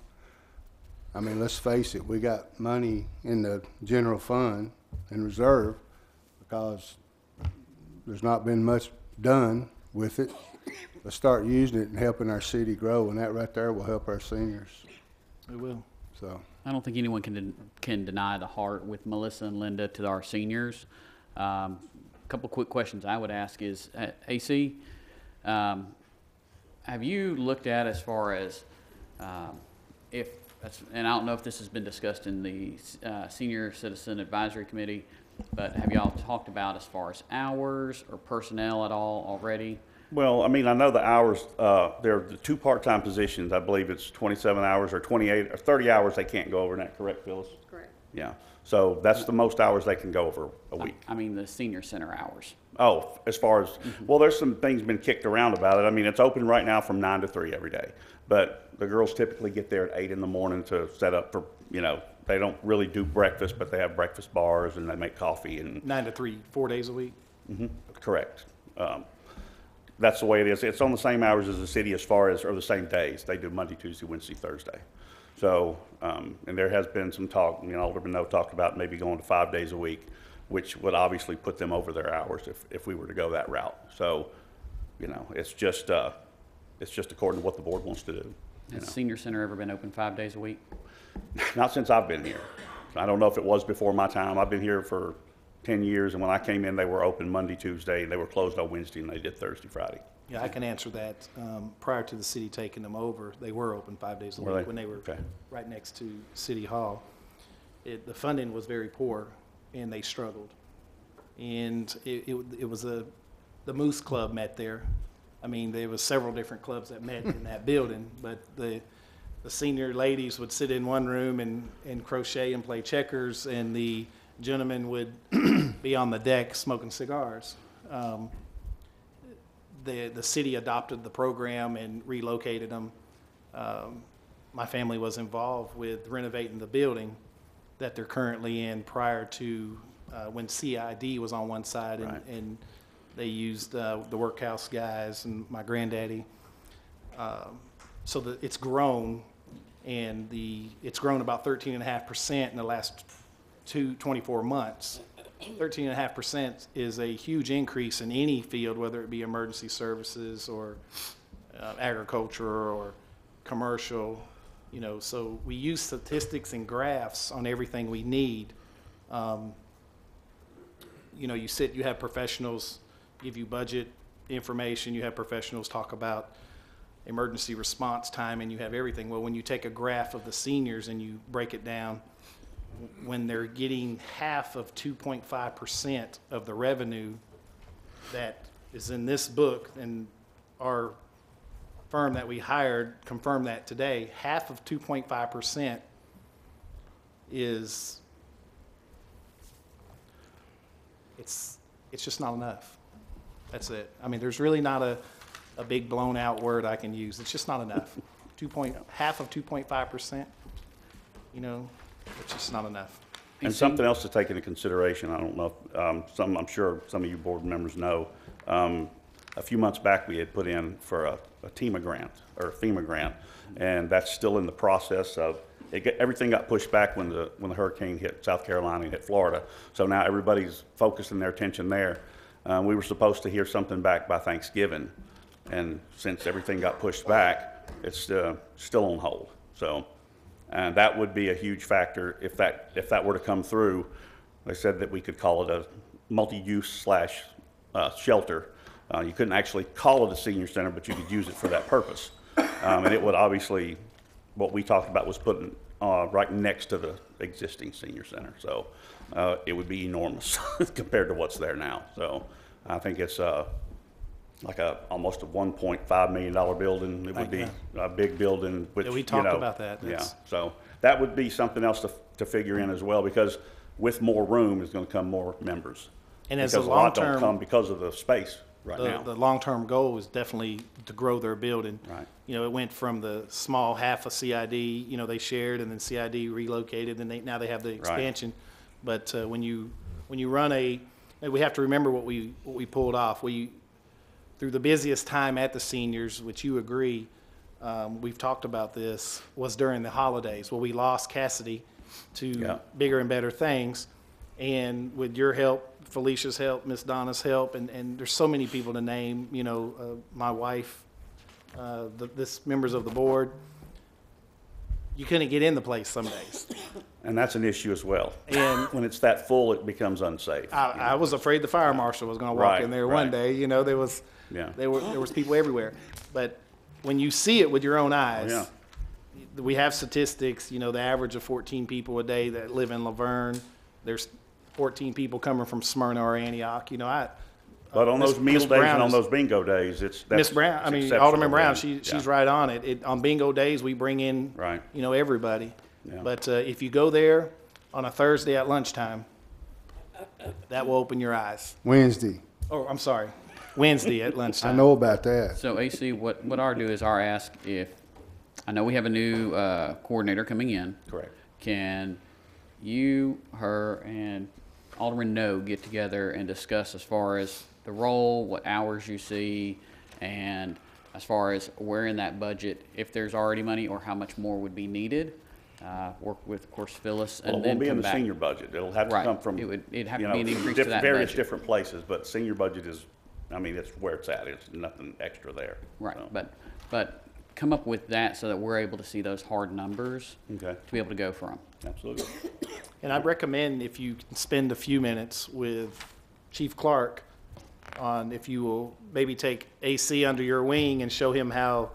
I mean, let's face it, we got money in the general fund and reserve because there's not been much done with it. Let's start using it and helping our city grow, and that right there will help our seniors. It will. So I don't think anyone can deny the heart with Melissa and Linda to our seniors. A couple quick questions I would ask is, AC, have you looked at as far as if, and I don't know if this has been discussed in the Senior Citizen Advisory Committee, but have y'all talked about as far as hours or personnel at all already? Well, I mean, I know the hours, there are the two part-time positions. I believe it's 27 hours or 28 or 30 hours they can't go over. Isn't that correct, Phyllis? Correct. Yeah. So that's the most hours they can go over a week. I mean the senior center hours. Oh, as far as, well, there's some things been kicked around about it. I mean, it's open right now from 9 to 3 every day. But the girls typically get there at 8 in the morning to set up for, you know, they don't really do breakfast, but they have breakfast bars and they make coffee and. 9 to 3, 4 days a week? Mm-hmm. Correct. That's the way it is. It's on the same hours as the city as far as, or the same days. They do Monday, Tuesday, Wednesday, Thursday. So, and there has been some talk, you know, Alderman No talked about maybe going to 5 days a week, which would obviously put them over their hours if we were to go that route. So, you know, it's just according to what the board wants to do. Has the senior center ever been open 5 days a week? Not since I've been here. I don't know if it was before my time. I've been here for 10 years, and when I came in, they were open Monday, Tuesday. They were closed on Wednesday, and they did Thursday, Friday. Yeah, I can answer that. Prior to the city taking them over, they were open 5 days a Were week they? when they were Okay. right next to City Hall. The funding was very poor, and they struggled. And it was the Moose Club met there. I mean, there was several different clubs that met in that building, but the senior ladies would sit in one room and crochet and play checkers, and the gentlemen would be on the deck smoking cigars. The city adopted the program and relocated them. My family was involved with renovating the building that they're currently in prior to when CID was on one side, and, Right. and they used the workhouse guys and my granddaddy. So that it's grown, and it's grown about 13.5% in the last 24 months. 13.5% is a huge increase in any field, whether it be emergency services or agriculture or commercial. You know, so we use statistics and graphs on everything we need. You know, you have professionals give you budget information, you have professionals talk about emergency response time, and you have everything. Well, when you take a graph of the seniors and you break it down, when they're getting half of 2.5% of the revenue that is in this book, and our firm that we hired confirmed that today, half of 2.5% is, it's just not enough. That's it. I mean, there's really not a big blown out word I can use. It's just not enough. Half of 2.5%. you know, it's just not enough. And something else to take into consideration, I don't know, if, I'm sure some of you board members know, a few months back we had put in for a TEMA grant, or a FEMA grant, and that's still in the process of, everything got pushed back when the hurricane hit South Carolina and hit Florida. So now everybody's focusing their attention there. We were supposed to hear something back by Thanksgiving, and since everything got pushed back, it's still on hold. So, and that would be a huge factor if that were to come through. They said that we could call it a multi-use / shelter. You couldn't actually call it a senior center, but you could use it for that purpose. And it would obviously, what we talked about was putting right next to the existing senior center. So it would be enormous compared to what's there now. So I think it's like almost a $1.5 million building. It would be a big building. Which, yeah, we talked about that. Yeah, so that would be something else to figure in as well, because with more room is going to come more members. And as because a lot long-term, don't come because of the space right now. The long-term goal is definitely to grow their building. Right. You know, it went from the small half of CID, you know, they shared, and then CID relocated, and now they have the expansion. Right. But when you run we have to remember what we pulled off. Through the busiest time at the seniors, which you agree, we've talked about this, was during the holidays. Well, we lost Cassidy to bigger and better things. And with your help, Felicia's help, Miss Donna's help, and there's so many people to name, you know, my wife, this members of the board, you couldn't get in the place some days. And that's an issue as well. And when it's that full, it becomes unsafe. I was afraid the fire marshal was going to walk in there one day. You know, there was people everywhere. But when you see it with your own eyes, we have statistics. You know, the average of 14 people a day that live in Laverne. There's 14 people coming from Smyrna or Antioch. You know, but on those meal days and on those bingo days, Miss Brown. I mean, Alderman Brown. She's right on it. On bingo days, we bring in you know, everybody. Yeah. But if you go there on a Thursday at lunchtime, that will open your eyes. Wednesday. Oh, I'm sorry. Wednesday at lunchtime. I know about that. So AC, what our do is our ask, if, I know we have a new coordinator coming in. Correct. Can you, her, and Alderman No get together and discuss as far as the role, what hours you see, and as far as where in that budget, if there's already money or how much more would be needed? Work with, of course, Phyllis, and well, it then won't be in come the back. Senior budget. It'll have to come from, it'd have to be an increase to that various budget. different places, but senior budget is, I mean, it's where it's at. It's nothing extra there. Right, So. but come up with that so that we're able to see those hard numbers to be able to go from. Absolutely. And I'd recommend if you can spend a few minutes with Chief Clark on if you will maybe take AC under your wing and show him how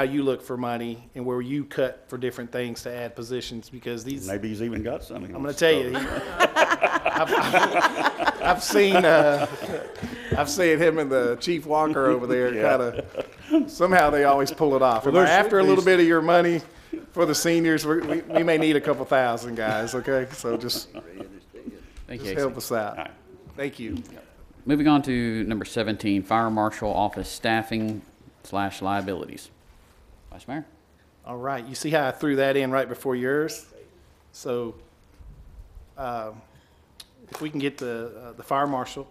you look for money and where you cut for different things to add positions, because these. Maybe he's even got some. I'm going to tell you, I've seen him and the Chief Walker over there kind of, somehow they always pull it off. Well, After a little bit of your money for the seniors, we may need a couple thousand, guys, okay? So just help us out. Right. Thank you. Moving on to number 17, Fire Marshal Office Staffing / Liabilities. Vice Mayor? All right, you see how I threw that in right before yours? So if we can get the fire marshal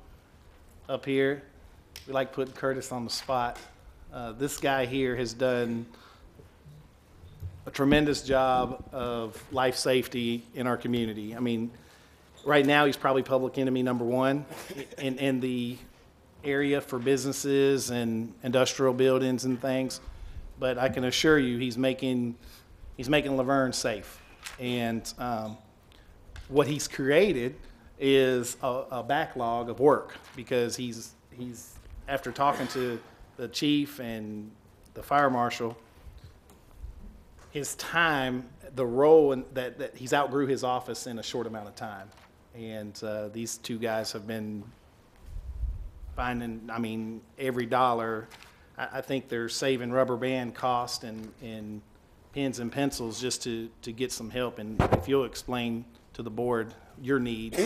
up here, we like putting Curtis on the spot. This guy here has done a tremendous job of life safety in our community. I mean, right now he's probably public enemy number one in the area for businesses and industrial buildings and things. But I can assure you, he's making Laverne safe. And what he's created is a backlog of work, because he's after talking to the chief and the fire marshal, his time, the role that he's outgrew his office in a short amount of time. And these two guys have been finding, I mean, every dollar. I think they're saving rubber band cost and pens and pencils just to get some help. And if you'll explain to the board your need,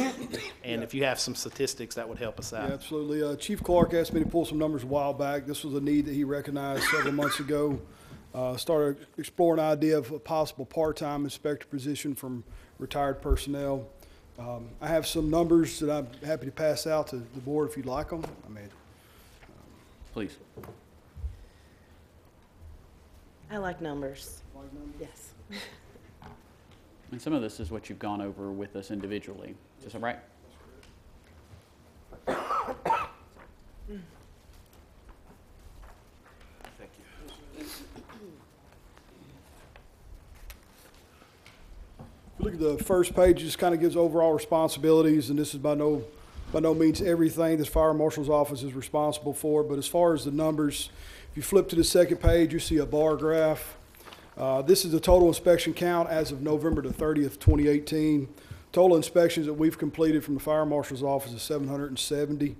and if you have some statistics, that would help us out. Yeah, absolutely. Chief Clark asked me to pull some numbers a while back. This was a need that he recognized several months ago. Started exploring the idea of a possible part-time inspector position from retired personnel. I have some numbers that I'm happy to pass out to the board if you'd like them. I mean, Please. I like numbers. Yes. And some of this is what you've gone over with us individually. Is that right? Thank you. If you look at the first page, it just kind of gives overall responsibilities, and this is by no means everything this fire marshal's office is responsible for. But as far as the numbers, if you flip to the second page, you see a bar graph. This is the total inspection count as of November the 30th, 2018. Total inspections that we've completed from the fire marshal's office is 770.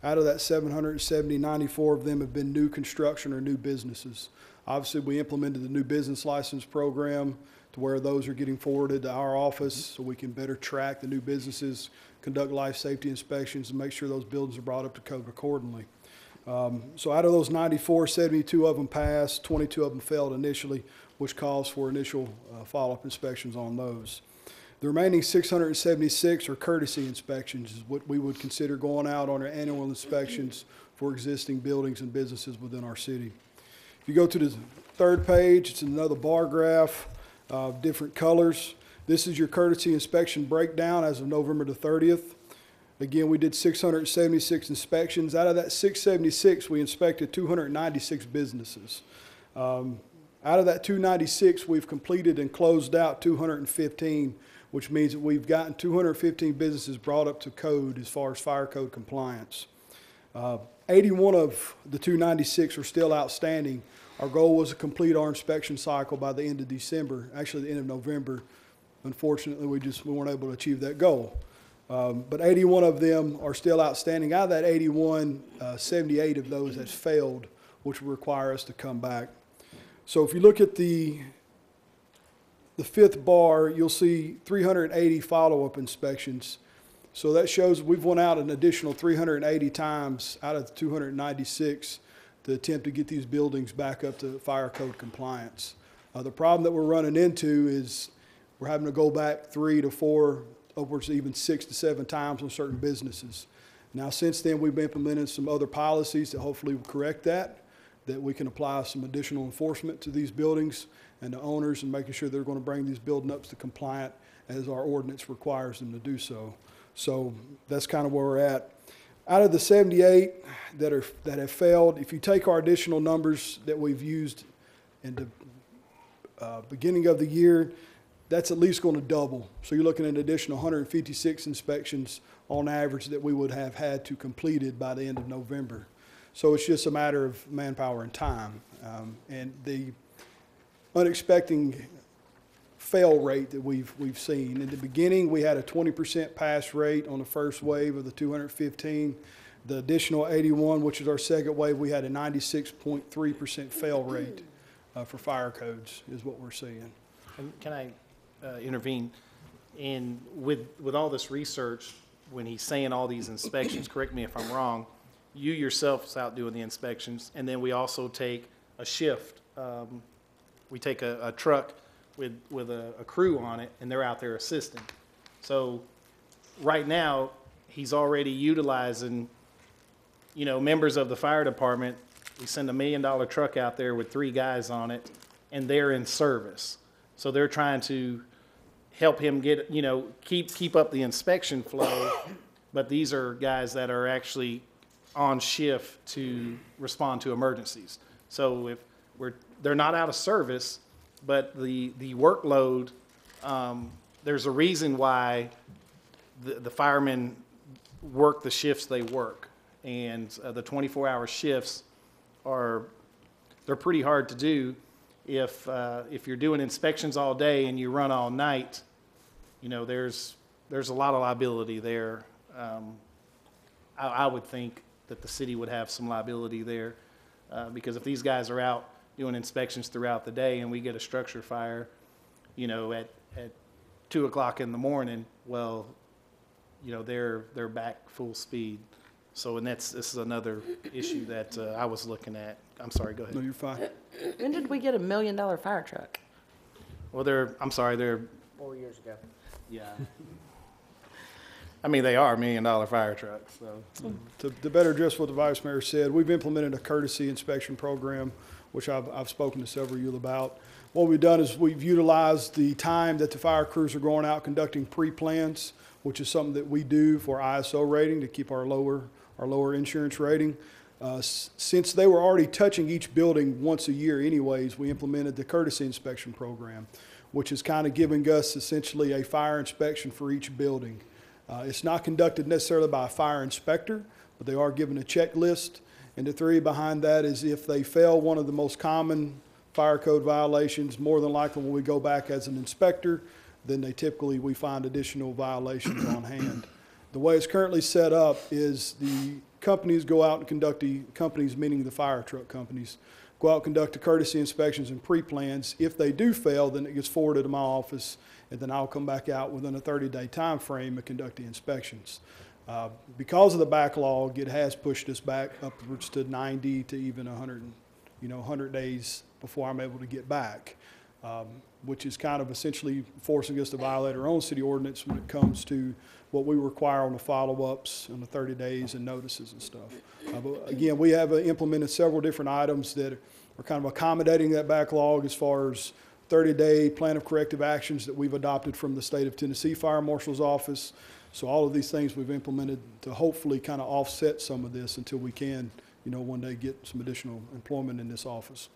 Out of that 770, 94 of them have been new construction or new businesses. Obviously, we implemented the new business license program to where those are getting forwarded to our office so we can better track the new businesses, conduct life safety inspections, and make sure those buildings are brought up to code accordingly. So out of those 94, 72 of them passed, 22 of them failed initially, which calls for initial follow-up inspections on those. The remaining 676 are courtesy inspections, is what we would consider going out on our annual inspections for existing buildings and businesses within our city. If you go to the third page, it's another bar graph of different colors. This is your courtesy inspection breakdown as of November the 30th. Again, we did 676 inspections. Out of that 676, we inspected 296 businesses. Out of that 296, we've completed and closed out 215, which means that we've gotten 215 businesses brought up to code as far as fire code compliance. 81 of the 296 are still outstanding. Our goal was to complete our inspection cycle by the end of December, actually the end of November. Unfortunately, we weren't able to achieve that goal. But 81 of them are still outstanding. Out of that 81, 78 of those has failed, which will require us to come back. So if you look at the fifth bar, you'll see 380 follow-up inspections. So that shows we've went out an additional 380 times out of the 296 to attempt to get these buildings back up to fire code compliance. The problem that we're running into is we're having to go back 3 to 4, upwards to even 6 to 7 times on certain businesses. Now, since then, we've implemented some other policies that hopefully will correct that we can apply some additional enforcement to these buildings and the owners and making sure they're going to bring these building ups to compliant as our ordinance requires them to do so. So that's kind of where we're at. Out of the 78 that have failed, if you take our additional numbers that we've used in the beginning of the year, that's at least going to double. So you're looking at an additional 156 inspections on average that we would have had to completed by the end of November. So it's just a matter of manpower and time. And the unexpected fail rate that we've seen. In the beginning, we had a 20% pass rate on the first wave of the 215. The additional 81, which is our second wave, we had a 96.3% fail rate for fire codes is what we're seeing. And can I intervene? And with all this research, when he's saying all these inspections, correct me if I'm wrong, you yourself's out doing the inspections, and then we also take a shift. We take a truck with a crew on it, and they're out there assisting. So right now, he's already utilizing, members of the fire department. We send $1 million truck out there with 3 guys on it, and they're in service. So they're trying to help him get, keep up the inspection flow, but these are guys that are actually on shift to respond to emergencies. So if they're not out of service, but the workload, there's a reason why the firemen work the shifts they work. And the 24-hour shifts they're pretty hard to do. If you're doing inspections all day and you run all night, there's a lot of liability there. I would think that the city would have some liability there because if these guys are out doing inspections throughout the day and we get a structure fire, at 2 o'clock in the morning, well, they're back full speed. So, and this is another issue that I was looking at. I'm sorry, go ahead. No, you're fine. When did we get $1 million fire truck? Well, they're 4 years ago. yeah. I mean, they are $1 million fire trucks, so. To better address what the Vice Mayor said, we've implemented a courtesy inspection program, which I've spoken to several of you about. What we've done is we've utilized the time that the fire crews are going out conducting pre-plans, which is something that we do for ISO rating to keep our lower insurance rating. Since they were already touching each building once a year anyways, we implemented the courtesy inspection program, which is kind of giving us essentially a fire inspection for each building. It's not conducted necessarily by a fire inspector, but they are given a checklist. And the theory behind that is if they fail one of the most common fire code violations, more than likely when we go back as an inspector, then we find additional violations on hand. The way it's currently set up is the companies go out and conduct companies, meaning the fire truck companies, go out and conduct the courtesy inspections and pre-plans. If they do fail, then it gets forwarded to my office, and then I'll come back out within a 30-day time frame and conduct the inspections. Because of the backlog, it has pushed us back upwards to 90 to even 100 days before I'm able to get back, which is kind of essentially forcing us to violate our own city ordinance when it comes to what we require on the follow-ups and the 30 days and notices and stuff. But again, we have implemented several different items that are kind of accommodating that backlog as far as 30-day plan of corrective actions that we've adopted from the state of Tennessee Fire Marshal's office. So all of these things we've implemented to hopefully kind of offset some of this until we can, one day get some additional employment in this office.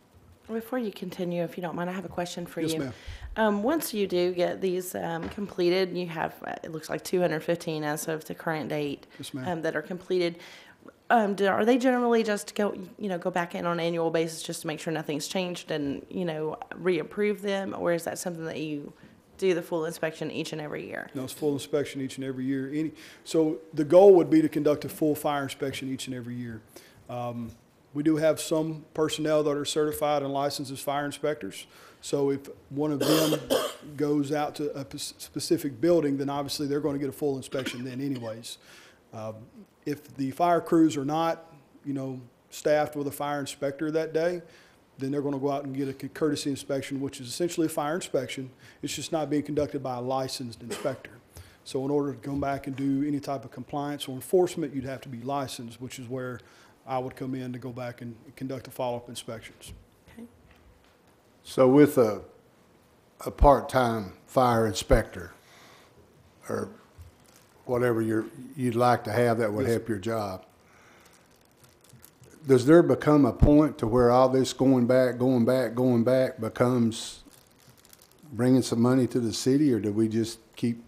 Before you continue, if you don't mind, I have a question for you. Yes, ma'am. Once you do get these completed, you have, it looks like 215 as of the current date. Yes, ma'am. That are completed. Are they generally just go back in on an annual basis just to make sure nothing's changed and, reapprove them? Or is that something that you do the full inspection each and every year? No, it's full inspection each and every year. So the goal would be to conduct a full fire inspection each and every year. We do have some personnel that are certified and licensed as fire inspectors. So if one of them goes out to a specific building, then obviously they're going to get a full inspection then anyways. If the fire crews are not, staffed with a fire inspector that day, then they're going to go out and get a courtesy inspection, which is essentially a fire inspection. It's just not being conducted by a licensed inspector. So in order to come back and do any type of compliance or enforcement, you'd have to be licensed, which is where I would come in to go back and conduct the follow-up inspections. Okay. So with a part-time fire inspector or whatever you'd like to have that would help your job, does there become a point to where all this going back becomes bringing some money to the city, or do we just keep?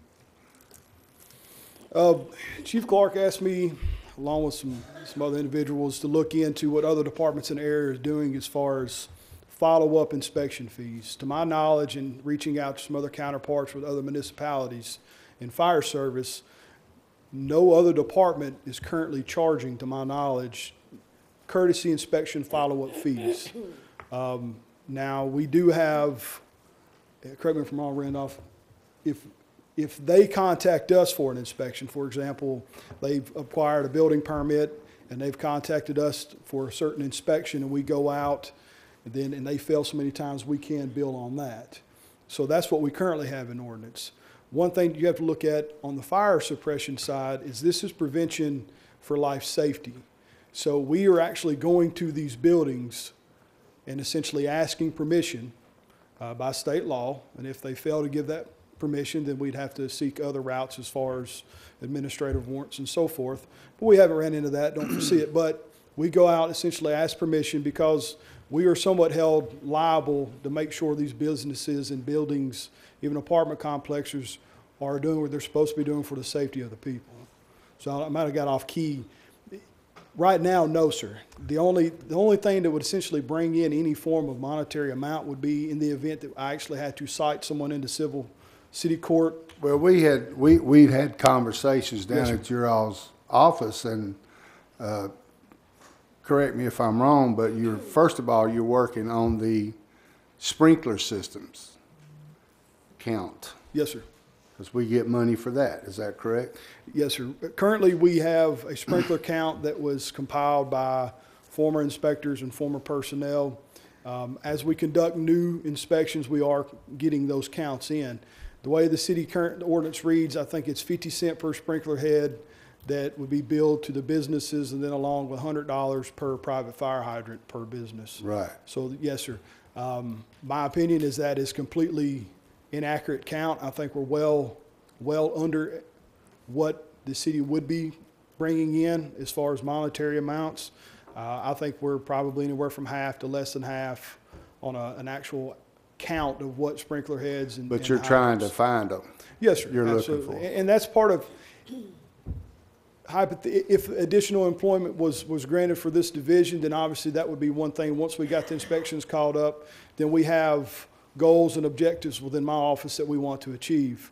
Chief Clark asked me, along with some other individuals, to look into what other departments in the area are doing as far as follow-up inspection fees. To my knowledge, and reaching out to some other counterparts with other municipalities in fire service, no other department is currently charging, to my knowledge, courtesy inspection follow-up fees. Now, we do have, correct me if I'm wrong, Randolph, if they contact us for an inspection, for example, they've acquired a building permit and they've contacted us for a certain inspection and we go out and they fail so many times, we can bill on that. So that's what we currently have in ordinance. One thing you have to look at on the fire suppression side is this is prevention for life safety. So we are actually going to these buildings and essentially asking permission by state law, and if they fail to give that permission, then we'd have to seek other routes as far as administrative warrants and so forth. But we haven't ran into that, don't foresee it. But we go out and essentially ask permission because we are somewhat held liable to make sure these businesses and buildings, even apartment complexes, are doing what they're supposed to be doing for the safety of the people. So I might have got off key. Right now, no, sir. The only thing that would essentially bring in any form of monetary amount would be in the event that I actually had to cite someone into city court. Well, we'd had conversations down Yes, at your all's office, and correct me if I'm wrong, but first of all, you're working on the sprinkler systems count. Yes, sir. Because we get money for that, is that correct? Yes, sir. Currently, we have a sprinkler count that was compiled by former inspectors and former personnel. As we conduct new inspections, we are getting those counts in. The way the city current ordinance reads, I think it's 50 cents per sprinkler head that would be billed to the businesses, and then along with $100 per private fire hydrant per business. Right. So, yes, sir. My opinion is that is completely inaccurate count. I think we're well under what the city would be bringing in as far as monetary amounts. I think we're probably anywhere from half to less than half on an actual count of what sprinkler heads and But you're trying to hydrants. find them. Yes, sir. You're Absolutely. looking for. And that's part of, if additional employment was granted for this division, then obviously that would be one thing. Once we got the inspections called up, then we have goals and objectives within my office that we want to achieve.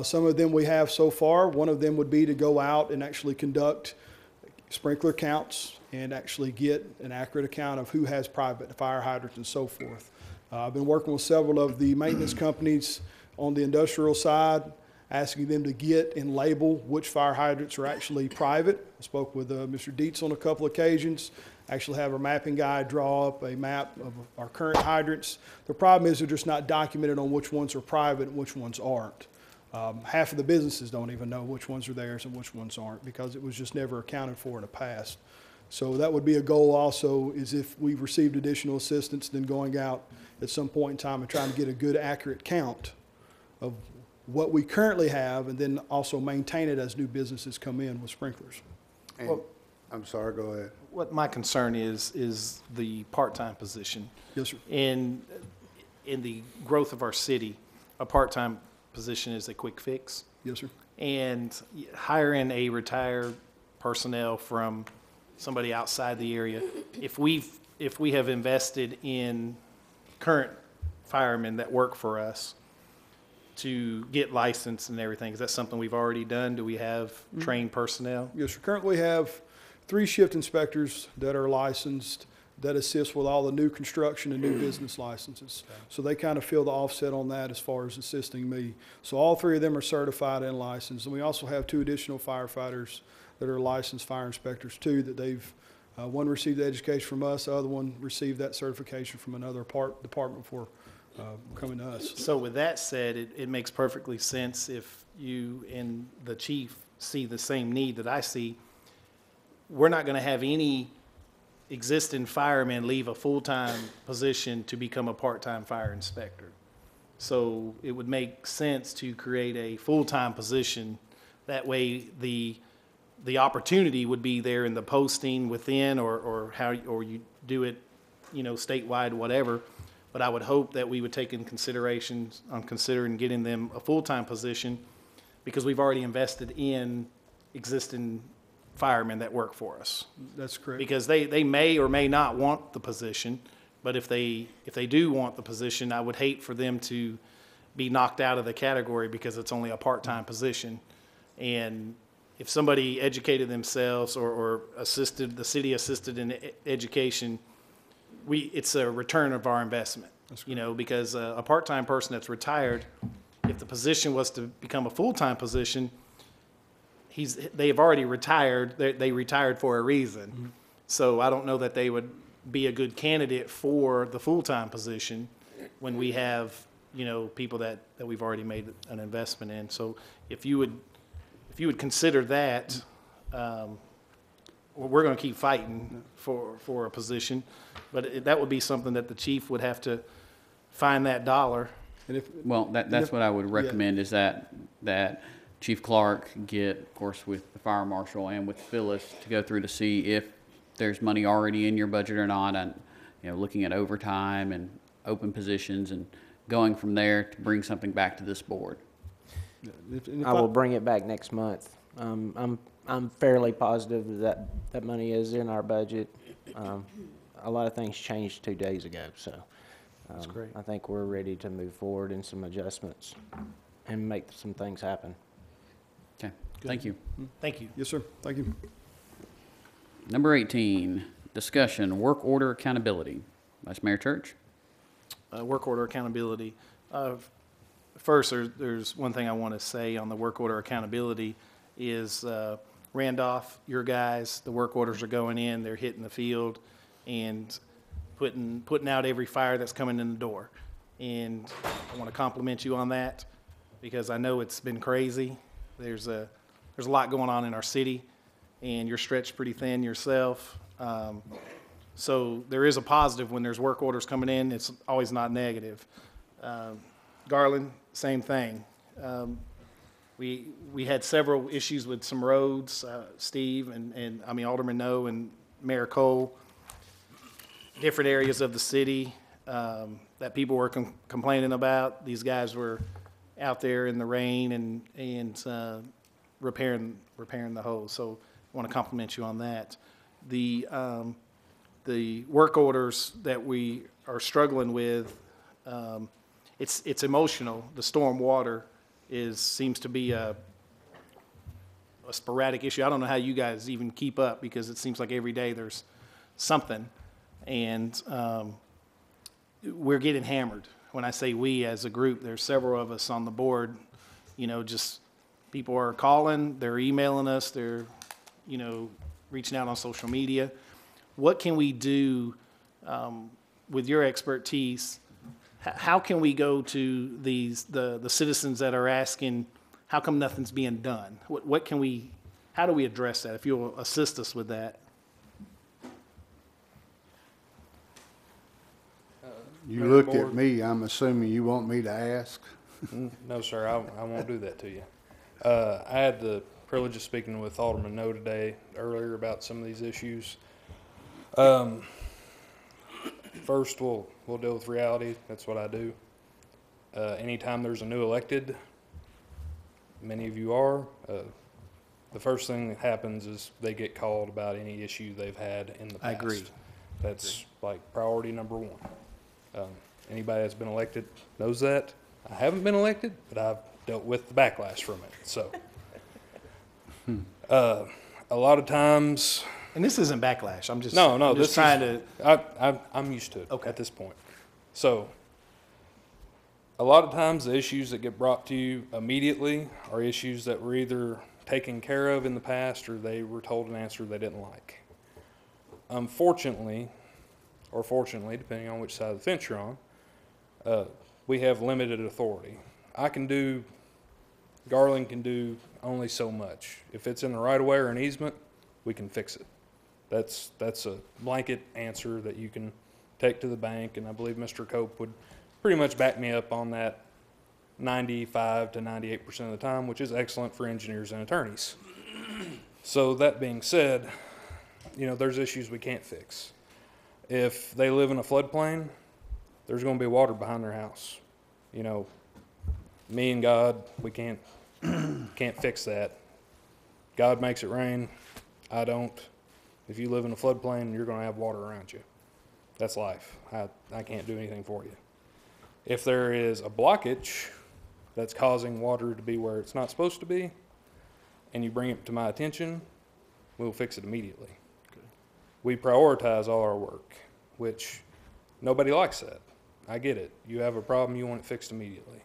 Some of them we have so far. One of them would be to go out and actually conduct sprinkler counts and actually get an accurate account of who has private fire hydrants and so forth. I've been working with several of the maintenance companies on the industrial side, asking them to get and label which fire hydrants are actually private. I spoke with Mr. Dietz on a couple occasions. Actually have our mapping guy draw up a map of our current hydrants. The problem is they're just not documented on which ones are private and which ones aren't. Half of the businesses don't even know which ones are theirs and which ones aren't because it was just never accounted for in the past. So that would be a goal also, is if we've received additional assistance, then going out at some point in time and trying to get a good accurate count of what we currently have, and then also maintain it as new businesses come in with sprinklers. And- Well- I'm sorry, go ahead. What my concern is the part-time position. Yes, sir. In the growth of our city, a part-time position is a quick fix. Yes, sir. And hiring a retired personnel from somebody outside the area, if we have invested in current firemen that work for us to get licensed and everything, is that something we've already done? Do we have trained personnel? Yes, sir. Currently we have 3 shift inspectors that are licensed that assist with all the new construction and new business licenses. So they kind of feel the offset on that as far as assisting me. So all 3 of them are certified and licensed. And we also have 2 additional firefighters that are licensed fire inspectors too, that they've, one received the education from us, the other one received that certification from another department before coming to us. So with that said, it makes perfectly sense if you and the chief see the same need that I see. We're not going to have any existing firemen leave a full-time position to become a part-time fire inspector. So it would make sense to create a full-time position. That way the opportunity would be there in the posting within or you do it, statewide, whatever. But I would hope that we would take in consideration on considering getting them a full-time position, because we've already invested in existing firemen that work for us. That's correct. Because they may or may not want the position, but if they do want the position, I would hate for them to be knocked out of the category because it's only a part-time position. And if somebody educated themselves or assisted, the city assisted in education, it's a return of our investment. Because a part-time person that's retired, if the position was to become a full-time position, they've already retired. They retired for a reason. Mm-hmm. So I don't know that they would be a good candidate for the full-time position when we have, people that we've already made an investment in. So if you would consider that, we're going to keep fighting for a position, but that would be something that the chief would have to find that dollar. And that's what I would recommend, is that Chief Clark get, of course, with the fire marshal and with Phyllis to go through to see if there's money already in your budget or not, and looking at overtime and open positions and going from there to bring something back to this board. I will bring it back next month. I'm fairly positive that money is in our budget. A lot of things changed 2 days ago, so that's great. I think we're ready to move forward in some adjustments and make some things happen. Okay, thank you. Thank you. Yes, sir. Thank you. Number 18, discussion, work order accountability. Vice Mayor Church. Work order accountability. first, there's one thing I want to say on the work order accountability is Randolph, your guys, the work orders are going in, they're hitting the field and putting out every fire that's coming in the door. And I want to compliment you on that because I know it's been crazy. There's a lot going on in our city, and you're stretched pretty thin yourself. So there is a positive when there's work orders coming in. It's always not negative. Garland, same thing. We had several issues with some roads, Steve and Alderman No and Mayor Cole, different areas of the city that people were complaining about. These guys were out there in the rain and repairing the hose. So I want to compliment you on that. The work orders that we are struggling with, it's emotional. The storm water seems to be a sporadic issue. I don't know how you guys even keep up because it seems like every day there's something. And we're getting hammered. When I say we as a group, there's several of us on the board, just people are calling, they're emailing us, they're, reaching out on social media. What can we do with your expertise? How can we go to the citizens that are asking, how come nothing's being done? How do we address that? If you'll assist us with that. You looked at me, I'm assuming you want me to ask? No, sir, I won't do that to you. I had the privilege of speaking with Alderman No earlier about some of these issues. First, we'll deal with reality. That's what I do. Anytime there's a new elected, many of you are, the first thing that happens is they get called about any issue they've had in the past. I agree. That's like priority number one. Anybody that's been elected knows that. I haven't been elected, but I've dealt with the backlash from it. So, a lot of times, and this isn't backlash. I'm just I'm used to it at this point. So, a lot of times the issues that get brought to you immediately are issues that were either taken care of in the past or they were told an answer they didn't like. Unfortunately, or fortunately, depending on which side of the fence you're on, we have limited authority. Garland can do only so much. If it's in the right of way or an easement, we can fix it. That's a blanket answer that you can take to the bank, and I believe Mr. Cope would pretty much back me up on that 95 to 98% of the time, which is excellent for engineers and attorneys. So that being said, there's issues we can't fix. If they live in a floodplain, there's going to be water behind their house. Me and God, we can't fix that. God makes it rain. I don't. If you live in a floodplain, you're going to have water around you. That's life. I can't do anything for you. If there is a blockage that's causing water to be where it's not supposed to be, and you bring it to my attention, we'll fix it immediately. We prioritize all our work, which nobody likes that. I get it. You have a problem, you want it fixed immediately.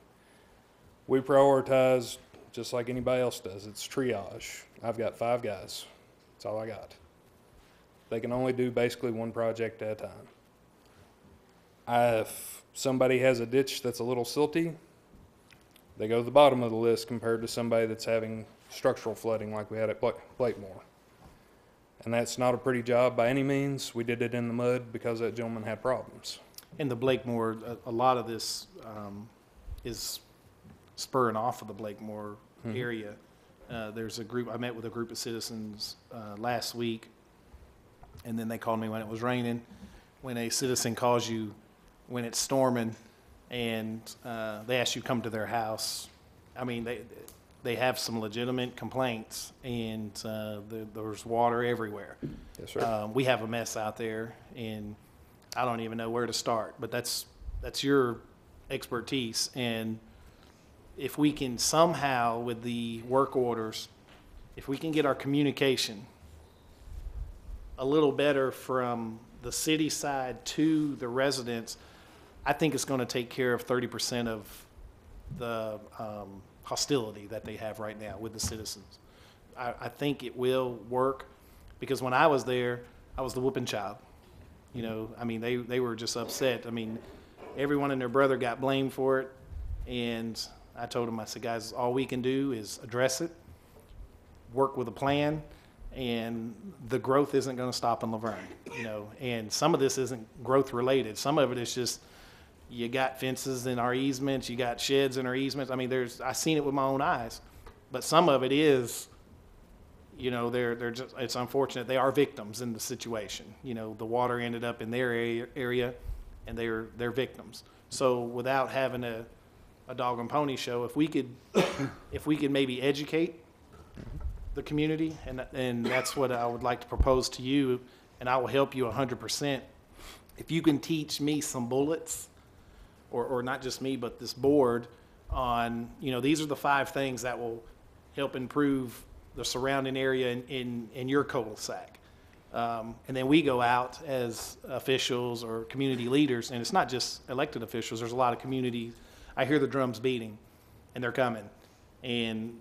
We prioritize just like anybody else does. It's triage. I've got 5 guys. That's all I got. They can only do basically one project at a time. If somebody has a ditch that's a little silty, they go to the bottom of the list compared to somebody that's having structural flooding like we had at Blakemore. And that's not a pretty job by any means. We did it in the mud because that gentleman had problems. In the Blakemore, a lot of this is spurring off of the Blakemore area. There's a group, I met with a group of citizens last week, and then they called me when it was raining. When a citizen calls you when it's storming and they ask you to come to their house, they have some legitimate complaints, and there's water everywhere. Yes, sir. We have a mess out there, and I don't even know where to start, but that's your expertise. And if we can somehow, with the work orders, if we can get our communication a little better from the city side to the residents, I think it's going to take care of 30% the hostility that they have right now with the citizens. I think it will work, because when I was there, I was the whooping child. You know, I mean, they were just upset. I mean, everyone and their brother got blamed for it, and I told them, I said, guys, all we can do is address it, work with a plan, and the growth isn't going to stop in Laverne, you know. And some of this isn't growth related. Some of it is just, you got fences in our easements, you got sheds in our easements. I mean, I've seen it with my own eyes. But some of it is, you know, they're just, it's unfortunate. They are victims in the situation. You know, the water ended up in their area, and they're victims. So without having a dog and pony show, if we could maybe educate the community, and that's what I would like to propose to you, and I will help you 100%. If you can teach me some bullets, or not just me, but this board, on, you know, these are the 5 things that will help improve the surrounding area in your cul-de-sac. And then we go out as officials or community leaders, and it's not just elected officials. There's a lot of community. I hear the drums beating, and they're coming, and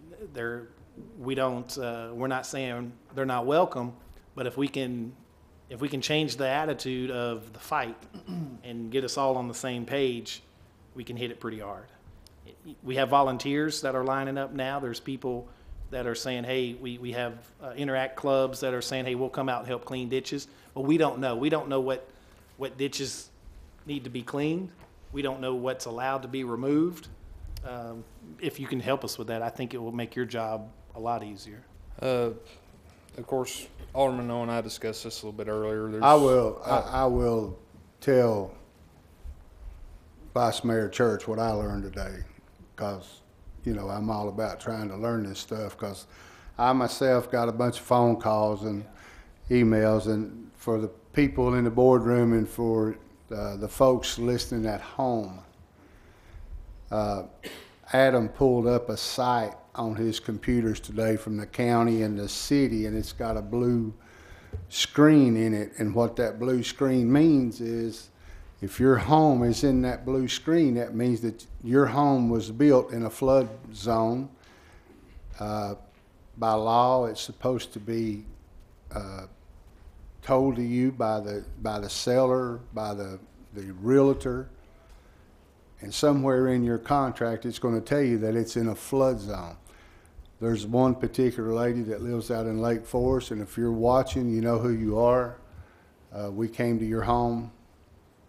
we're not saying they're not welcome, but if we can change the attitude of the fight and get us all on the same page, we can hit it pretty hard. We have volunteers that are lining up now. There's people that are saying, hey, we have Interact clubs that are saying, hey, we'll come out and help clean ditches. But we don't know. We don't know what ditches need to be cleaned. We don't know what's allowed to be removed. If you can help us with that, I think it will make your job a lot easier. Of course, Alderman Noah and I discussed this a little bit earlier. I will tell Vice Mayor Church what I learned today, because, you know, I'm all about trying to learn this stuff, because I myself got a bunch of phone calls and emails, and for the people in the boardroom and for the folks listening at home, Adam pulled up a site on his computers today from the county and the city, and it's got a blue screen in it. And what that blue screen means is, if your home is in that blue screen, that means that your home was built in a flood zone. By law, it's supposed to be told to you by the seller, by the realtor, and somewhere in your contract, it's going to tell you that it's in a flood zone. There's one particular lady that lives out in Lake Forest, and if you're watching, you know who you are. We came to your home,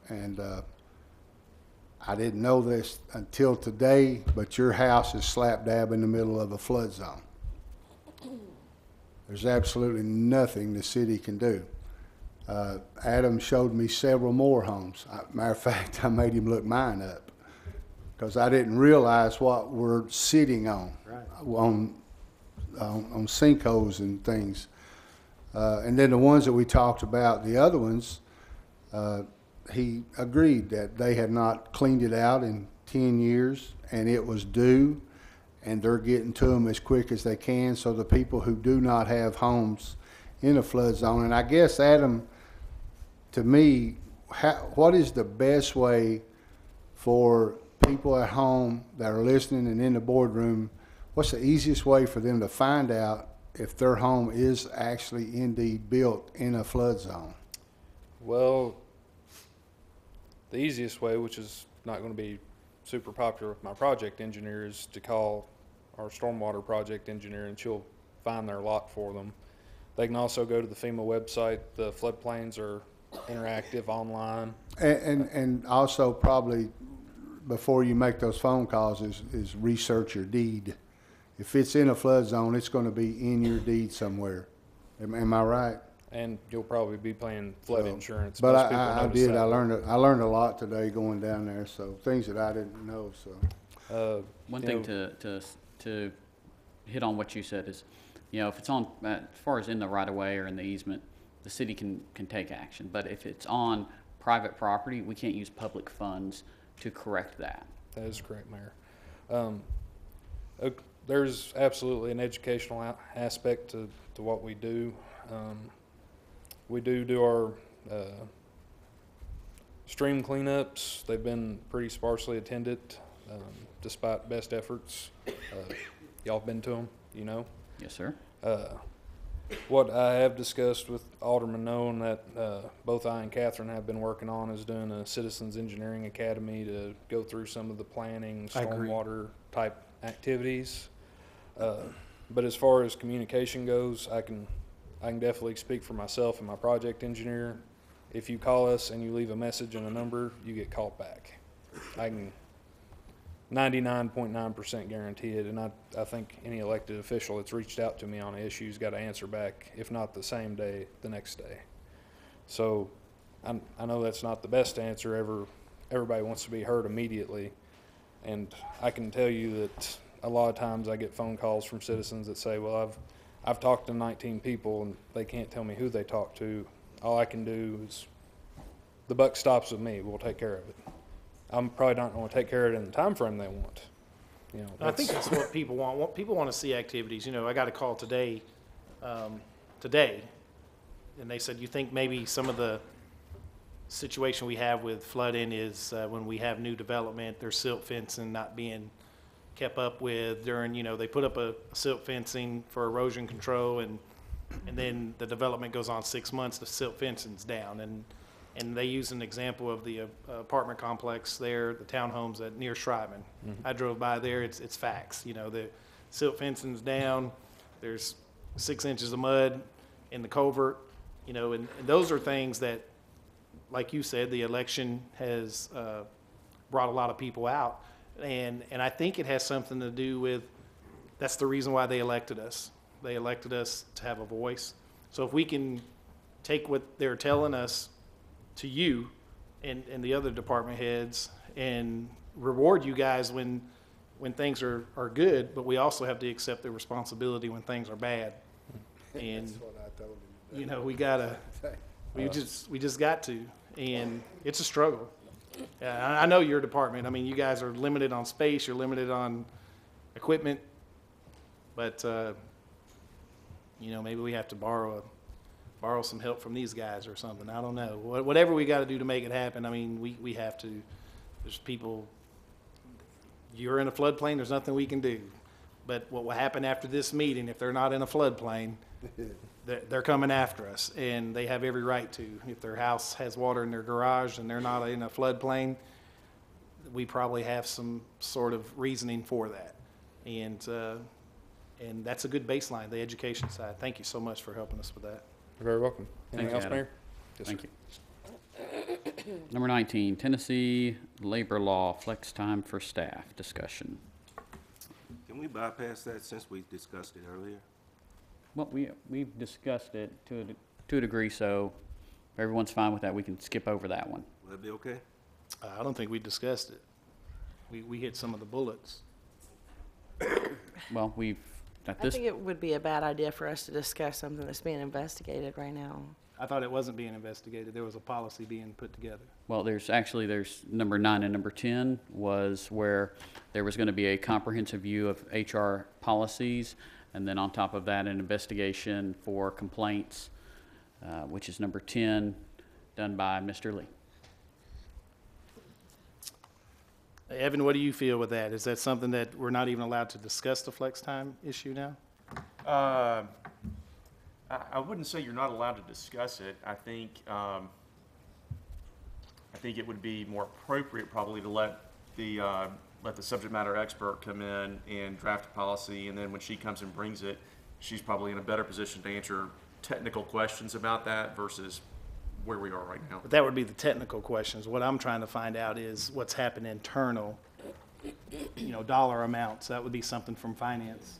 and I didn't know this until today, but your house is slap dab in the middle of a flood zone. There's absolutely nothing the city can do. Adam showed me several more homes. Matter of fact, I made him look mine up, because I didn't realize what we're sitting on, on sinkholes and things. And then the ones that we talked about, the other ones, he agreed that they had not cleaned it out in 10 years, and it was due, and they're getting to them as quick as they can. So the people who do not have homes in a flood zone, and I guess, Adam, to me, what is the best way for people at home that are listening and in the boardroom, what's the easiest way for them to find out if their home is actually indeed built in a flood zone? Well, the easiest way, which is not going to be super popular with my project engineer, is to call our stormwater project engineer, and she'll find their lot for them. They can also go to the FEMA website. The floodplains are interactive online. And also, probably before you make those phone calls, is research your deed. If it's in a flood zone, it's going to be in your deed somewhere. Am I right? And you'll probably be paying flood insurance. But Most people I notice did. that. I learned a lot today going down there. So things that I didn't know. So one thing to hit on what you said is, you know, if it's on as far as in the right of way or in the easement, the city can take action. But if it's on private property, we can't use public funds to correct that. That is correct, Mayor. There's absolutely an educational aspect to what we do. We do our stream cleanups. They've been pretty sparsely attended. despite best efforts. Y'all been to them, you know? Yes, sir. What I have discussed with Alderman Noe and that both I and Catherine have been working on is doing a Citizens Engineering Academy to go through some of the planning, I agree. stormwater type activities. But as far as communication goes, I can definitely speak for myself and my project engineer. If you call us and you leave a message and a number, you get called back. I can 99.9% guarantee it, and I think any elected official that's reached out to me on an issue's got to answer back, if not the same day, the next day. So I know that's not the best answer ever. Everybody wants to be heard immediately, and I can tell you that a lot of times I get phone calls from citizens that say, well, I've talked to 19 people and they can't tell me who they talked to. All I can do is, the buck stops with me, we'll take care of it. I'm probably not going to take care of it in the time frame they want. You know, I think that's what people want. People want to see activities. You know, I got a call today, and they said, you think maybe some of the situation we have with flooding is when we have new development, there's silt fencing not being kept up with during, you know, they put up a silt fencing for erosion control, and then the development goes on 6 months, the silt fencing's down. And they use an example of the apartment complex there, the townhomes near Shriven. I drove by there, it's facts. You know, the silt fencing's down, there's 6 inches of mud in the culvert, you know, and those are things that, like you said, the election has brought a lot of people out. And I think it has something to do with, that's the reason why they elected us. They elected us to have a voice. So if we can take what they're telling us to you and the other department heads and reward you guys when things are good, but we also have to accept the responsibility when things are bad. And That's what I told him. you know, we just got to, and it's a struggle. I know your department, I mean, you guys are limited on space, you're limited on equipment, but you know, maybe we have to borrow some help from these guys or something. I don't know. Whatever we got to do to make it happen, I mean, we have to. There's people, you're in a floodplain, there's nothing we can do. But what will happen after this meeting, if they're not in a floodplain, they're coming after us, and they have every right to. If their house has water in their garage and they're not in a floodplain, we probably have some sort of reasoning for that. And that's a good baseline, the education side. Thank you so much for helping us with that. You're very welcome. Anything else, Adam. Mayor? Yes, Thank sir. you. Number 19, Tennessee labor law, flex time for staff, discussion. Can we bypass that since we discussed it earlier? Well, we've discussed it to a degree, so if everyone's fine with that, we can skip over that one. Will that be okay? I don't think we discussed it. We hit some of the bullets. Well, I think it would be a bad idea for us to discuss something that's being investigated right now. I thought it wasn't being investigated. There was a policy being put together. Well, there's number 9 and number 10 was where there was going to be a comprehensive view of HR policies, and then on top of that, an investigation for complaints, which is number 10, done by Mr. Lee. Evan, what do you feel with that? Is that something that we're not even allowed to discuss the flex time issue now? I wouldn't say you're not allowed to discuss it. I think it would be more appropriate probably to let the subject matter expert come in and draft a policy, and then when she comes and brings it, she's probably in a better position to answer technical questions about that versus where we are right now. But that would be the technical questions. What I'm trying to find out is what's happened internal, you know, dollar amounts. That would be something from finance.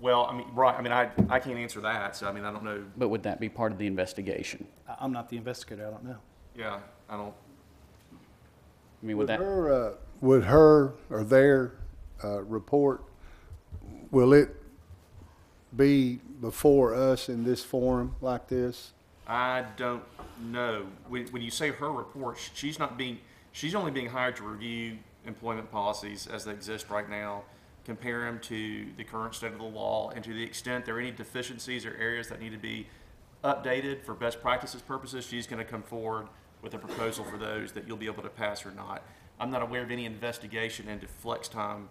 Well, I mean, right, I mean, I can't answer that, so I mean, I don't know. But would that be part of the investigation? I'm not the investigator, I don't know. Yeah, I don't. I mean, Would her or their report, will it be before us in this forum like this? I don't know. When you say her report, she's only being hired to review employment policies as they exist right now, compare them to the current state of the law, and to the extent there are any deficiencies or areas that need to be updated for best practices purposes, she's going to come forward with a proposal for those that you'll be able to pass or not. I'm not aware of any investigation into flex time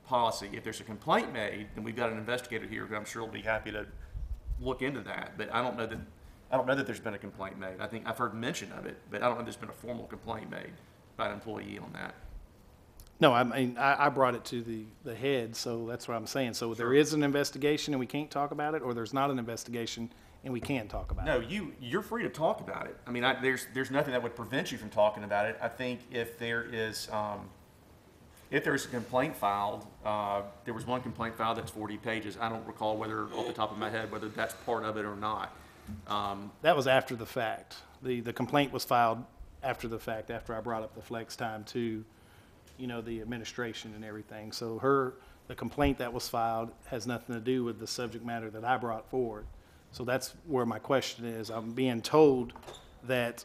policy. If there's a complaint made, then we've got an investigator here who I'm sure will be happy to look into that. But I don't know that there's been a complaint made. I think I've heard mention of it, but I don't know if there's been a formal complaint made by an employee on that. No, I mean, I brought it to the head, so that's what I'm saying. So there is an investigation and we can't talk about it, or there's not an investigation and we can talk about it? No, you're free to talk about it. I mean, there's nothing that would prevent you from talking about it. I think if there is a complaint filed, there was one complaint filed that's 40 pages. I don't recall whether, off the top of my head, whether that's part of it or not. That was after the fact. The complaint was filed after the fact, after I brought up the flex time to, the administration and everything. So the complaint that was filed has nothing to do with the subject matter that I brought forward. So that's where my question is. I'm being told that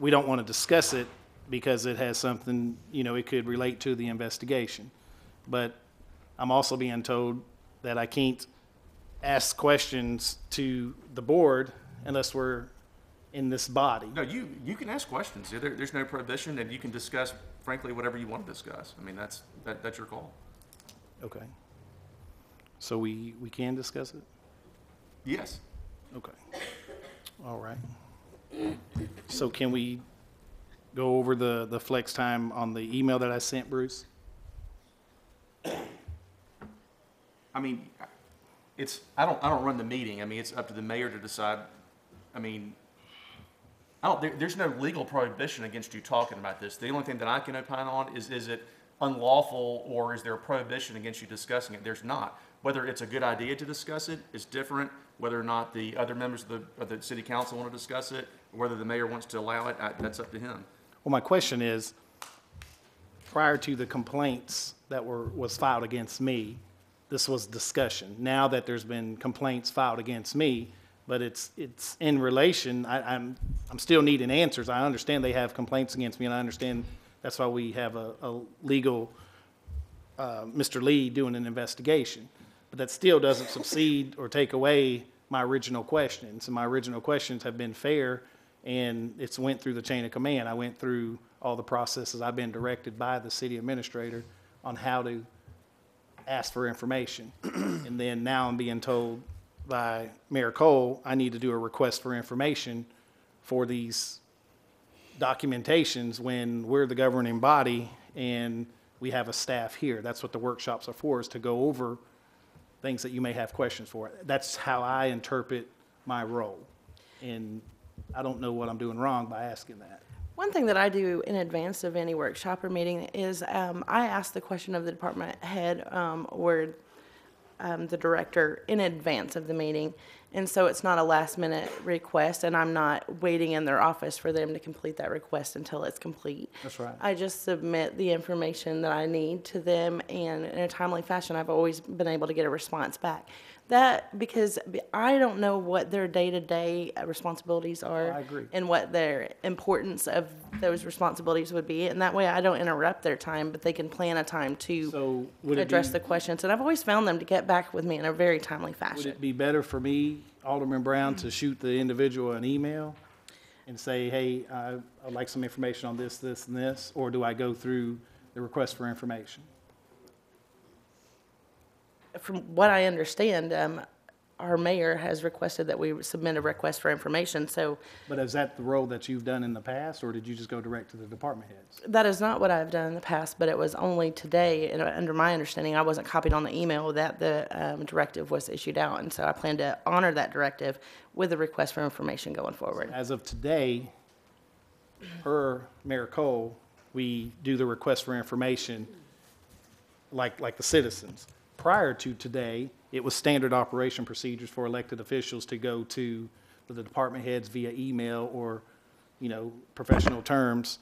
we don't want to discuss it because it has something, it could relate to the investigation. But I'm also being told that I can't ask questions to the board unless we're in this body. No, you can ask questions. There's no prohibition, and you can discuss, frankly, whatever you want to discuss. I mean, that's your call. Okay. So we can discuss it? Yes. Okay. All right. So can we go over the flex time on the email that I sent, Bruce? I mean, I don't run the meeting. I mean, it's up to the mayor to decide. I mean, there's no legal prohibition against you talking about this. The only thing that I can opine on is it unlawful, or is there a prohibition against you discussing it? There's not. Whether it's a good idea to discuss it is different. Whether or not the other members of the city council want to discuss it, or whether the mayor wants to allow it, that's up to him. Well, my question is, prior to the complaints that was filed against me, this was discussion. Now that there's been complaints filed against me, but it's in relation, I'm still needing answers. I understand they have complaints against me, and I understand that's why we have a legal, Mr. Lee doing an investigation. But that still doesn't subside or take away my original questions. And my original questions have been fair, and it's went through the chain of command. I went through all the processes. I've been directed by the city administrator on how to ask for information. And then now I'm being told by Mayor Cole, I need to do a request for information for these documentations when we're the governing body and we have a staff here. That's what the workshops are for, is to go over things that you may have questions for. That's how I interpret my role. And I don't know what I'm doing wrong by asking that. One thing that I do in advance of any workshop or meeting is I ask the question of the department head or the director in advance of the meeting. And so it's not a last minute request, and I'm not waiting in their office for them to complete that request until it's complete. That's right. I just submit the information that I need to them, and in a timely fashion, I've always been able to get a response back. That, because I don't know what their day-to-day responsibilities are. I agree. And what their importance of those responsibilities would be. And that way I don't interrupt their time, but they can plan a time to address the questions. And I've always found them to get back with me in a very timely fashion. Would it be better for me, Alderman Brown, to shoot the individual an email and say, hey, I'd like some information on this, this, and this? Or do I go through the request for information? From what I understand, our mayor has requested that we submit a request for information, so. But is that the role that you've done in the past, or did you just go direct to the department heads? That is not what I've done in the past, but it was only today, and under my understanding, I wasn't copied on the email that the directive was issued out, and so I plan to honor that directive with a request for information going forward. As of today, per Mayor Cole, we do the request for information like the citizens. Prior to today, it was standard operation procedures for elected officials to go to the department heads via email or, professional terms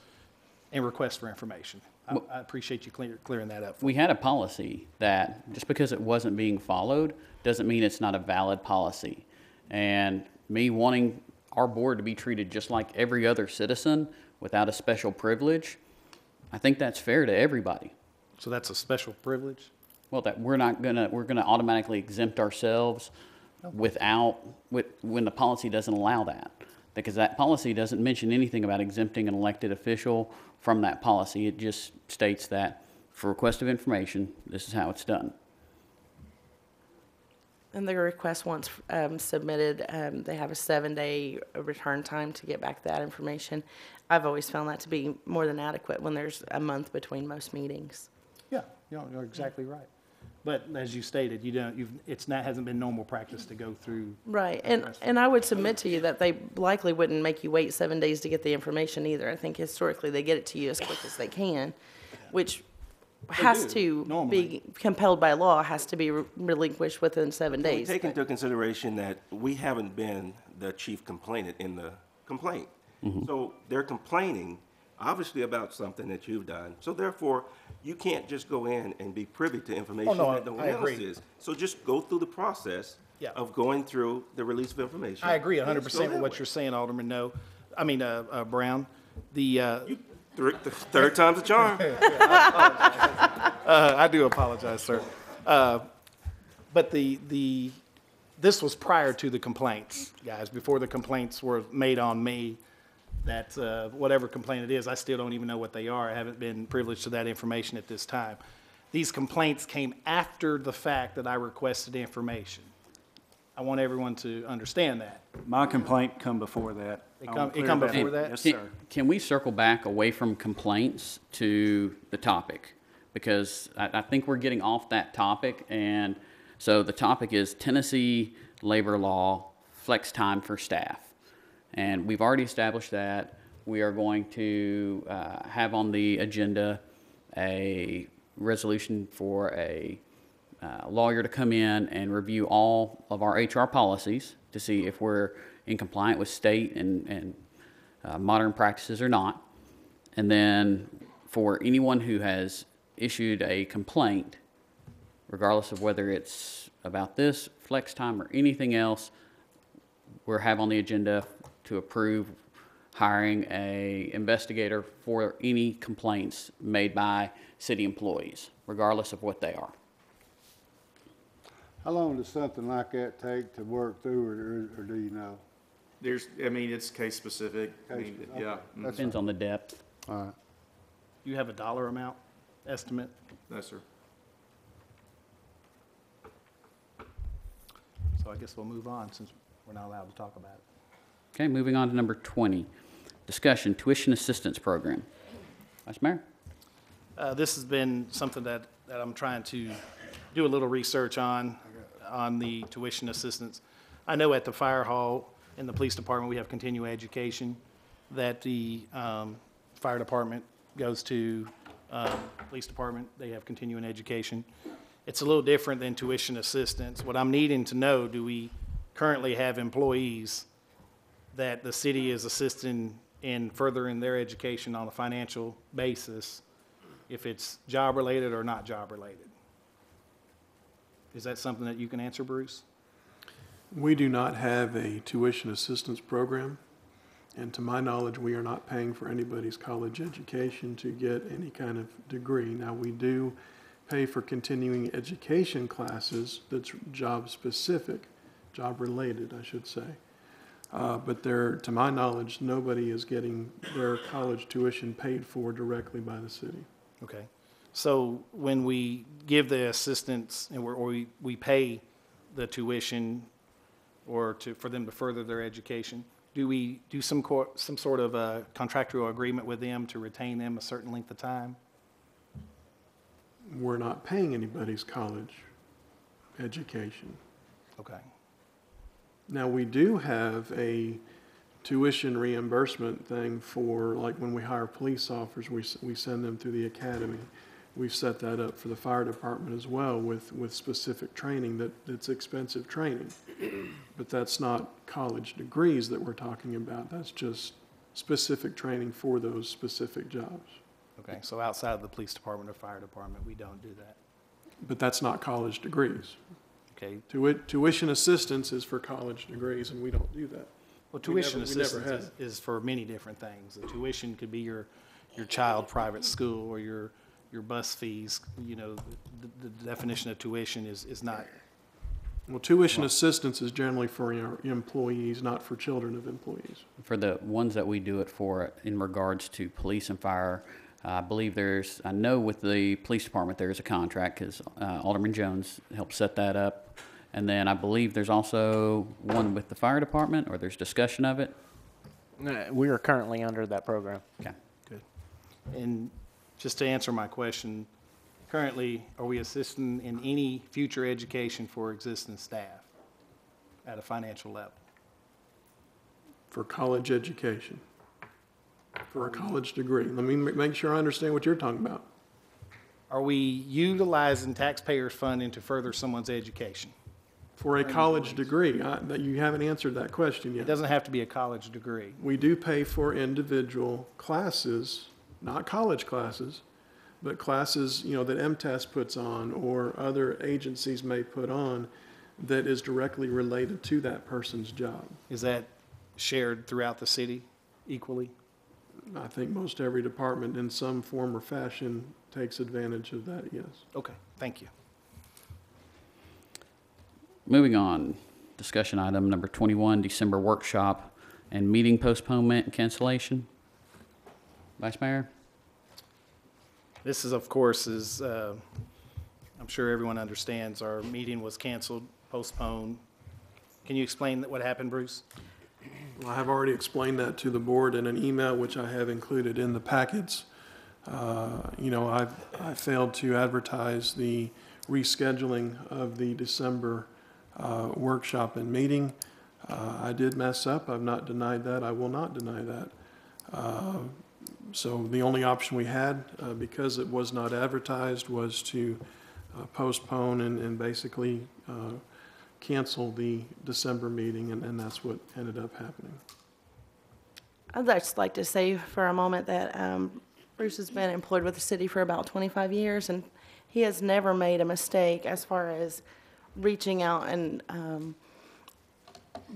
and request for information. I appreciate you clearing that up. We had a policy that just because it wasn't being followed doesn't mean it's not a valid policy. And me wanting our board to be treated just like every other citizen without a special privilege, I think that's fair to everybody. So that's a special privilege? Well, that we're gonna automatically exempt ourselves when the policy doesn't allow that. because that policy doesn't mention anything about exempting an elected official from that policy. It just states that for request of information, this is how it's done. And the request once submitted, they have a 7-day return time to get back that information. I've always found that to be more than adequate when there's a month between most meetings. Yeah, you're exactly right. But as you stated, hasn't been normal practice to go through. Right, and I would submit to you that they likely wouldn't make you wait 7 days to get the information either. I think historically they get it to you as quick as they can, which has to be compelled by law, has to be relinquished within 7 days. Take into consideration that we haven't been the chief complainant in the complaint. So they're complaining, obviously, about something that you've done. So therefore, you can't just go in and be privy to information that no one else is. So just go through the process of going through the release of information. I agree 100% with what you're saying, Alderman Brown. The third time's a charm. I do apologize, sir. But this was prior to the complaints, guys, before the complaints were made on me. That whatever complaint it is, I still don't even know what they are. I haven't been privileged to that information at this time. These complaints came after the fact that I requested information. I want everyone to understand that. My complaint come before that. It come before that? Yes, sir. Can we circle back away from complaints to the topic? Because I think we're getting off that topic. And so the topic is Tennessee labor law, flex time for staff. And we've already established that. We are going to have on the agenda a resolution for a lawyer to come in and review all of our HR policies to see if we're in compliance with state and modern practices or not. And then for anyone who has issued a complaint, regardless of whether it's about this, flex time, or anything else, we'll have on the agenda to approve hiring an investigator for any complaints made by city employees, regardless of what they are. How long does something like that take to work through, or do you know? It's case specific. Okay. Depends on the depth. All right. You have a dollar amount estimate? No, sir. So I guess we'll move on since we're not allowed to talk about it. Okay, moving on to number 20, discussion tuition assistance program. Vice Mayor? This has been something that I'm trying to do a little research on the tuition assistance. I know at the fire hall in the police department, we have continuing education that the fire department goes to, police department, they have continuing education. It's a little different than tuition assistance. What I'm needing to know, do we currently have employees that the city is assisting in furthering their education on a financial basis, if it's job-related or not job-related? Is that something that you can answer, Bruce? We do not have a tuition assistance program, and to my knowledge, we are not paying for anybody's college education to get any kind of degree. Now, we do pay for continuing education classes that's job-specific, job-related, I should say. But to my knowledge, nobody is getting their college tuition paid for directly by the city. Okay. So when we give the assistance and we pay the tuition for them to further their education, do we do some sort of a contractual agreement with them to retain them a certain length of time? We're not paying anybody's college education. Okay. Now, we do have a tuition reimbursement thing for, like, when we hire police officers, we send them through the academy. We've set that up for the fire department as well with specific training that's expensive training. But that's not college degrees that we're talking about. That's just specific training for those specific jobs. Okay, so outside of the police department or fire department, we don't do that. But that's not college degrees. Okay. Tuition assistance is for college degrees, and we don't do that. Well, tuition assistance is for many different things. The tuition could be your child private school or your bus fees. You know, the definition of tuition is not Well, tuition assistance is generally for your employees, not for children of employees. For the ones that we do it for in regards to police and fire, I believe I know with the police department there's a contract because Alderman Jones helped set that up. And then I believe there's also one with the fire department, or there's discussion of it. We are currently under that program. Okay. Good. And just to answer my question, currently, are we assisting in any future education for existing staff at a financial level? For college education, for a college degree. Let me make sure I understand what you're talking about. Are we utilizing taxpayers' funding to further someone's education? For a college degree, that you haven't answered that question yet. It doesn't have to be a college degree. We do pay for individual classes, not college classes, but classes, you know, that MTS puts on or other agencies may put on that is directly related to that person's job. Is that shared throughout the city equally? I think most every department in some form or fashion takes advantage of that, yes. Okay, thank you. Moving on, discussion item number 21, December workshop and meeting postponement and cancellation. Vice Mayor? This is, of course, I'm sure everyone understands, our meeting was canceled, postponed. Can you explain what happened, Bruce? Well, I have already explained that to the board in an email which I have included in the packets. You know, I failed to advertise the rescheduling of the December workshop and meeting. I did mess up. I've not denied that. I will not deny that. So the only option we had, because it was not advertised, was to postpone and basically cancel the December meeting, and that's what ended up happening. I'd just like to say for a moment that Bruce has been employed with the city for about 25 years, and he has never made a mistake as far as reaching out and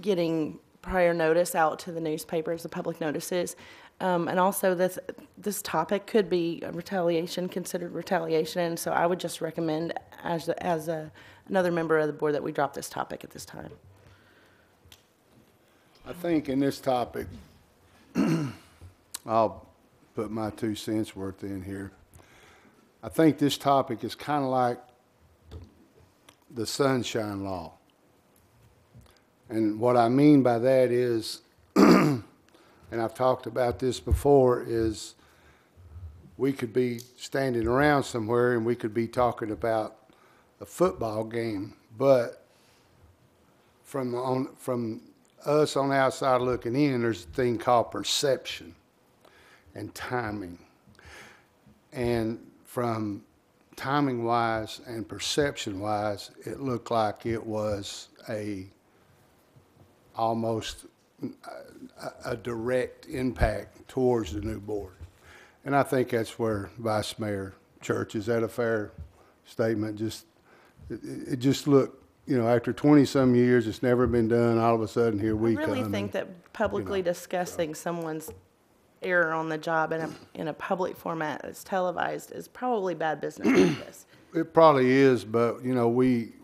getting prior notice out to the newspapers, the public notices. And also this topic could be considered retaliation, and so I would just recommend as another member of the board that we drop this topic at this time. I think in this topic, I'll put my 2 cents worth in here. I think this topic is kind of like the sunshine law. And what I mean by that is, and I've talked about this before, is we could be standing around somewhere and we could be talking about a football game, but from us on the outside looking in, there's a thing called perception and timing. And from timing-wise and perception-wise, it looked like it was almost a direct impact towards the new board. And I think that's where Vice Mayor Church, is that a fair statement? It just looked, you know, after 20-some years, it's never been done, all of a sudden here we come. I really think that publicly discussing someone's error on the job in a public format that's televised is probably bad business practice. It probably is, but, you know,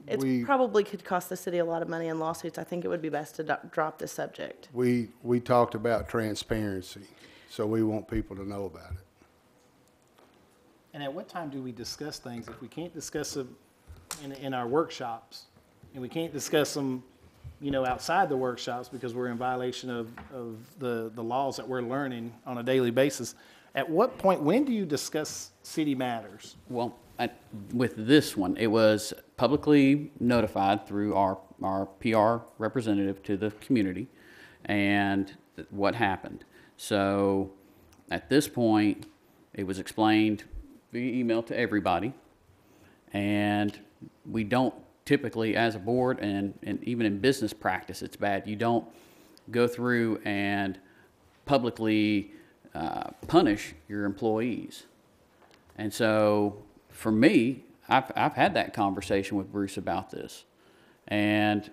It probably could cost the city a lot of money in lawsuits. I think it would be best to drop this subject. We talked about transparency, so we want people to know about it. And at what time do we discuss things? If we can't discuss them in our workshops, and we can't discuss them, you know, outside the workshops because we're in violation of the laws that we're learning on a daily basis, at what point, when do you discuss city matters? Well, with this one, it was publicly notified through our PR representative to the community and what happened. So at this point, it was explained via email to everybody, and we don't typically, as a board and even in business practice, it's bad. You don't go through and publicly punish your employees. And so for me, I've had that conversation with Bruce about this, and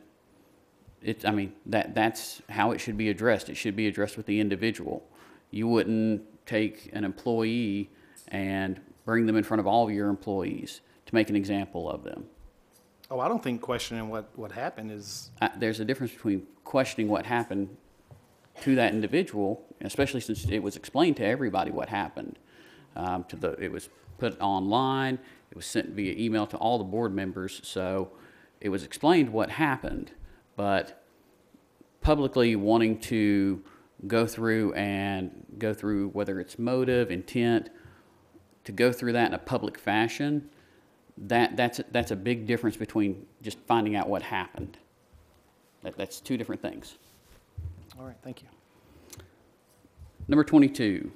that's how it should be addressed. It should be addressed with the individual. You wouldn't take an employee and bring them in front of all of your employees to make an example of them. Oh, I don't think questioning what happened is, There's a difference between questioning what happened to that individual, especially since it was explained to everybody what happened. It was put online, it was sent via email to all the board members, so it was explained what happened. But publicly wanting to go through whether it's motive, intent, to go through that in a public fashion, that's a big difference between just finding out what happened. That's two different things. all right, thank you. Number 22,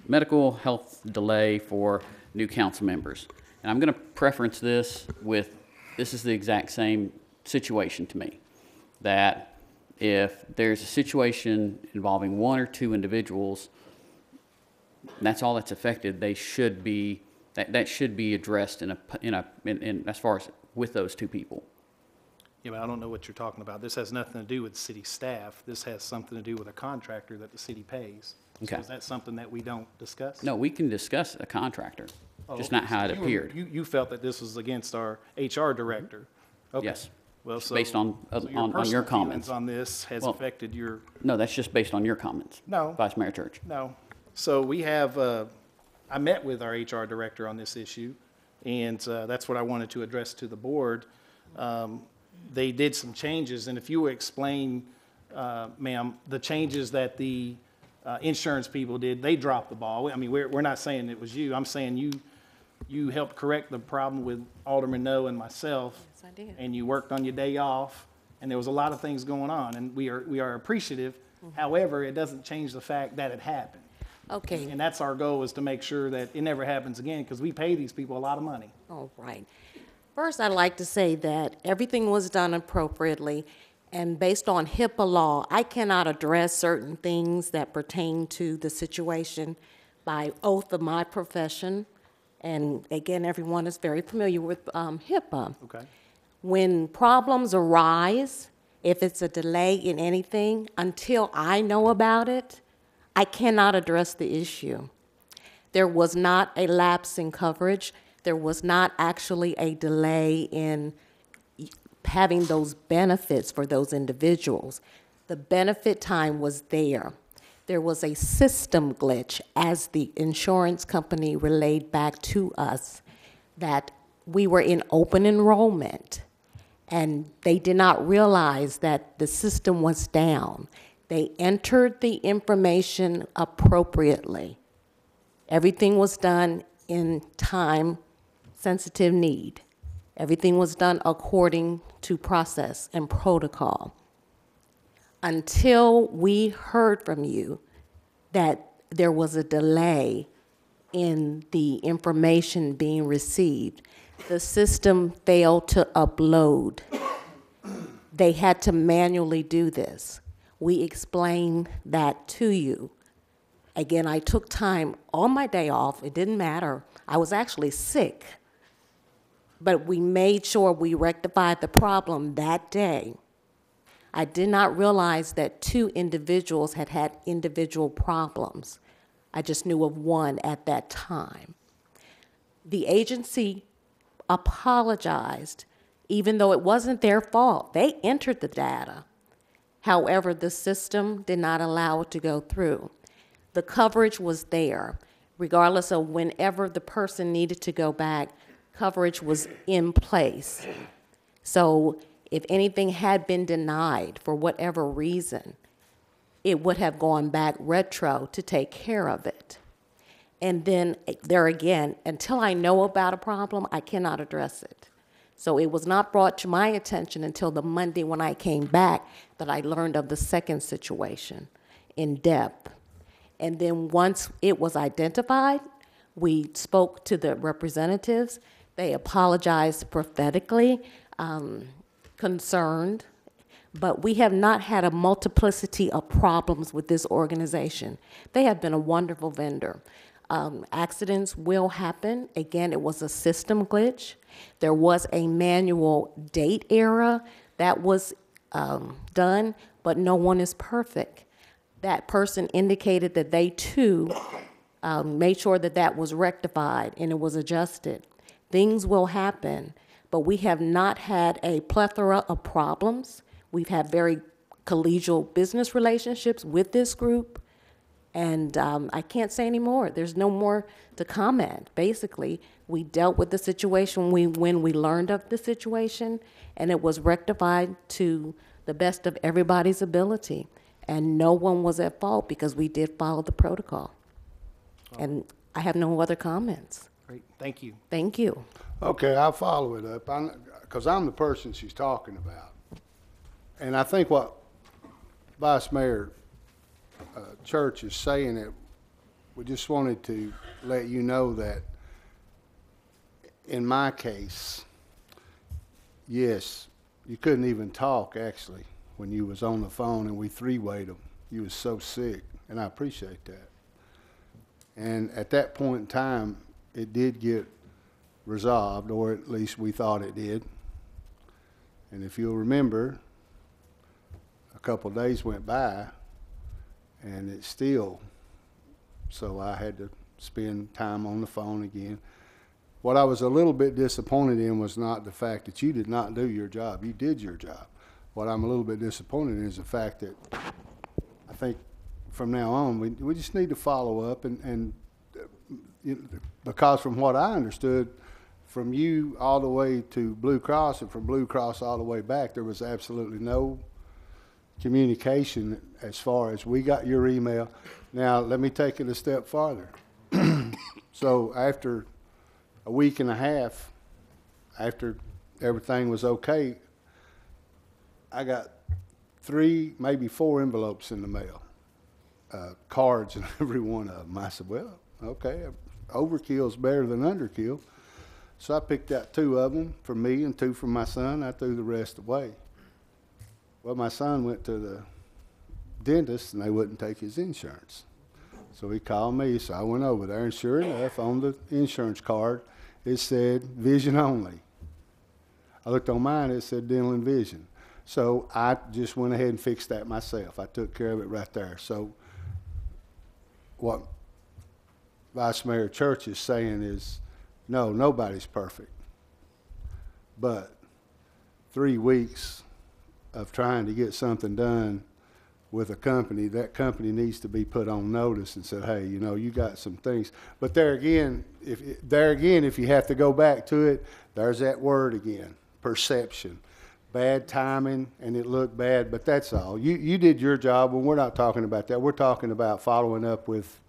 medical health delay for new council members. And I'm going to preference this with, this is the exact same situation to me, that if there's a situation involving one or two individuals, that's all that's affected, they should be, that should be addressed in as far as with those two people. Yeah, but I don't know what you're talking about. This has nothing to do with city staff. This has something to do with a contractor that the city pays. Okay. So is that something that we don't discuss? No, we can discuss a contractor, Oh, just okay. not how it So appeared. You felt that this was against our HR director? Okay. Yes. Well, so. Based on so your personal comments. feelings on this has Well, affected your, No, that's just based on your comments. No. Vice Mayor Church. no. So we have, I met with our HR director on this issue, and that's what I wanted to address to the board. They did some changes, and if you would explain, ma'am, the changes that the insurance people did, they dropped the ball. I mean, we're not saying it was you. I'm saying you helped correct the problem with Alderman No and myself. Yes, I did. And you worked on your day off, and there was a lot of things going on, and we are appreciative. However, it doesn't change the fact that it happened. Okay. And that's our goal, is to make sure that it never happens again, because we pay these people a lot of money. All right. First, I'd like to say that everything was done appropriately, and based on HIPAA law, I cannot address certain things that pertain to the situation by oath of my profession. And again, everyone is very familiar with HIPAA. Okay. When problems arise, if it's a delay in anything, until I know about it, I cannot address the issue. There was not a lapse in coverage. There was not actually a delay in having those benefits for those individuals. The benefit time was there. There was a system glitch, as the insurance company relayed back to us, that we were in open enrollment, and they did not realize that the system was down. They entered the information appropriately. Everything was done in time-sensitive need. Everything was done according to process and protocol. Until we heard from you that there was a delay in the information being received, the system failed to upload. They had to manually do this. We explained that to you. Again, I took time on my day off. It didn't matter. I was actually sick. But we made sure we rectified the problem that day. I did not realize that two individuals had had individual problems. I just knew of one at that time. The agency apologized, even though it wasn't their fault. They entered the data. However, the system did not allow it to go through. The coverage was there. Regardless of whenever the person needed to go back, coverage was in place. So if anything had been denied for whatever reason, it would have gone back retro to take care of it. And then there again, until I know about a problem, I cannot address it. So it was not brought to my attention until the Monday when I came back that I learned of the second situation in depth. And then once it was identified, we spoke to the representatives. They apologized prophetically, concerned, but we have not had a multiplicity of problems with this organization. They have been a wonderful vendor. Accidents will happen. Again, it was a system glitch. There was a manual date error that was done, but no one is perfect. That person indicated that they too made sure that that was rectified and it was adjusted. Things will happen, but we have not had a plethora of problems. We've had very collegial business relationships with this group, and I can't say any more. There's no more to comment. Basically, we dealt with the situation when we learned of the situation, and it was rectified to the best of everybody's ability. And no one was at fault because we did follow the protocol. And I have no other comments. Great, thank you. Thank you. Okay, I'll follow it up, because I'm the person she's talking about. And I think what Vice Mayor Church is saying, that we just wanted to let you know that in my case, yes, you couldn't even talk, actually, when you was on the phone and we three-wayed them. You was so sick, and I appreciate that. And at that point in time, it did get resolved, or at least we thought it did. And if you'll remember, a couple of days went by, and it still, so I had to spend time on the phone again. What I was a little bit disappointed in was not the fact that you did not do your job. You did your job. What I'm a little bit disappointed in is the fact that I think from now on, we just need to follow up, and because from what I understood, from you all the way to Blue Cross and from Blue Cross all the way back, there was absolutely no communication as far as we got your email. Now, let me take it a step farther. So after a week and a half, after everything was okay, I got 3, maybe 4 envelopes in the mail, cards in every one of them. I said, well, okay, overkill's better than underkill. So I picked out 2 of them for me and 2 for my son. I threw the rest away. Well, my son went to the dentist and they wouldn't take his insurance. So he called me, so I went over there, and sure enough, on the insurance card, it said vision only. I looked on mine, it said dental and vision. So I just went ahead and fixed that myself. I took care of it right there. So what Vice Mayor Church is saying is, no, nobody's perfect. But 3 weeks of trying to get something done with a company, that company needs to be put on notice and said, hey, you know, you got some things. But there again, if you have to go back to it, there's that word again, perception. Bad timing, and it looked bad, but that's all. You did your job, and we're not talking about that. We're talking about following up with.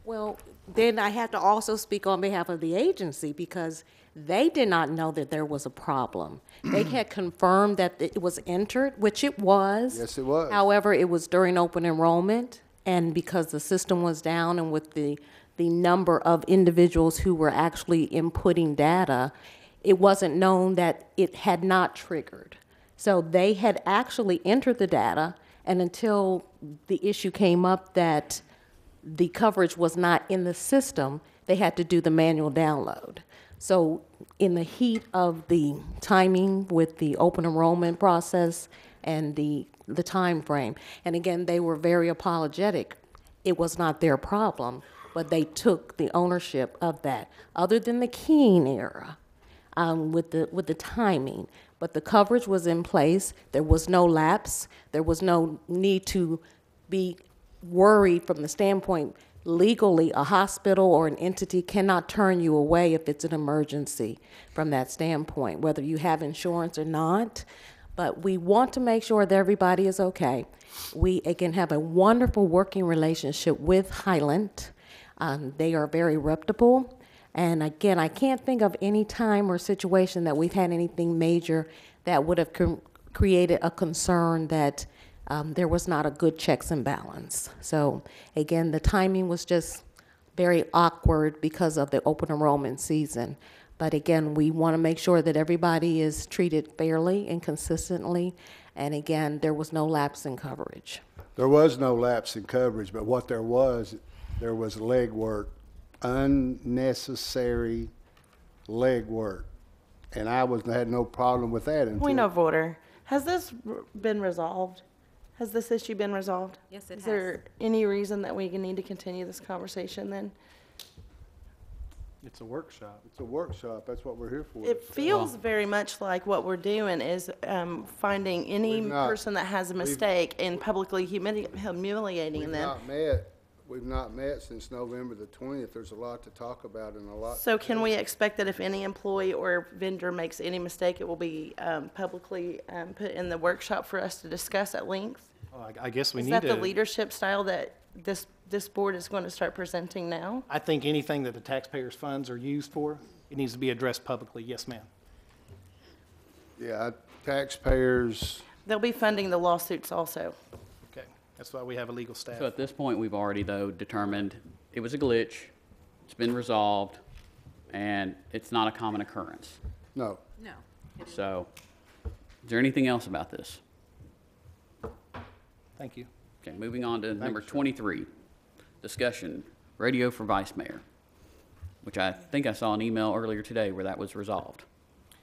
Well, then I have to also speak on behalf of the agency, because they did not know that there was a problem. They had confirmed that it was entered, which it was. Yes, it was. However, it was during open enrollment, and because the system was down and with the number of individuals who were actually inputting data, it wasn't known that it had not triggered. So they had actually entered the data, and until the issue came up that the coverage was not in the system, they had to do the manual download. So in the heat of the timing with the open enrollment process and the time frame, and again, they were very apologetic. It was not their problem, but they took the ownership of that. Other than the keying era, with the timing, but the coverage was in place. There was no lapse. There was no need to be worried from the standpoint legally. A hospital or an entity cannot turn you away if it's an emergency from that standpoint, whether you have insurance or not. But we want to make sure that everybody is okay. We, again, have a wonderful working relationship with Highland. They are very reputable. And again, I can't think of any time or situation that we've had anything major that would have created a concern that there was not a good checks and balance. So again, the timing was just very awkward because of the open enrollment season. But again, we want to make sure that everybody is treated fairly and consistently. And again, there was no lapse in coverage. There was no lapse in coverage, but what there was legwork, unnecessary legwork. And I had no problem with that until. Point of order. Has this been resolved? Has this issue been resolved? Yes, it has. Is there any reason that we need to continue this conversation then? It's a workshop. It's a workshop, that's what we're here for. It feels very much like what we're doing is finding any We've not- person that has a mistake and publicly humiliating We've them. not met, we've not met since November the 20th. There's a lot to talk about and a lot. So can we expect that if any employee or vendor makes any mistake, it will be publicly put in the workshop for us to discuss at length? Well, I guess we Is need that to. the leadership style that this board is going to start presenting now? I think anything that the taxpayers' funds are used for, it needs to be addressed publicly. Yes, ma'am. Yeah, taxpayers, They'll be funding the lawsuits also. Okay, that's why we have a legal staff. So at this point, we've already, though, determined it was a glitch, it's been resolved, and it's not a common occurrence. no. No. So, is there anything else about this? Thank you. Okay, moving on to number 23, discussion, radio for vice mayor, which I think I saw an email earlier today where that was resolved.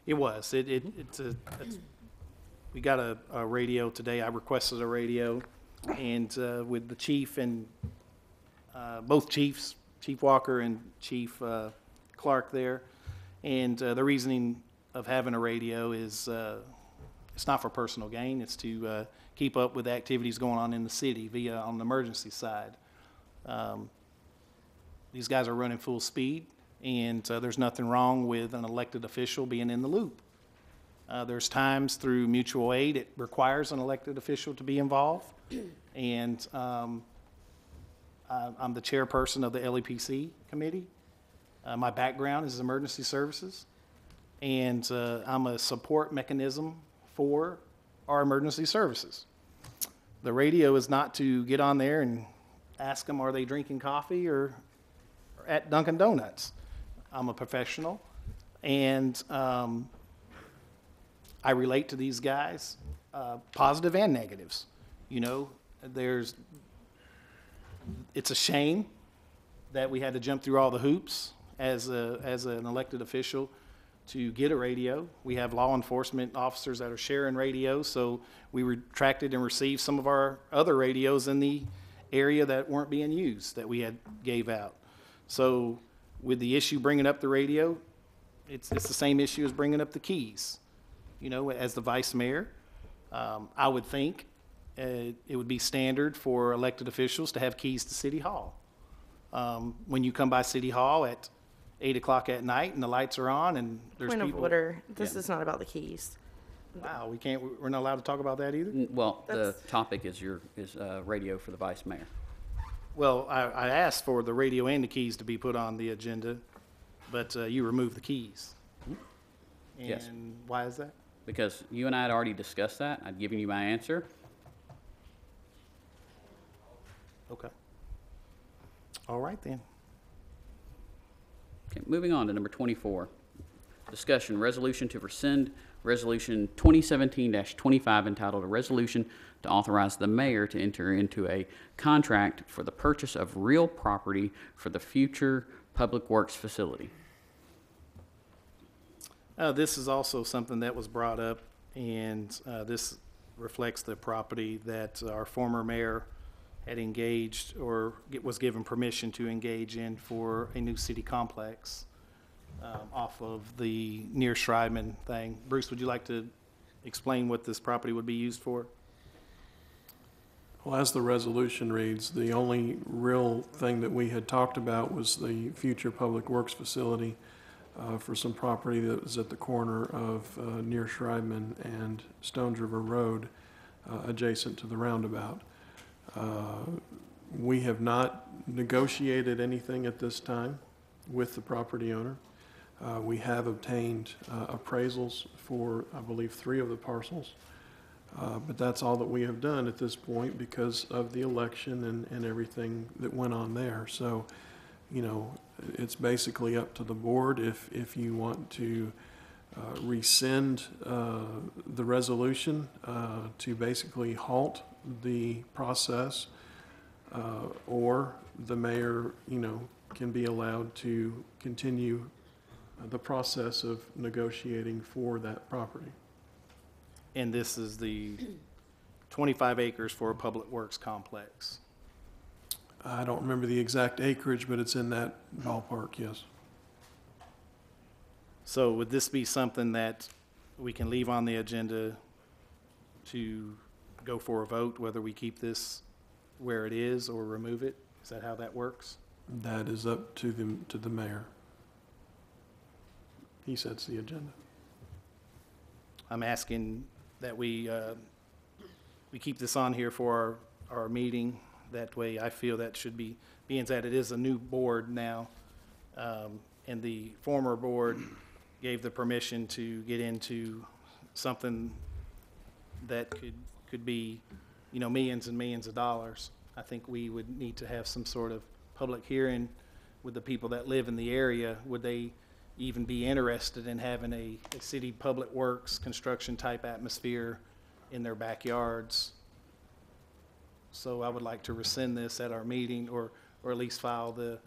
It was. We got a radio today. I requested a radio, and with the chief and both chiefs, Chief Walker and Chief Clark there, and the reasoning of having a radio is it's not for personal gain. It's to keep up with activities going on in the city via on the emergency side. These guys are running full speed, and there's nothing wrong with an elected official being in the loop. There's times through mutual aid it requires an elected official to be involved, and I'm the chairperson of the LEPC committee. My background is emergency services, and I'm a support mechanism for our emergency services. The radio is not to get on there and ask them, are they drinking coffee or at Dunkin' Donuts? I'm a professional, and I relate to these guys, positive and negatives. You know, it's a shame that we had to jump through all the hoops as an elected official to get a radio. We have law enforcement officers that are sharing radios, so we retracted and received some of our other radios in the area that weren't being used that we had gave out. So with the issue bringing up the radio, it's the same issue as bringing up the keys. You know, as the vice mayor, I would think it would be standard for elected officials to have keys to City Hall. When you come by City Hall at 8 o'clock at night and the lights are on and there's Point people. of order, this is not about the keys. Wow, we're not allowed to talk about that either? Well, the topic is radio for the vice mayor. Well, I asked for the radio and the keys to be put on the agenda, but you removed the keys. Yes. And why is that? Because you and I had already discussed that. I'd given you my answer. Okay. All right then. Okay, moving on to number 24. Discussion, resolution to rescind Resolution 2017-25 entitled "A Resolution to Authorize the Mayor to Enter into a Contract for the Purchase of Real Property for the Future Public Works Facility." This is also something that was brought up, and this reflects the property that our former mayor had engaged or was given permission to engage in for a new city complex off of the near Schreiman thing. Bruce, would you like to explain what this property would be used for? Well, as the resolution reads, the only real thing that we had talked about was the future public works facility for some property that was at the corner of near Schreiman and Stones River Road, adjacent to the roundabout. We have not negotiated anything at this time with the property owner. We have obtained appraisals for, I believe, 3 of the parcels. But that's all that we have done at this point because of the election and everything that went on there. So, you know, it's basically up to the board if you want to rescind the resolution to basically halt the process, or the mayor, you know, can be allowed to continue the process of negotiating for that property. And this is the 25 acres for a public works complex. I don't remember the exact acreage, but it's in that ballpark, yes. So would this be something that we can leave on the agenda to go for a vote, whether we keep this where it is or remove it? Is that how that works? That is up to the mayor. He sets the agenda. I'm asking that we keep this on here for our meeting. That way, I feel that should be, being that it is a new board now, and the former board gave the permission to get into something that could be, you know, millions and millions of dollars. I think we would need to have some sort of public hearing with the people that live in the area. Would they even be interested in having a city public works construction type atmosphere in their backyards? So I would like to rescind this at our meeting, or at least file the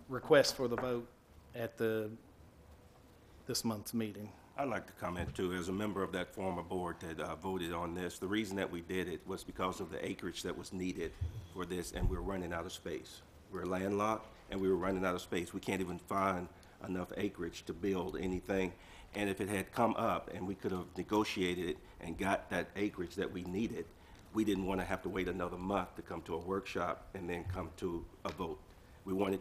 request for the vote at this month's meeting. I'd like to comment too, as a member of that former board that voted on this. The reason that we did it was because of the acreage that was needed for this, and we're running out of space. We're landlocked, and we were running out of space. We can't even find enough acreage to build anything. And if it had come up and we could have negotiated it and got that acreage that we needed, we didn't want to have to wait another month to come to a workshop and then come to a vote. We wanted,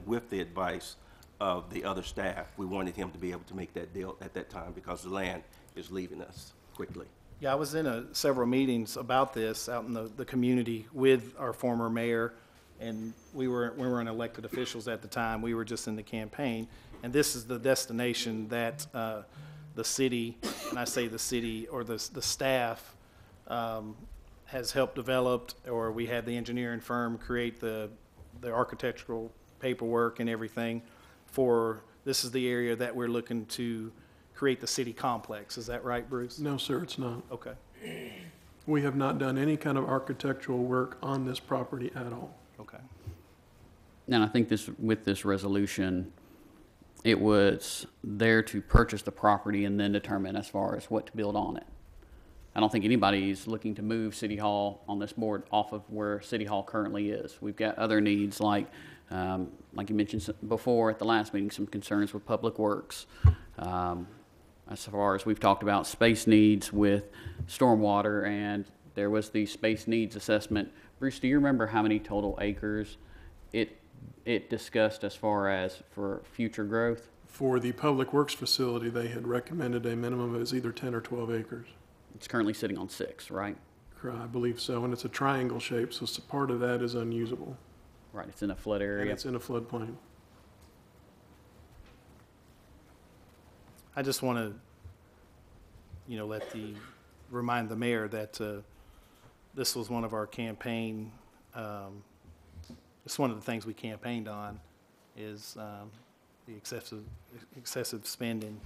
with the advice of the other staff, we wanted him to be able to make that deal at that time because the land is leaving us quickly. Yeah, I was in several meetings about this out in the community with our former mayor, and we weren't elected officials at the time. We were just in the campaign, and this is the destination that the city, and I say the city or the staff, has helped develop, or we had the engineering firm create the architectural paperwork and everything for. This is the area that we're looking to create the city complex. Is that right, Bruce? No, sir, it's not. Okay. We have not done any kind of architectural work on this property at all. Okay. And I think with this resolution, it was there to purchase the property and then determine as far as what to build on it. I don't think anybody's looking to move City Hall on this board off of where City Hall currently is. We've got other needs like you mentioned before at the last meeting, some concerns with public works. As far as we've talked about space needs with stormwater, and there was the space needs assessment. Bruce, do you remember how many total acres it discussed as far as for future growth? For the public works facility, they had recommended a minimum of either 10 or 12 acres. It's currently sitting on 6, right? I believe so, and it's a triangle shape, so part of that is unusable. Right, it's in a flood area. And it's in a floodplain. I just want to, remind the mayor that this was one of our campaign, it's one of the things we campaigned on is the excessive spending.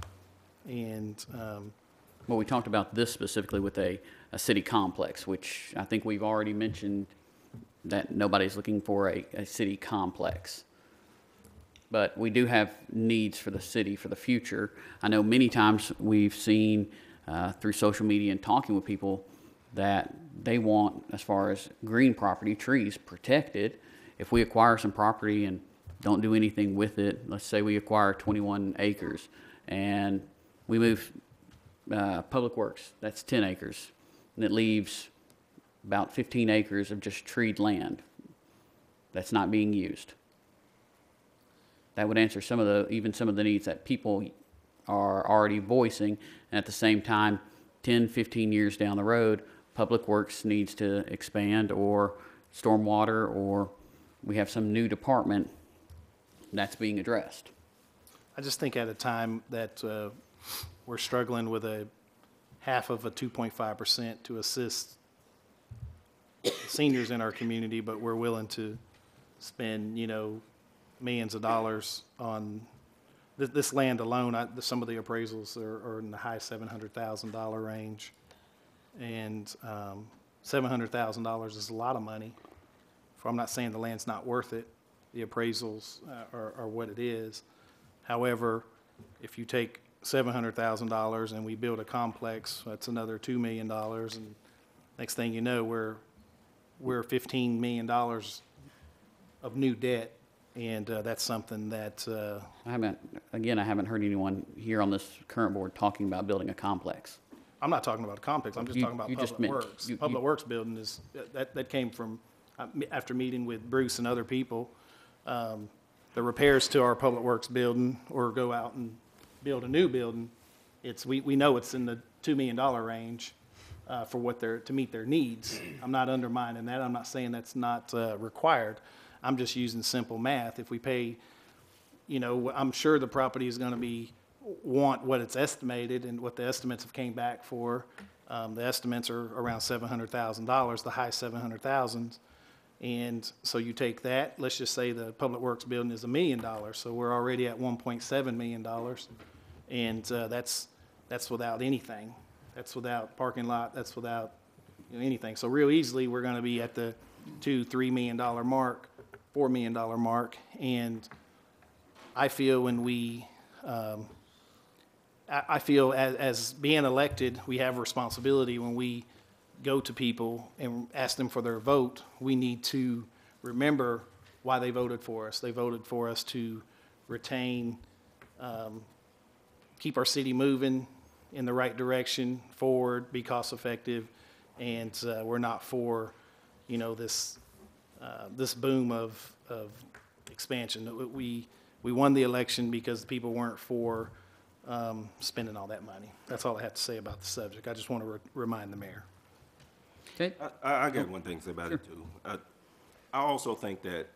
And well, we talked about this specifically with a city complex, which I think we've already mentioned that nobody's looking for a city complex. But we do have needs for the city for the future. I know many times we've seen through social media and talking with people that they want, as far as green property, trees protected. If we acquire some property and don't do anything with it, let's say we acquire 21 acres and we move public works, that's 10 acres, and it leaves about 15 acres of just treed land that's not being used. That would answer even some of the needs that people are already voicing, and at the same time, 10, 15 years down the road, public works needs to expand, or stormwater, or we have some new department that's being addressed. I just think at a time that we're struggling with a half of a 2.5% to assist seniors in our community, but we're willing to spend, millions of dollars on this land alone. Some of the appraisals are in the high $700,000 range, and $700,000 is a lot of money. I'm not saying the land's not worth it. The appraisals are what it is. However, if you take $700,000 and we build a complex, that's another $2 million, and next thing you know, we're $15 million of new debt And that's something that, I haven't heard anyone here on this current board talking about building a complex. I'm not talking about a complex, I'm just You- talking about you just Public meant- Works. you- Public Works building is, that came from, after meeting with Bruce and other people, the repairs to our Public Works building, or go out and build a new building, we know it's in the $2 million range for what to meet their needs. I'm not undermining that, I'm not saying that's not required. I'm just using simple math. If we pay, I'm sure the property is gonna want what it's estimated and what the estimates have came back for. The estimates are around $700,000, the high 700,000s. And so you take that, let's just say the Public Works building is $1 million, so we're already at $1.7 million. And that's without anything. That's without parking lot, that's without anything. So real easily, we're gonna be at the $2-3 million mark, $4 million mark. And I feel when I feel as being elected, we have a responsibility when we go to people and ask them for their vote. We need to remember why they voted for us. They voted for us to retain, keep our city moving in the right direction, forward, be cost effective, and we're not for, this boom of expansion. We won the election because people weren't for spending all that money. That's all I have to say about the subject. I just want to remind the mayor. Okay. I got one thing to say about it too. I also think that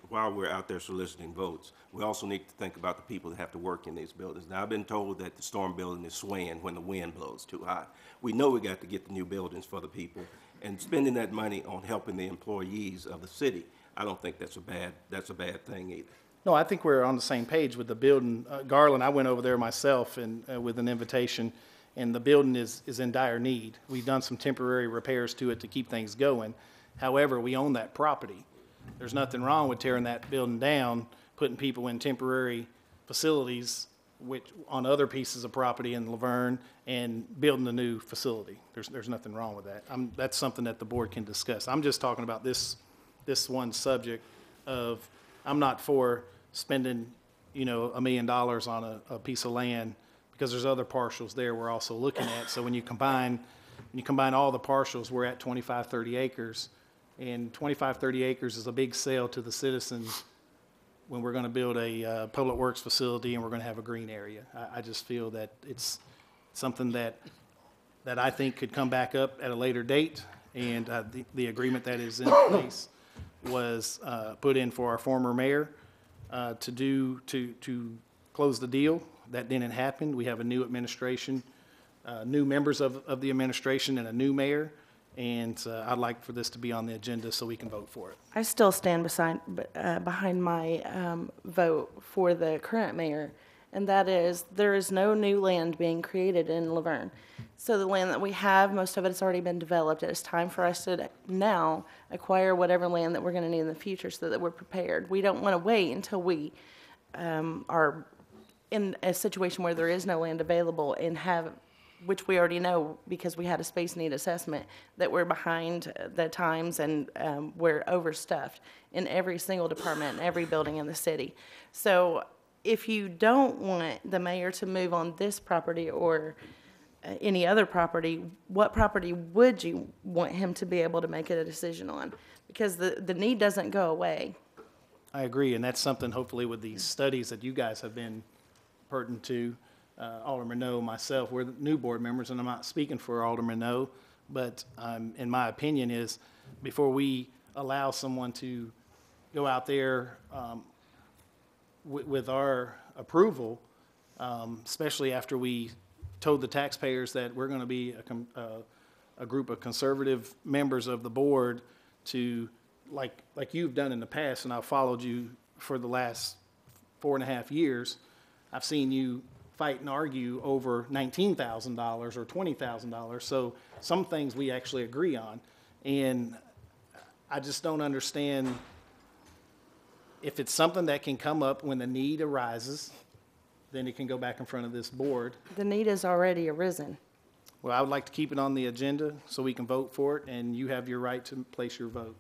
while we're out there soliciting votes, we also need to think about the people that have to work in these buildings. Now, I've been told that the storm building is swaying when the wind blows too high. We know we got to get the new buildings for the people, and spending that money on helping the employees of the city, I don't think that's a bad thing either. No, I think we're on the same page with the building. Garland, I went over there myself and with an invitation, and the building is in dire need. We've done some temporary repairs to it to keep things going. However, we own that property. There's nothing wrong with tearing that building down, putting people in temporary facilities on other pieces of property in Laverne, and building a new facility. There's nothing wrong with that. That's something that the board can discuss. I'm just talking about this one subject of, I'm not for spending, $1 million on a piece of land, because there's other parcels there we're also looking at. So when you combine all the parcels, we're at 25, 30 acres. And 25, 30 acres is a big sale to the citizens when we're gonna build a Public Works facility and we're gonna have a green area. I just feel that it's something that I think could come back up at a later date. And the agreement that is in place was put in for our former mayor to close the deal. That didn't happen. We have a new administration, new members of the administration, and a new mayor. And I'd like for this to be on the agenda so we can vote for it. I still stand behind my vote for the current mayor, and that is, there is no new land being created in Laverne. So the land that we have, most of it has already been developed. It is time for us to now acquire whatever land that we're going to need in the future so that we're prepared. We don't want to wait until we are in a situation where there is no land available and have, which we already know because we had a space need assessment, that we're behind the times and we're overstuffed in every single department and every building in the city. So if you don't want the mayor to move on this property or any other property, what property would you want him to be able to make a decision on? Because the need doesn't go away. I agree, and that's something hopefully with these studies that you guys have been pertinent to. Alderman No, myself, we're the new board members, and I'm not speaking for Alderman No, but in my opinion is, before we allow someone to go out there with our approval, especially after we told the taxpayers that we're going to be a group of conservative members of the board to, like you've done in the past, and I've followed you for the last 4.5 years, I've seen you fight and argue over $19,000 or $20,000. So some things we actually agree on. And I just don't understand, if it's something that can come up when the need arises, then it can go back in front of this board. The need has already arisen. Well, I would like to keep it on the agenda so we can vote for it, and you have your right to place your vote.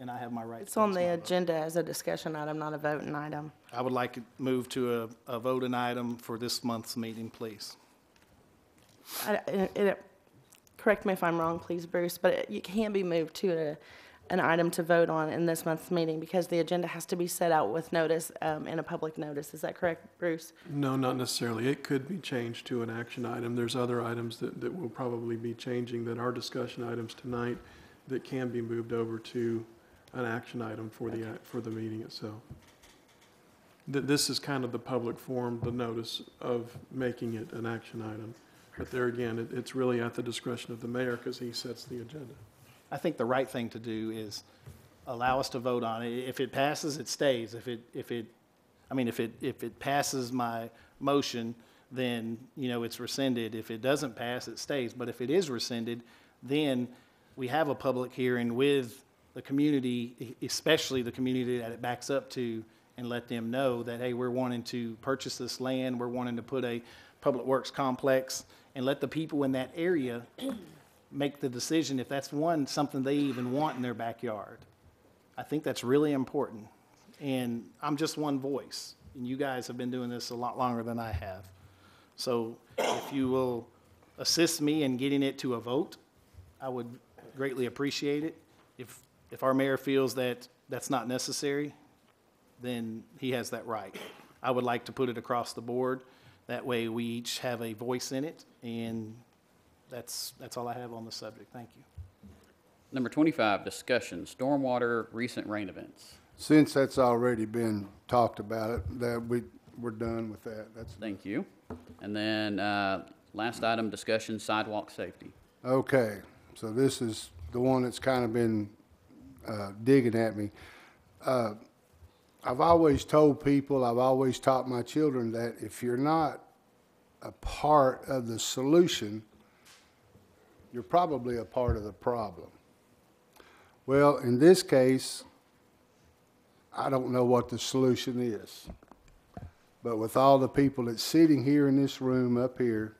and I have my right. It's to on cast the my vote. agenda as a discussion item, not a voting item. I would like to move to a voting item for this month's meeting, please. Correct me if I'm wrong, please, Bruce, but it can't be moved to an item to vote on in this month's meeting because the agenda has to be set out with notice, in a public notice. Is that correct, Bruce? No, not necessarily. It could be changed to an action item. There's other items that will probably be changing that are discussion items tonight that can be moved over to an action item for the meeting itself. This is kind of the public forum, the notice of making it an action item. But there again, it's really at the discretion of the mayor because he sets the agenda. I think the right thing to do is allow us to vote on it. If it passes, it stays. If it passes my motion, then, it's rescinded. If it doesn't pass, it stays. But if it is rescinded, then we have a public hearing with the community, especially the community that it backs up to, and let them know that, hey, we're wanting to purchase this land, we're wanting to put a public works complex, and let the people in that area make the decision if that's something they even want in their backyard. I think that's really important. And I'm just one voice, and you guys have been doing this a lot longer than I have. So if you will assist me in getting it to a vote, I would greatly appreciate it. If our mayor feels that that's not necessary, then he has that right. I would like to put it across the board. That way we each have a voice in it, and that's all I have on the subject. Thank you. Number 25, discussion, stormwater recent rain events. Since that's already been talked about, we're done with that. Thank you. And then last item, discussion, sidewalk safety. Okay, so this is the one that's kind of been digging at me. I've always told people, I've always taught my children that if you're not a part of the solution, you're probably a part of the problem. Well, in this case, I don't know what the solution is. But with all the people that's sitting here in this room up here,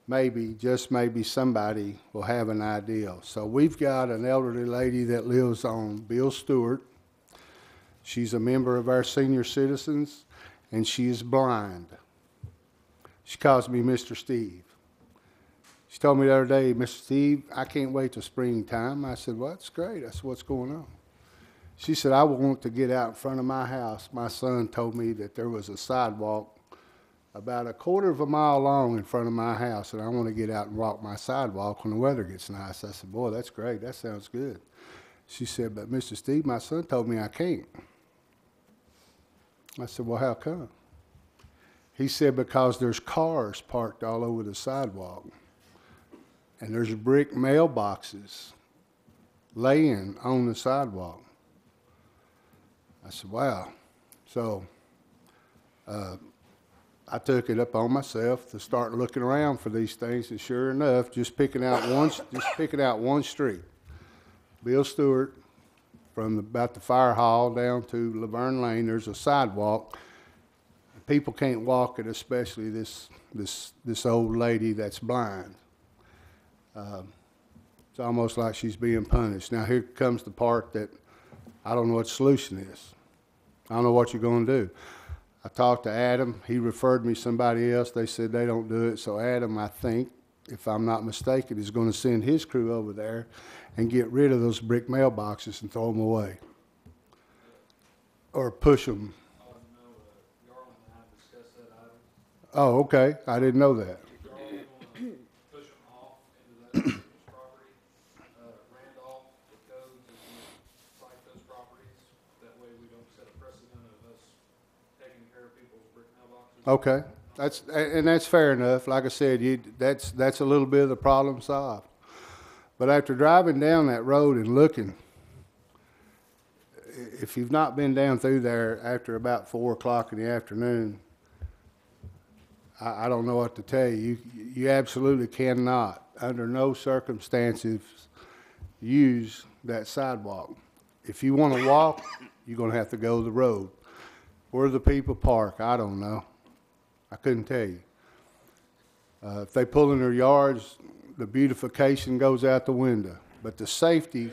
maybe, just maybe somebody will have an idea. So we've got an elderly lady that lives on Bill Stewart. She's a member of our senior citizens, and she is blind. She calls me Mr. Steve. She told me the other day, Mr. Steve, I can't wait till springtime. I said, well, that's great. That's what's going on. She said, I want to get out in front of my house. My son told me that there was a sidewalk about a quarter of a mile long in front of my house, and I want to get out and walk my sidewalk when the weather gets nice. I said, boy, that's great. That sounds good. She said, but Mr. Steve, my son told me I can't. I said, well, how come? He said, because there's cars parked all over the sidewalk, and there's brick mailboxes laying on the sidewalk. I said, wow. So I took it up on myself to start looking around for these things, and sure enough, just picking out one street, Bill Stewart, from about the fire hall down to Laverne Lane, there's a sidewalk. People can't walk it, especially this old lady that's blind. It's almost like she's being punished. Now here comes the part that I don't know what the solution is. I don't know what you're going to do. I talked to Adam. He referred me to somebody else. They said they don't do it. So Adam, I think, if I'm not mistaken, is going to send his crew over there and get rid of those brick mailboxes and throw them away. Or push them. Oh, okay. I didn't know that. Okay, that's fair enough. Like I said, that's a little bit of the problem solved. But after driving down that road and looking, if you've not been down through there after about 4 o'clock in the afternoon, I don't know what to tell you. You absolutely cannot, under no circumstances, use that sidewalk. If you want to walk, you're going to have to go the road. Where the people park, I don't know. I couldn't tell you. If they pull in their yards, the beautification goes out the window. But the safety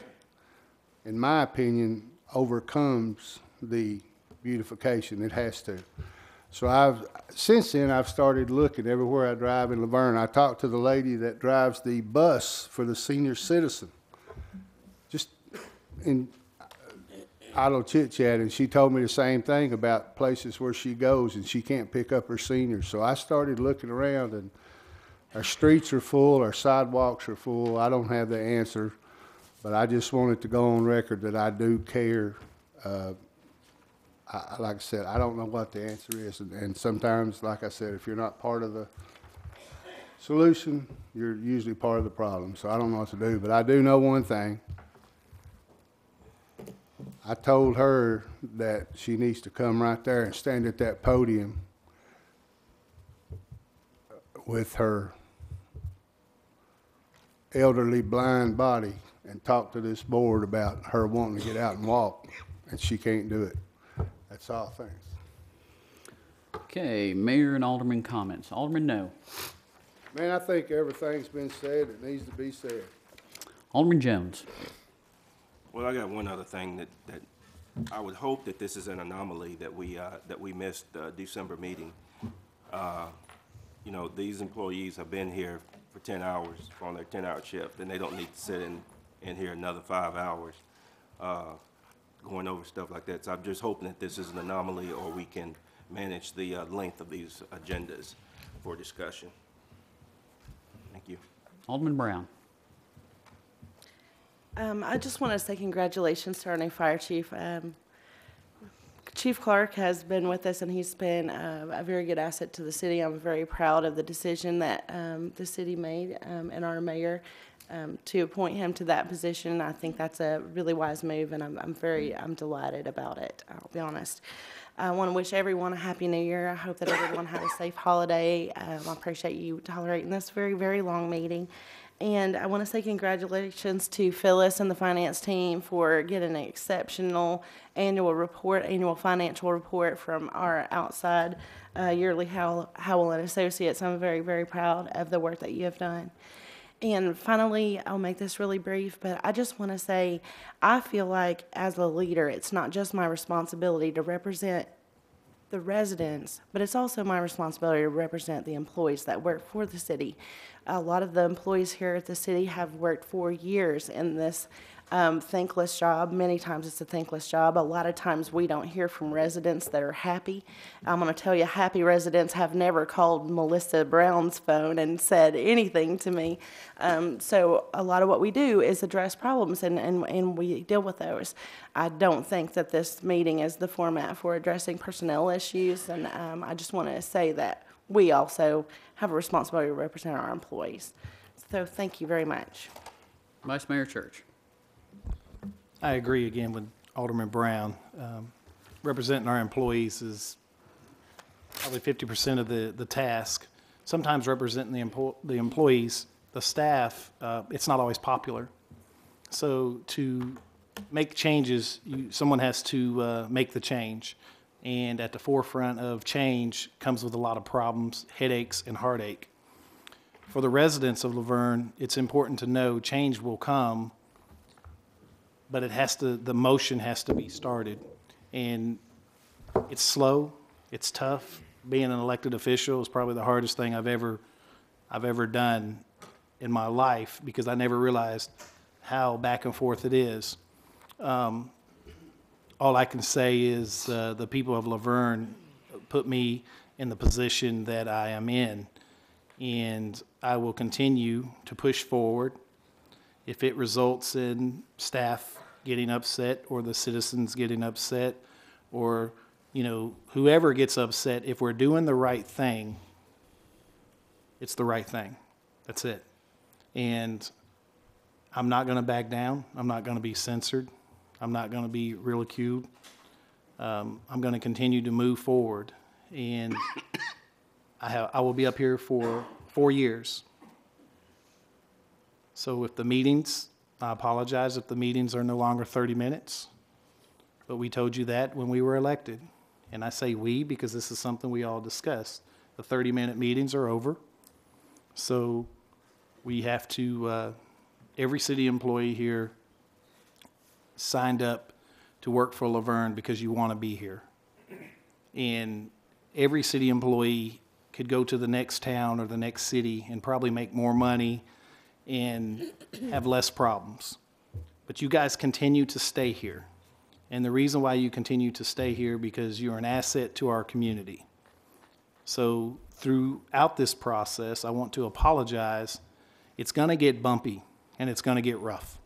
in my opinion, overcomes the beautification. It has to. So since then, I've started looking everywhere I drive in Laverne. I talked to the lady that drives the bus for the senior citizen, just in idle chit-chat, and she told me the same thing about places where she goes and she can't pick up her seniors. So I started looking around, and our streets are full, our sidewalks are full. I don't have the answer, but I just wanted to go on record that I do care. Like I said, I don't know what the answer is, and sometimes, like I said, if you're not part of the solution, you're usually part of the problem. So I don't know what to do, but I do know one thing. I told her that she needs to come right there and stand at that podium with her elderly blind body and talk to this board about her wanting to get out and walk, and she can't do it. That's all, thanks. Okay, Mayor and Alderman comments. Alderman No. Man, I think everything's been said that needs to be said. Alderman Jones. Well, I got one other thing that I would hope that this is an anomaly that we missed the December meeting. You know, these employees have been here for 10 hours on their 10-hour shift, and they don't need to sit in here another 5 hours going over stuff like that. So I'm just hoping that this is an anomaly, or we can manage the length of these agendas for discussion. Thank you. Alderman Brown. I just want to say congratulations to our new fire chief. Chief Clark has been with us, and he's been a very good asset to the city. I'm very proud of the decision that the city made and our mayor to appoint him to that position. I think that's a really wise move, and I'm delighted about it, I'll be honest. I want to wish everyone a Happy New Year. I hope that everyone had a safe holiday. I appreciate you tolerating this very, very long meeting. And I want to say congratulations to Phyllis and the finance team for getting an exceptional annual financial report from our outside yearly Howell and Associates. I'm very, very proud of the work that you have done. And finally, I'll make this really brief, but I just want to say I feel like as a leader, it's not just my responsibility to represent the residents, but it's also my responsibility to represent the employees that work for the city. A lot of the employees here at the city have worked for years in this thankless job. Many times it's a thankless job. A lot of times we don't hear from residents that are happy. I'm going to tell you, happy residents have never called Melissa Brown's phone and said anything to me. So a lot of what we do is address problems, and we deal with those. I don't think that this meeting is the format for addressing personnel issues, and I just want to say that we also have a responsibility to represent our employees. So thank you very much. Vice Mayor Church. I agree again with Alderman Brown. Representing our employees is probably 50% of the task. Sometimes representing the employees, the staff, it's not always popular. So to make changes, someone has to make the change. And at the forefront of change comes with a lot of problems, headaches, and heartache. For the residents of Laverne, it's important to know change will come, but the motion has to be started. And it's slow, it's tough. Being an elected official is probably the hardest thing I've ever done in my life, because I never realized how back and forth it is. All I can say is the people of Laverne put me in the position that I am in, and I will continue to push forward. If it results in staff getting upset or the citizens getting upset, or whoever gets upset, if we're doing the right thing, it's the right thing. That's it. And I'm not going to back down. I'm not going to be censored. I'm not going to be ridiculed. I'm going to continue to move forward. And I will be up here for 4 years. So if the meetings, I apologize if the meetings are no longer 30 minutes, but we told you that when we were elected. And I say we because this is something we all discussed. The 30-minute meetings are over. So we have to, every city employee here signed up to work for Laverne because you want to be here. And every city employee could go to the next town or the next city and probably make more money and have less problems. But you guys continue to stay here. And the reason why you continue to stay here because you're an asset to our community. So throughout this process, I want to apologize. It's going to get bumpy and it's going to get rough.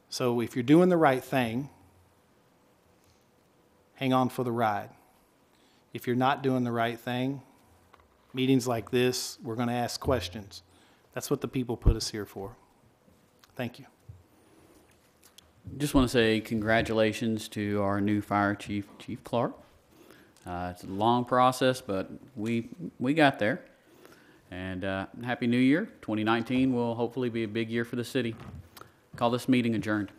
So if you're doing the right thing, hang on for the ride. If you're not doing the right thing, meetings like this, we're going to ask questions. That's what the people put us here for. Thank you. Just want to say congratulations to our new fire chief, Chief Clark. It's a long process, but we got there. And Happy New Year. 2019 will hopefully be a big year for the city. Call this meeting adjourned.